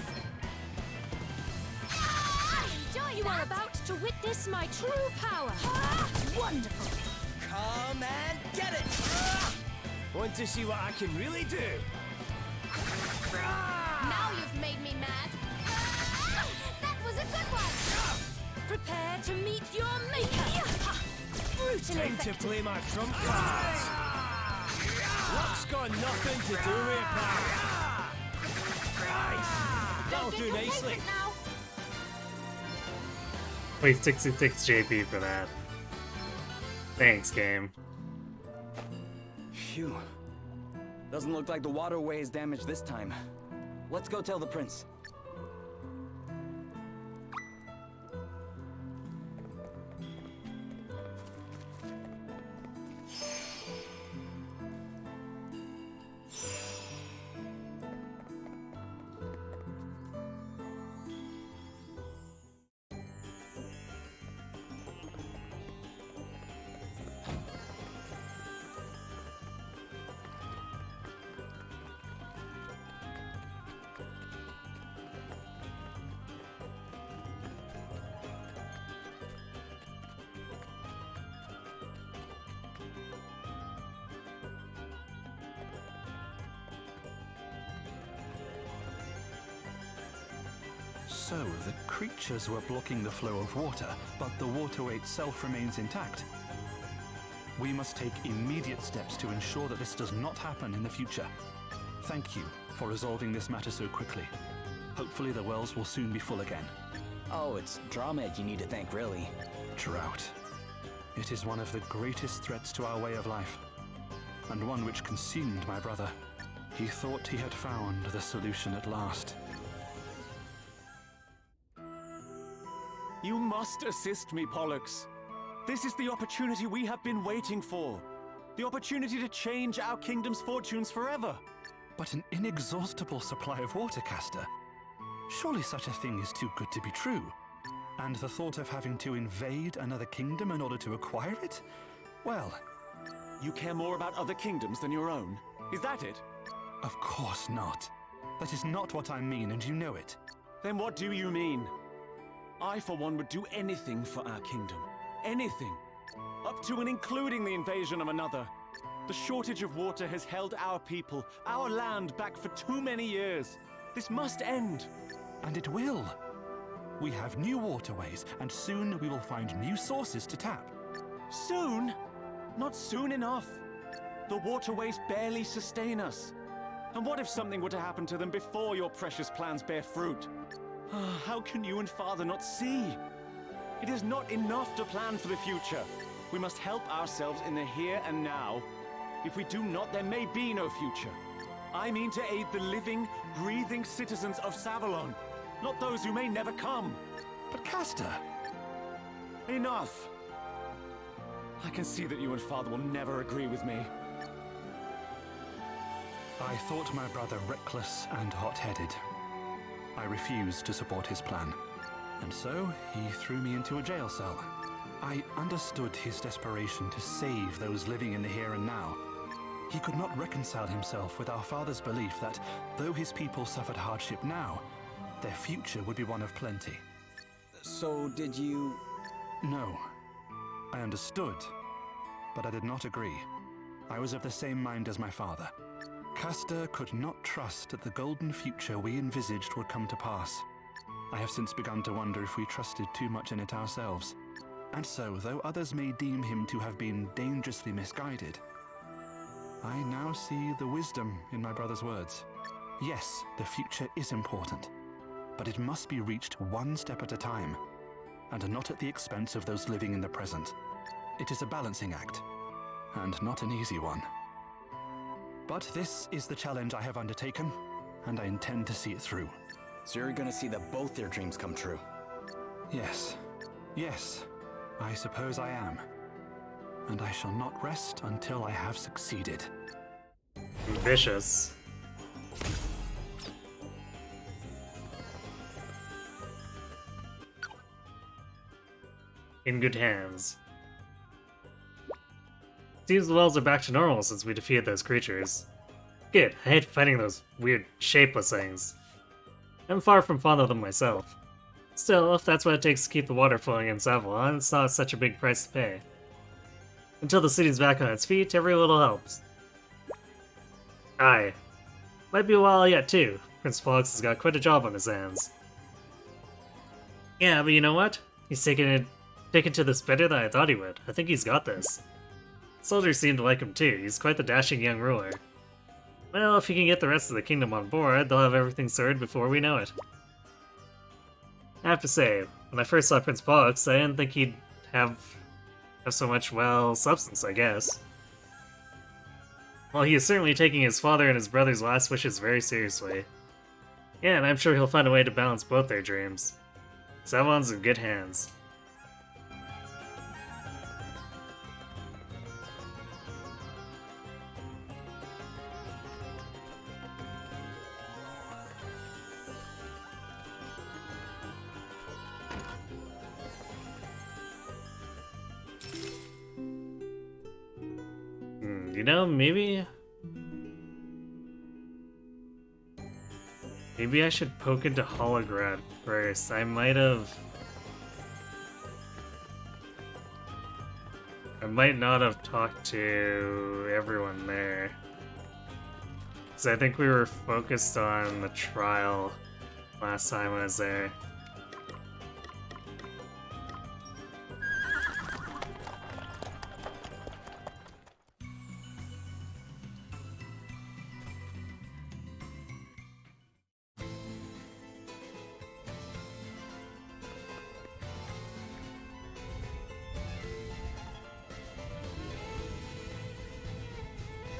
I enjoy You that. are about to witness my true power. Ah, wonderful. Come and get it. Want to see what I can really do? Now you've made me mad. That was a good one. Prepare to meet your maker. Brutally Time to effective. play my trump cards. Luck's got nothing to do with it, pal. Nice. That'll Don't do get nicely. complacent now. Wait, 66 JP for that. Thanks, game. Phew. Doesn't look like the waterway is damaged this time. Let's go tell the prince. So, the creatures were blocking the flow of water, but the waterway itself remains intact. We must take immediate steps to ensure that this does not happen in the future. Thank you for resolving this matter so quickly. Hopefully the wells will soon be full again. Oh, it's Dramed you need to thank, really. Drought. It is one of the greatest threats to our way of life, and one which consumed my brother. He thought he had found the solution at last. You must assist me, Pollux. This is the opportunity we have been waiting for. The opportunity to change our kingdom's fortunes forever. But an inexhaustible supply of water, Castor? Surely such a thing is too good to be true. And the thought of having to invade another kingdom in order to acquire it? Well... You care more about other kingdoms than your own? Is that it? Of course not. That is not what I mean, and you know it. Then what do you mean? I, for one, would do anything for our kingdom. Anything. Up to and including the invasion of another. The shortage of water has held our people, our land, back for too many years. This must end. And it will. We have new waterways, and soon we will find new sources to tap. Soon? Not soon enough. The waterways barely sustain us. And what if something were to happen to them before your precious plans bear fruit? How can you and Father not see? It is not enough to plan for the future. We must help ourselves in the here and now. If we do not, there may be no future. I mean to aid the living, breathing citizens of Savalon, not those who may never come. But Castor... Enough! I can see that you and Father will never agree with me. I thought my brother reckless and hot-headed. I refused to support his plan. And so, he threw me into a jail cell. I understood his desperation to save those living in the here and now. He could not reconcile himself with our father's belief that, though his people suffered hardship now, their future would be one of plenty. So, did you... No. I understood, but I did not agree. I was of the same mind as my father. Castor could not trust that the golden future we envisaged would come to pass. I have since begun to wonder if we trusted too much in it ourselves. And so, though others may deem him to have been dangerously misguided, I now see the wisdom in my brother's words. Yes, the future is important, but it must be reached one step at a time, and not at the expense of those living in the present. It is a balancing act, and not an easy one. But this is the challenge I have undertaken, and I intend to see it through. So you're gonna see that both their dreams come true? Yes. Yes. I suppose I am. And I shall not rest until I have succeeded. Ambitious. In good hands. Seems the wells are back to normal since we defeated those creatures. Good, I hate fighting those weird, shapeless things. I'm far from fond of them myself. Still, if that's what it takes to keep the water flowing in Savalon, it's not such a big price to pay. Until the city's back on its feet, every little helps. Aye. Might be a while yet, too. Prince Pollux has got quite a job on his hands. Yeah, but you know what? He's taken to this better than I thought he would. I think he's got this. Soldiers seem to like him too. He's quite the dashing young ruler. Well, if he can get the rest of the kingdom on board, they'll have everything sorted before we know it. I have to say, when I first saw Prince Pollux, I didn't think he'd have so much, well, substance, I guess. Well, he is certainly taking his father and his brother's last wishes very seriously. Yeah, and I'm sure he'll find a way to balance both their dreams. Savalon's in good hands. You know, maybe I should poke into Holograd first. I might not have talked to everyone there. Because I think we were focused on the trial last time I was there.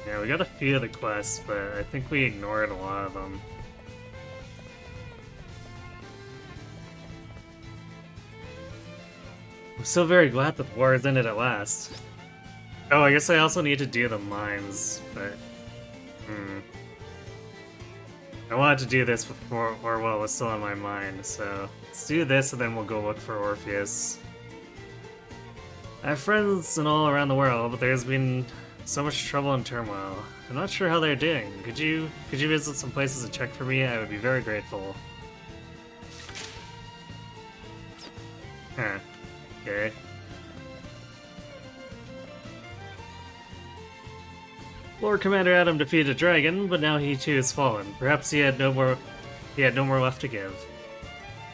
Yeah, we got a few of the quests, but I think we ignored a lot of them. I'm so very glad that the war is ended at last. Oh, I guess I also need to do the mines, but... I wanted to do this before Orwell was still on my mind, so let's do this and then we'll go look for Orpheus. I have friends and all around the world, but there's been so much trouble and turmoil. I'm not sure how they're doing. Could you visit some places and check for me? I would be very grateful. Huh. Okay. Lord Commander Adam defeated a dragon, but now he too is fallen. Perhaps he had no more left to give.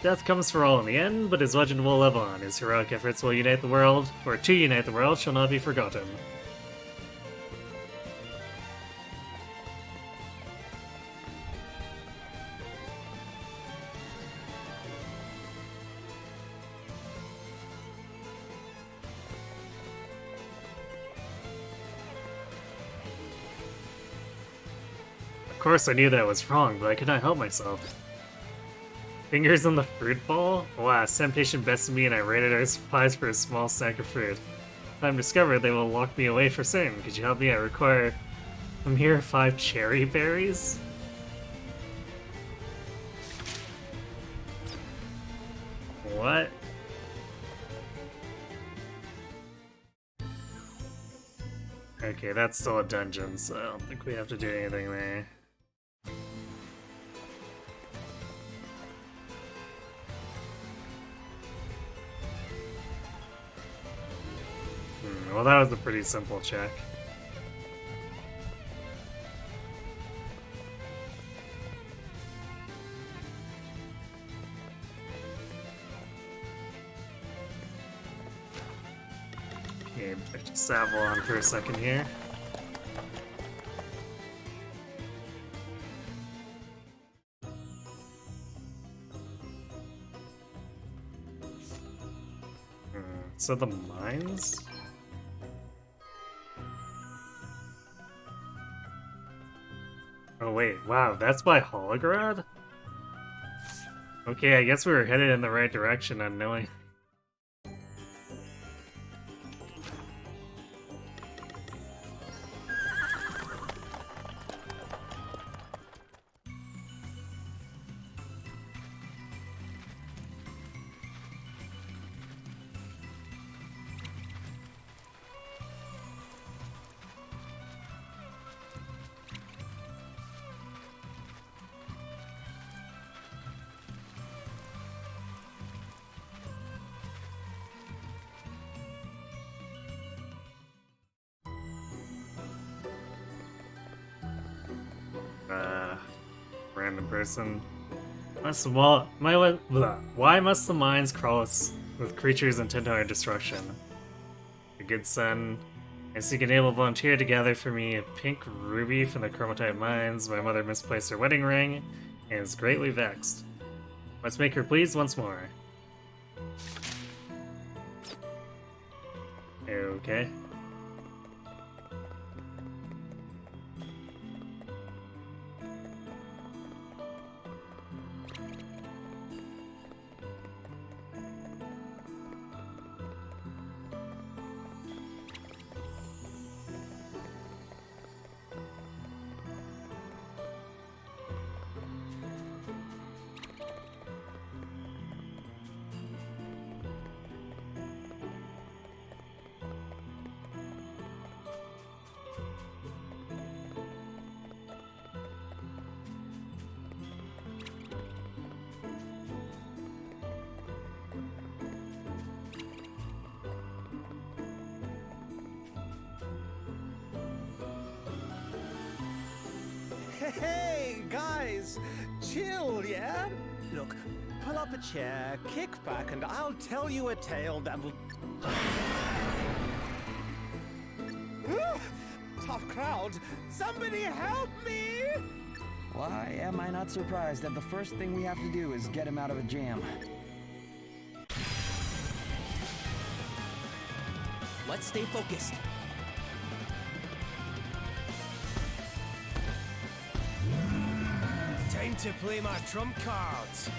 Death comes for all in the end, but his legend will live on. His heroic efforts will unite the world, or to unite the world, shall not be forgotten. Of course I knew that was wrong, but I could not help myself. Fingers on the fruit ball? Wow, Temptation bested me and I raided our supplies for a small snack of fruit. If I'm discovered, they will lock me away for certain. Could you help me? I require a mere 5 cherry berries? What? Okay, that's still a dungeon, so I don't think we have to do anything there. Well, that was a pretty simple check. Okay, back to Savlon for a second here. So the mines? Oh wait, wow, that's by Holograd? Okay, I guess we were headed in the right direction unknowing. Random person. Why must the mines crawl with creatures intent on our destruction? A good son. I seek an able volunteer to gather for me a pink ruby from the Chromatite mines. My mother misplaced her wedding ring and is greatly vexed. Let's make her pleased once more. Okay. Hey, guys! Chill, yeah? Look, pull up a chair, kick back, and I'll tell you a tale that will... Tough crowd! Somebody help me! Why am I not surprised that the first thing we have to do is get him out of a jam? Let's stay focused. Time to play my trump cards.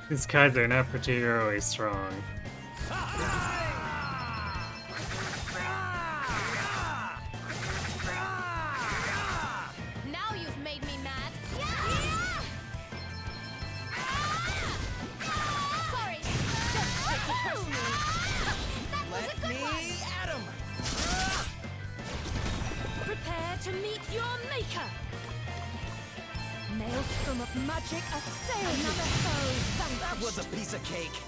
These cards are not particularly strong. your maker! Maelstrom of magic assail another foe vanquished. That was a piece of cake.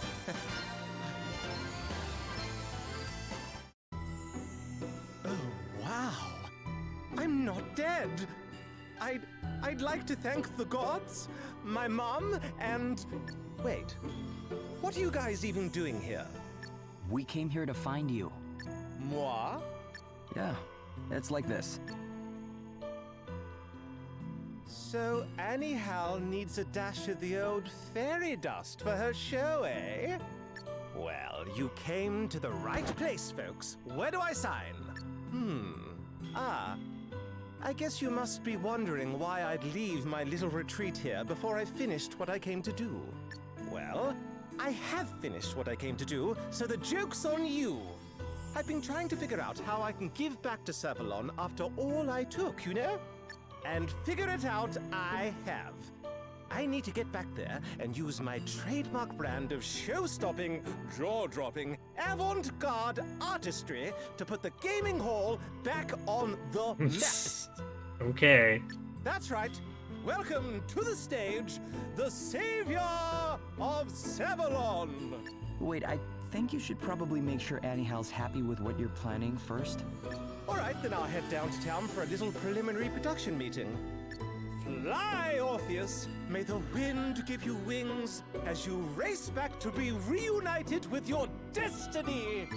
Oh, wow. I'm not dead. I'd like to thank the gods, my mom, and... Wait. What are you guys even doing here? We came here to find you. Moi? Yeah, it's like this. So Annie Hal needs a dash of the old fairy dust for her show, eh? Well, you came to the right place, folks. Where do I sign? I guess you must be wondering why I'd leave my little retreat here before I finished what I came to do. Well, I have finished what I came to do, so the joke's on you. I've been trying to figure out how I can give back to Servalon after all I took, you know? And figure it out, I have. I need to get back there and use my trademark brand of show-stopping, jaw-dropping, avant-garde artistry to put the gaming hall back on the map. Okay. That's right. Welcome to the stage, the savior of Servalon. Wait, I think you should probably make sure Annie Hal's happy with what you're planning first. All right, then I'll head down to town for a little preliminary production meeting. Fly, Orpheus! May the wind give you wings as you race back to be reunited with your destiny!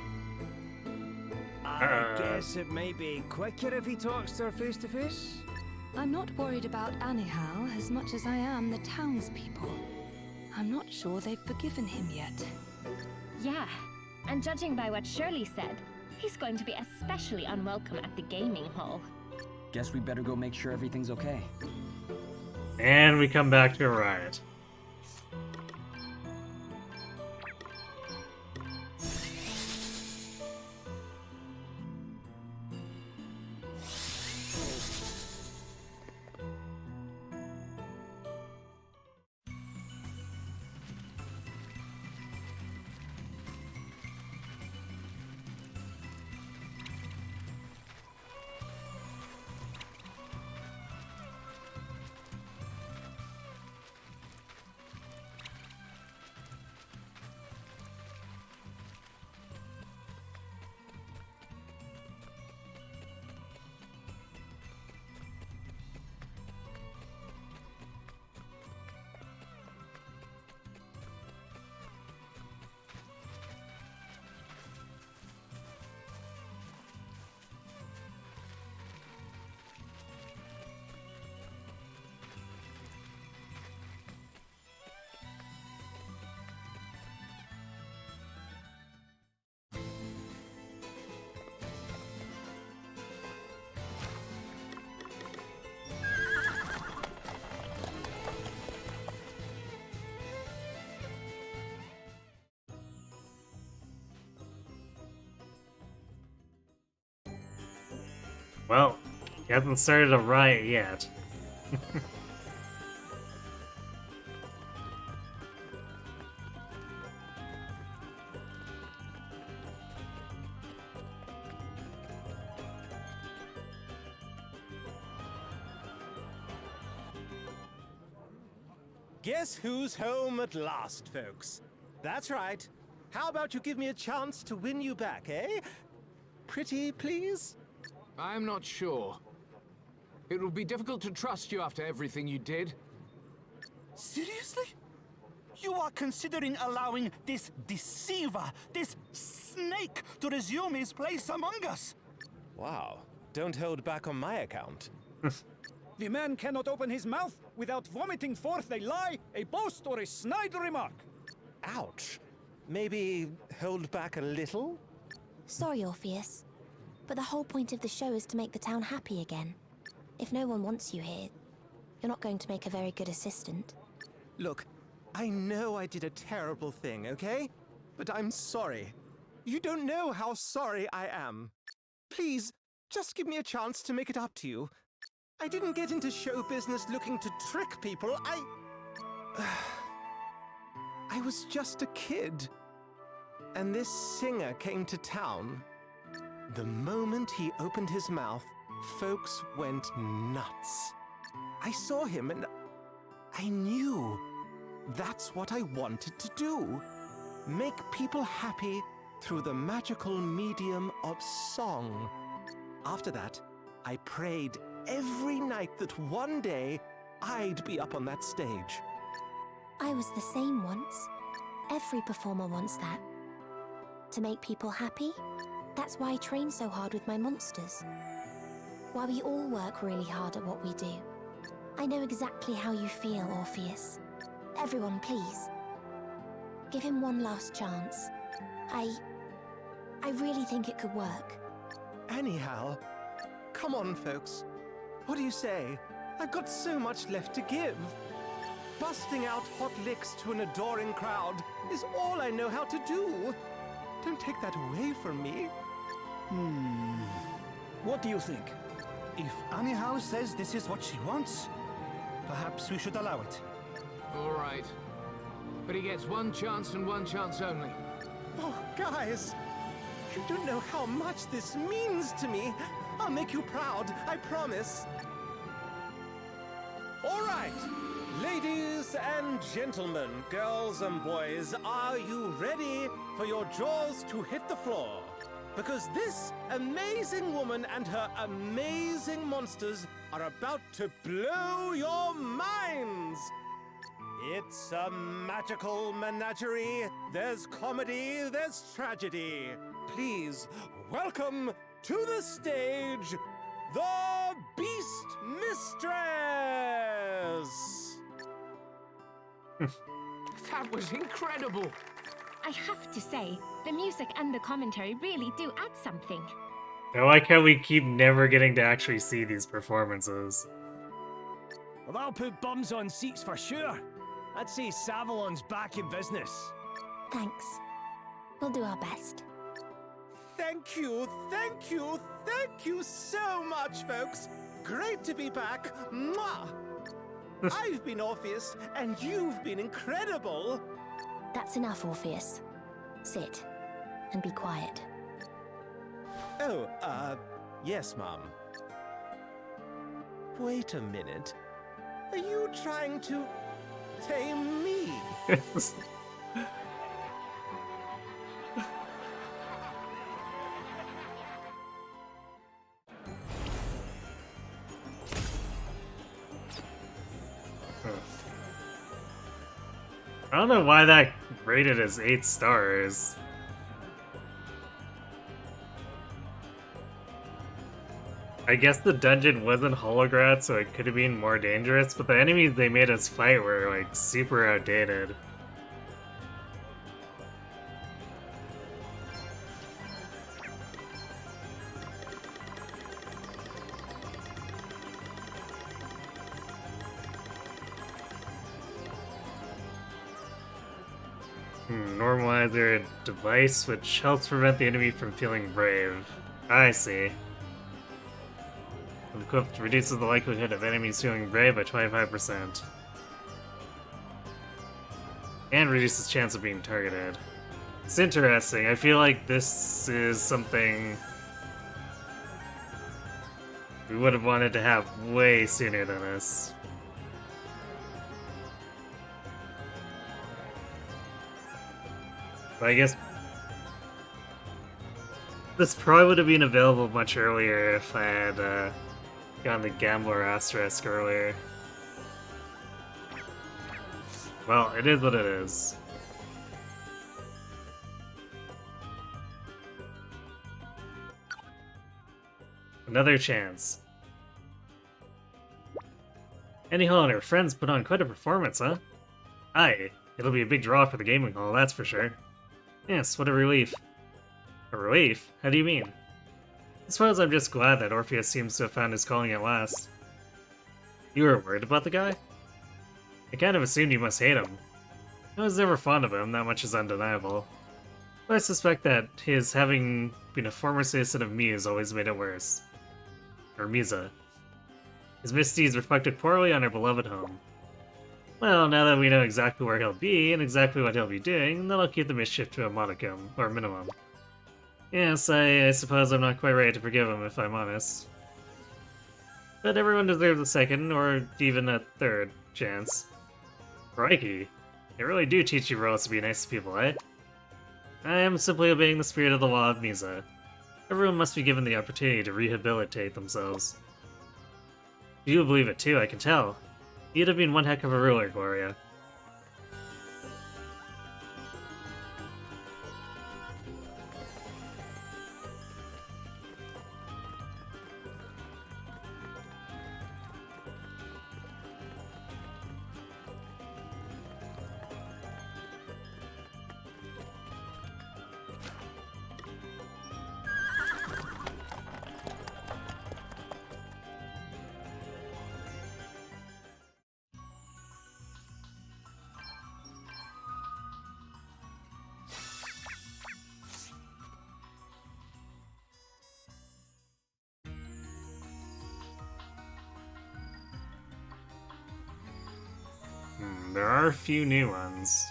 I guess it may be quicker if he talks to her face to face. I'm not worried about Annie Hal as much as I am the townspeople. I'm not sure they've forgiven him yet. Yeah, and judging by what Shirley said, he's going to be especially unwelcome at the gaming hall. Guess we better go make sure everything's okay. And we come back to a riot. Well, he hasn't started a riot yet. Guess who's home at last, folks? That's right. How about you give me a chance to win you back, eh? Pretty please? I'm not sure. It will be difficult to trust you after everything you did. Seriously? You are considering allowing this deceiver, this snake, to resume his place among us? Wow. Don't hold back on my account. The man cannot open his mouth without vomiting forth a lie, a boast, or a snide remark. Ouch. Maybe hold back a little? Sorry, Orpheus, but the whole point of the show is to make the town happy again. If no one wants you here, you're not going to make a very good assistant. Look, I know I did a terrible thing, okay? But I'm sorry. You don't know how sorry I am. Please, just give me a chance to make it up to you. I didn't get into show business looking to trick people. I was just a kid. And this singer came to town. The moment he opened his mouth, folks went nuts. I saw him and I knew that's what I wanted to do. Make people happy through the magical medium of song. After that, I prayed every night that one day I'd be up on that stage. I was the same once. Every performer wants that. To make people happy, that's why I train so hard with my monsters. Why we all work really hard at what we do. I know exactly how you feel, Orpheus. Everyone, please. Give him one last chance. I really think it could work. Anyhow, come on, folks. What do you say? I've got so much left to give. Busting out hot licks to an adoring crowd is all I know how to do. Don't take that away from me. What do you think? If Anyhow says this is what she wants, perhaps we should allow it. All right. But he gets one chance and one chance only. Oh, guys, you don't know how much this means to me. I'll make you proud, I promise. All right, ladies and gentlemen, girls and boys, are you ready for your jaws to hit the floor? Because this amazing woman and her amazing monsters are about to blow your minds! It's a magical menagerie. There's comedy, there's tragedy. Please welcome to the stage, the Beast Mistress! That was incredible! I have to say, the music and the commentary really do add something. I like how we keep never getting to actually see these performances. Well, that'll put bums on seats for sure. I'd say Savalon's back in business. Thanks. We'll do our best. Thank you, thank you, thank you so much, folks. Great to be back. Mwah! I've been Orpheus, and you've been incredible. That's enough, Orpheus. Sit and be quiet. Oh, yes, Mom. Wait a minute. Are you trying to tame me? I don't know why that rated as 8 stars. I guess the dungeon wasn't Holograd, so it could have been more dangerous, but the enemies they made us fight were, like, super outdated. Normalizer device which helps prevent the enemy from feeling brave. I see. Equipped reduces the likelihood of enemies feeling brave by 25%. And reduces chance of being targeted. It's interesting. I feel like this is something we would have wanted to have way sooner than this. But I guess this probably would have been available much earlier if I had gotten the Gambler Asterisk earlier. Well, it is what it is. Another chance. Annie Hall and her friends put on quite a performance, huh? Aye, it'll be a big draw for the gaming hall, that's for sure. Yes, what a relief. A relief? How do you mean? I suppose I'm just glad that Orpheus seems to have found his calling at last. You were worried about the guy? I kind of assumed you must hate him. I was never fond of him, that much is undeniable. But I suspect that his having been a former citizen of Muse always made it worse. Or Musa. His misdeeds reflected poorly on our beloved home. Well, now that we know exactly where he'll be and exactly what he'll be doing, that'll keep the mischief to a modicum, or minimum. Yes, I suppose I'm not quite ready to forgive him, if I'm honest. But everyone deserves a second, or even a third, chance. Crikey, they really do teach you roles to be nice to people, eh? I am simply obeying the spirit of the law of Misa. Everyone must be given the opportunity to rehabilitate themselves. You believe it too, I can tell. You'd have been one heck of a ruler, Gloria. There are a few new ones.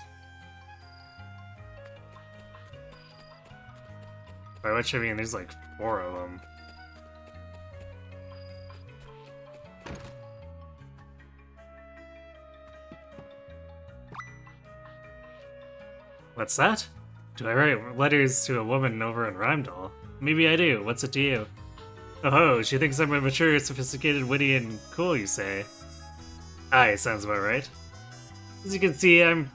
By which I mean there's like 4 of them. What's that? Do I write letters to a woman over in Rhymedoll? Maybe I do. What's it to you? Oh, she thinks I'm a mature, sophisticated, witty, and cool, you say? Aye, sounds about right. As you can see, I'm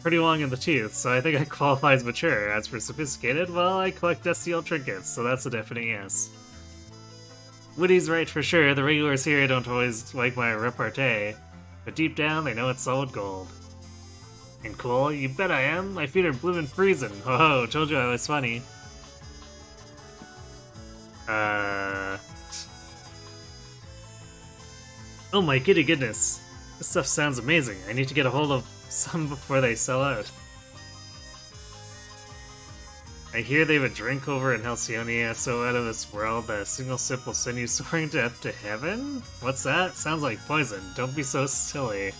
pretty long in the tooth, so I think I qualify as mature. As for sophisticated, well, I collect dusty old trinkets, so that's a definite yes. Witty's right for sure. The regulars here don't always like my repartee, but deep down, they know it's solid gold. And cool? You bet I am. My feet are bloomin' freezing. Ho ho, told you I was funny. Oh my giddy goodness. This stuff sounds amazing. I need to get a hold of some before they sell out. I hear they have a drink over in Halcyonia so out of this world that a single sip will send you soaring up to heaven? What's that? Sounds like poison. Don't be so silly.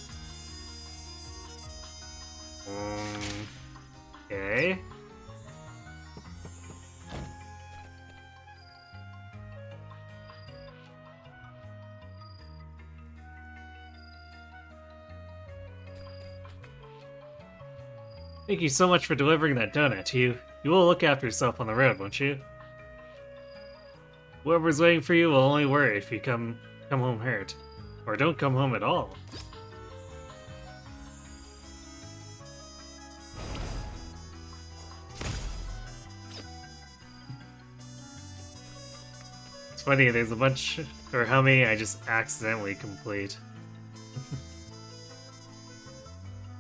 Okay. Thank you so much for delivering that donut. You will look after yourself on the road, won't you? Whoever's waiting for you will only worry if you come home hurt. Or don't come home at all. It's funny, there's a bunch, or how many I just accidentally complete.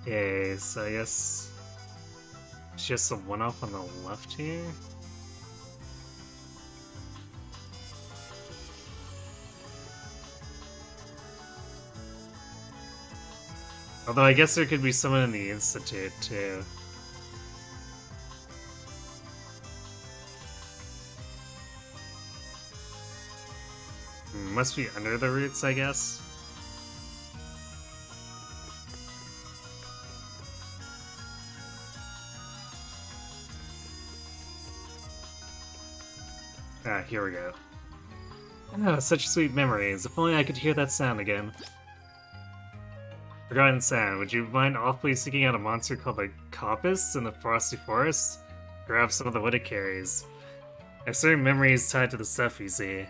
Okay, so I guess it's just the one off on the left here. Although I guess there could be someone in the Institute too. Must be under the roots, I guess. Ah, here we go. Ah, such sweet memories. If only I could hear that sound again. Forgotten sound. Would you mind awfully seeking out a monster called the Coppice in the Frosty Forest? Grab some of the Witticaries. I have certain memories tied to the stuff, you see.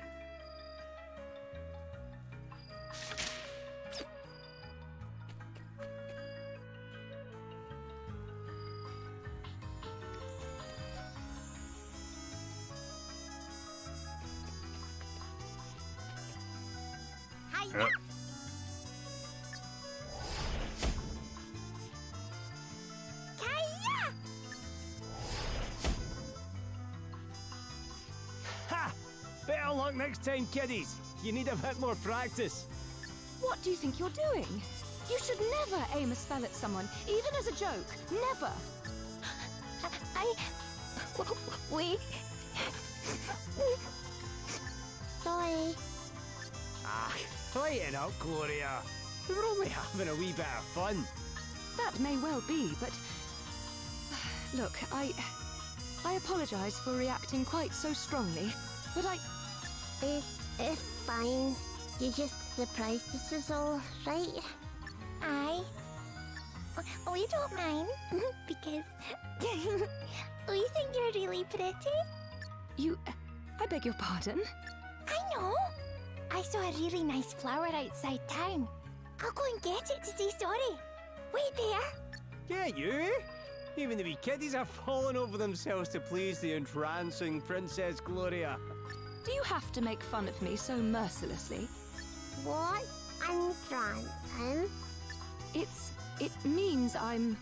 Yep. Ha! Better luck next time, kiddies. You need a bit more practice. What do you think you're doing? You should never aim a spell at someone, even as a joke. Never! We... Sorry. Ah, lighten up, Gloria. We were only having a wee bit of fun. That may well be, but... Look, I apologize for reacting quite so strongly, but It's fine. You just surprised us is all, right? Aye. We don't mind, because we think you're really pretty. I beg your pardon? I know. I saw a really nice flower outside town. I'll go and get it to say sorry. Wait there. Yeah, you? Even the wee kiddies are falling over themselves to please the entrancing Princess Gloria. Do you have to make fun of me so mercilessly? What? Entrancing? It means I'm...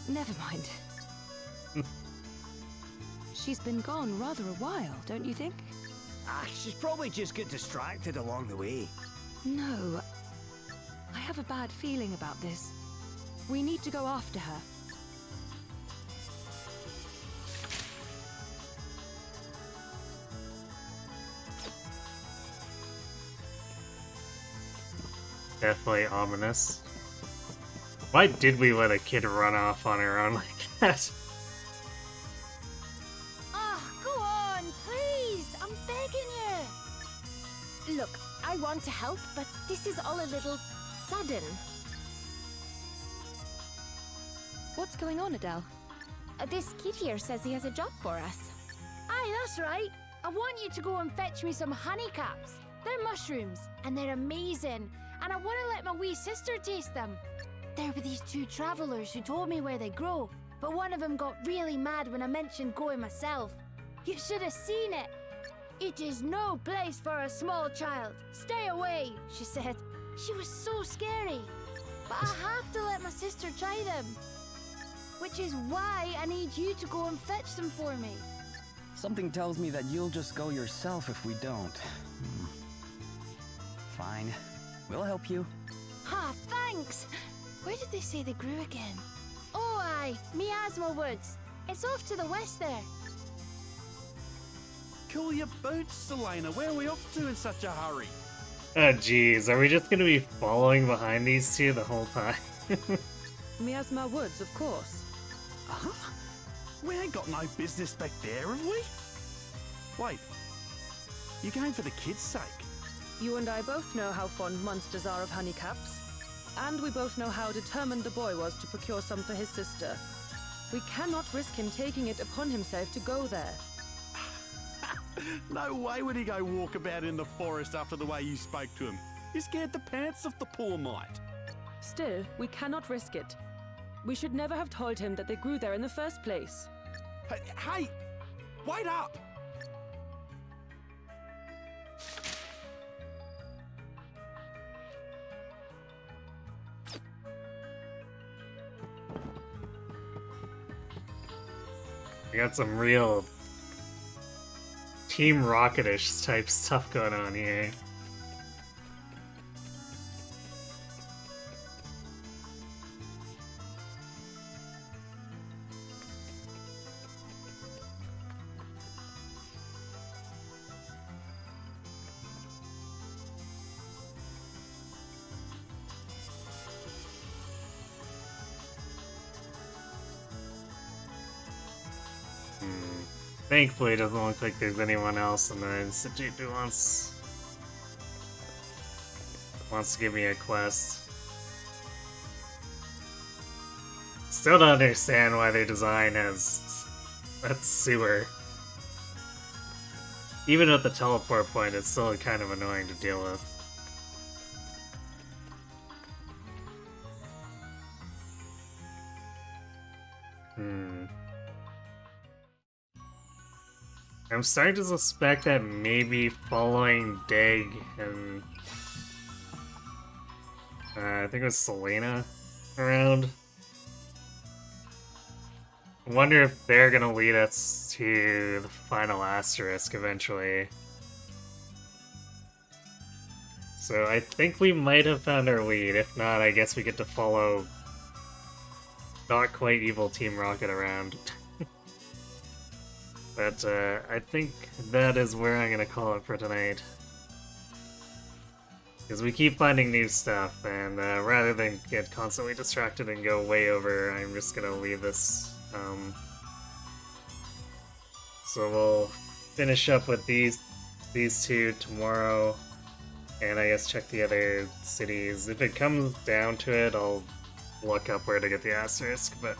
Never mind. She's been gone rather a while, don't you think? She's probably just got distracted along the way. No. I have a bad feeling about this. We need to go after her. Definitely ominous. Why did we let a kid run off on her own like that? Ah, go on, please! I'm begging you! Look, I want to help, but this is all a little sudden. What's going on, Adele? This kid here says he has a job for us. Aye, that's right. I want you to go and fetch me some honeycaps. They're mushrooms, and they're amazing. And I want to let my wee sister taste them. There were these two travelers who told me where they grow, but one of them got really mad when I mentioned going myself. You should have seen it. It is no place for a small child. Stay away, she said. She was so scary. But I have to let my sister try them. Which is why I need you to go and fetch them for me. Something tells me that you'll just go yourself if we don't. Fine. We'll help you. Ha, thanks! Where did they say they grew again? Oh, aye, Miasma Woods. It's off to the west there. Cool your boots, Selena. Where are we off to in such a hurry? Oh jeez, are we just gonna be following behind these two the whole time? Miasma Woods, of course. Uh-huh. We ain't got no business back there, have we? Wait. You going for the kids' sake? You and I both know how fond monsters are of honeycaps. And we both know how determined the boy was to procure some for his sister. We cannot risk him taking it upon himself to go there. No way would he go walk about in the forest after the way you spoke to him. You scared the pants off the poor mite. Still, we cannot risk it. We should never have told him that they grew there in the first place. Hey! Wait up! We got some real Team Rocketish type stuff going on here. Thankfully, it doesn't look like there's anyone else in the institute who wants to give me a quest. Still don't understand why their design has that sewer. Even at the teleport point, it's still kind of annoying to deal with. I'm starting to suspect that maybe following Dig and I think it was Selena around. I wonder if they're gonna lead us to the final asterisk eventually. So I think we might have found our lead. If not, I guess we get to follow not quite evil Team Rocket around. But I think that is where I'm gonna call it for tonight. Because we keep finding new stuff, and rather than get constantly distracted and go way over, I'm just gonna leave this. So we'll finish up with these two tomorrow. and I guess check the other cities. If it comes down to it, I'll look up where to get the asterisk, but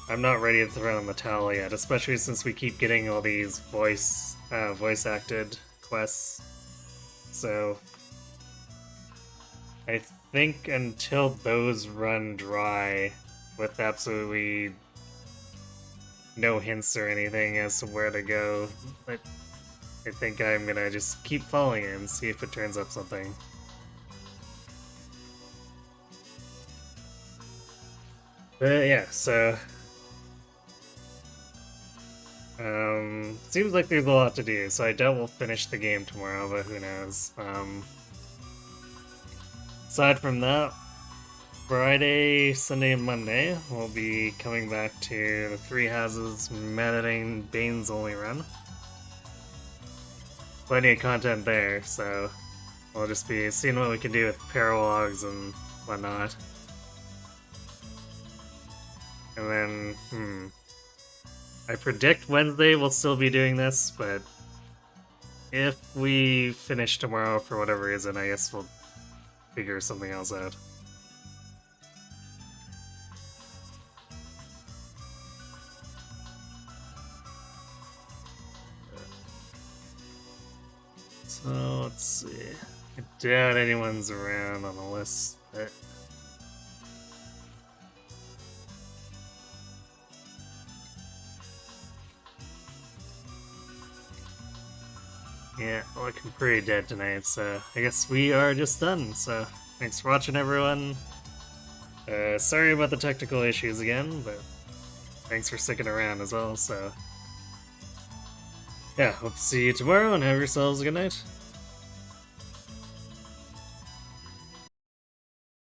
I'm not ready to throw in the towel yet, especially since we keep getting all these voice-acted quests. So I think until those run dry with absolutely no hints or anything as to where to go, but I think I'm gonna just keep following it and see if it turns up something. But yeah, so seems like there's a lot to do, so I doubt we'll finish the game tomorrow, but who knows. Aside from that, Friday, Sunday, and Monday, we'll be coming back to the Three Houses Manadain Bane's Only Run. Plenty of content there, so we'll just be seeing what we can do with paralogs and whatnot. And then, I predict Wednesday we'll still be doing this, but if we finish tomorrow for whatever reason, I guess we'll figure something else out. So, let's see. I doubt anyone's around on the list, but yeah, looking pretty dead tonight, so I guess we are just done. So, thanks for watching, everyone. Sorry about the technical issues again, but thanks for sticking around as well, so yeah, hope to see you tomorrow, and have yourselves a good night.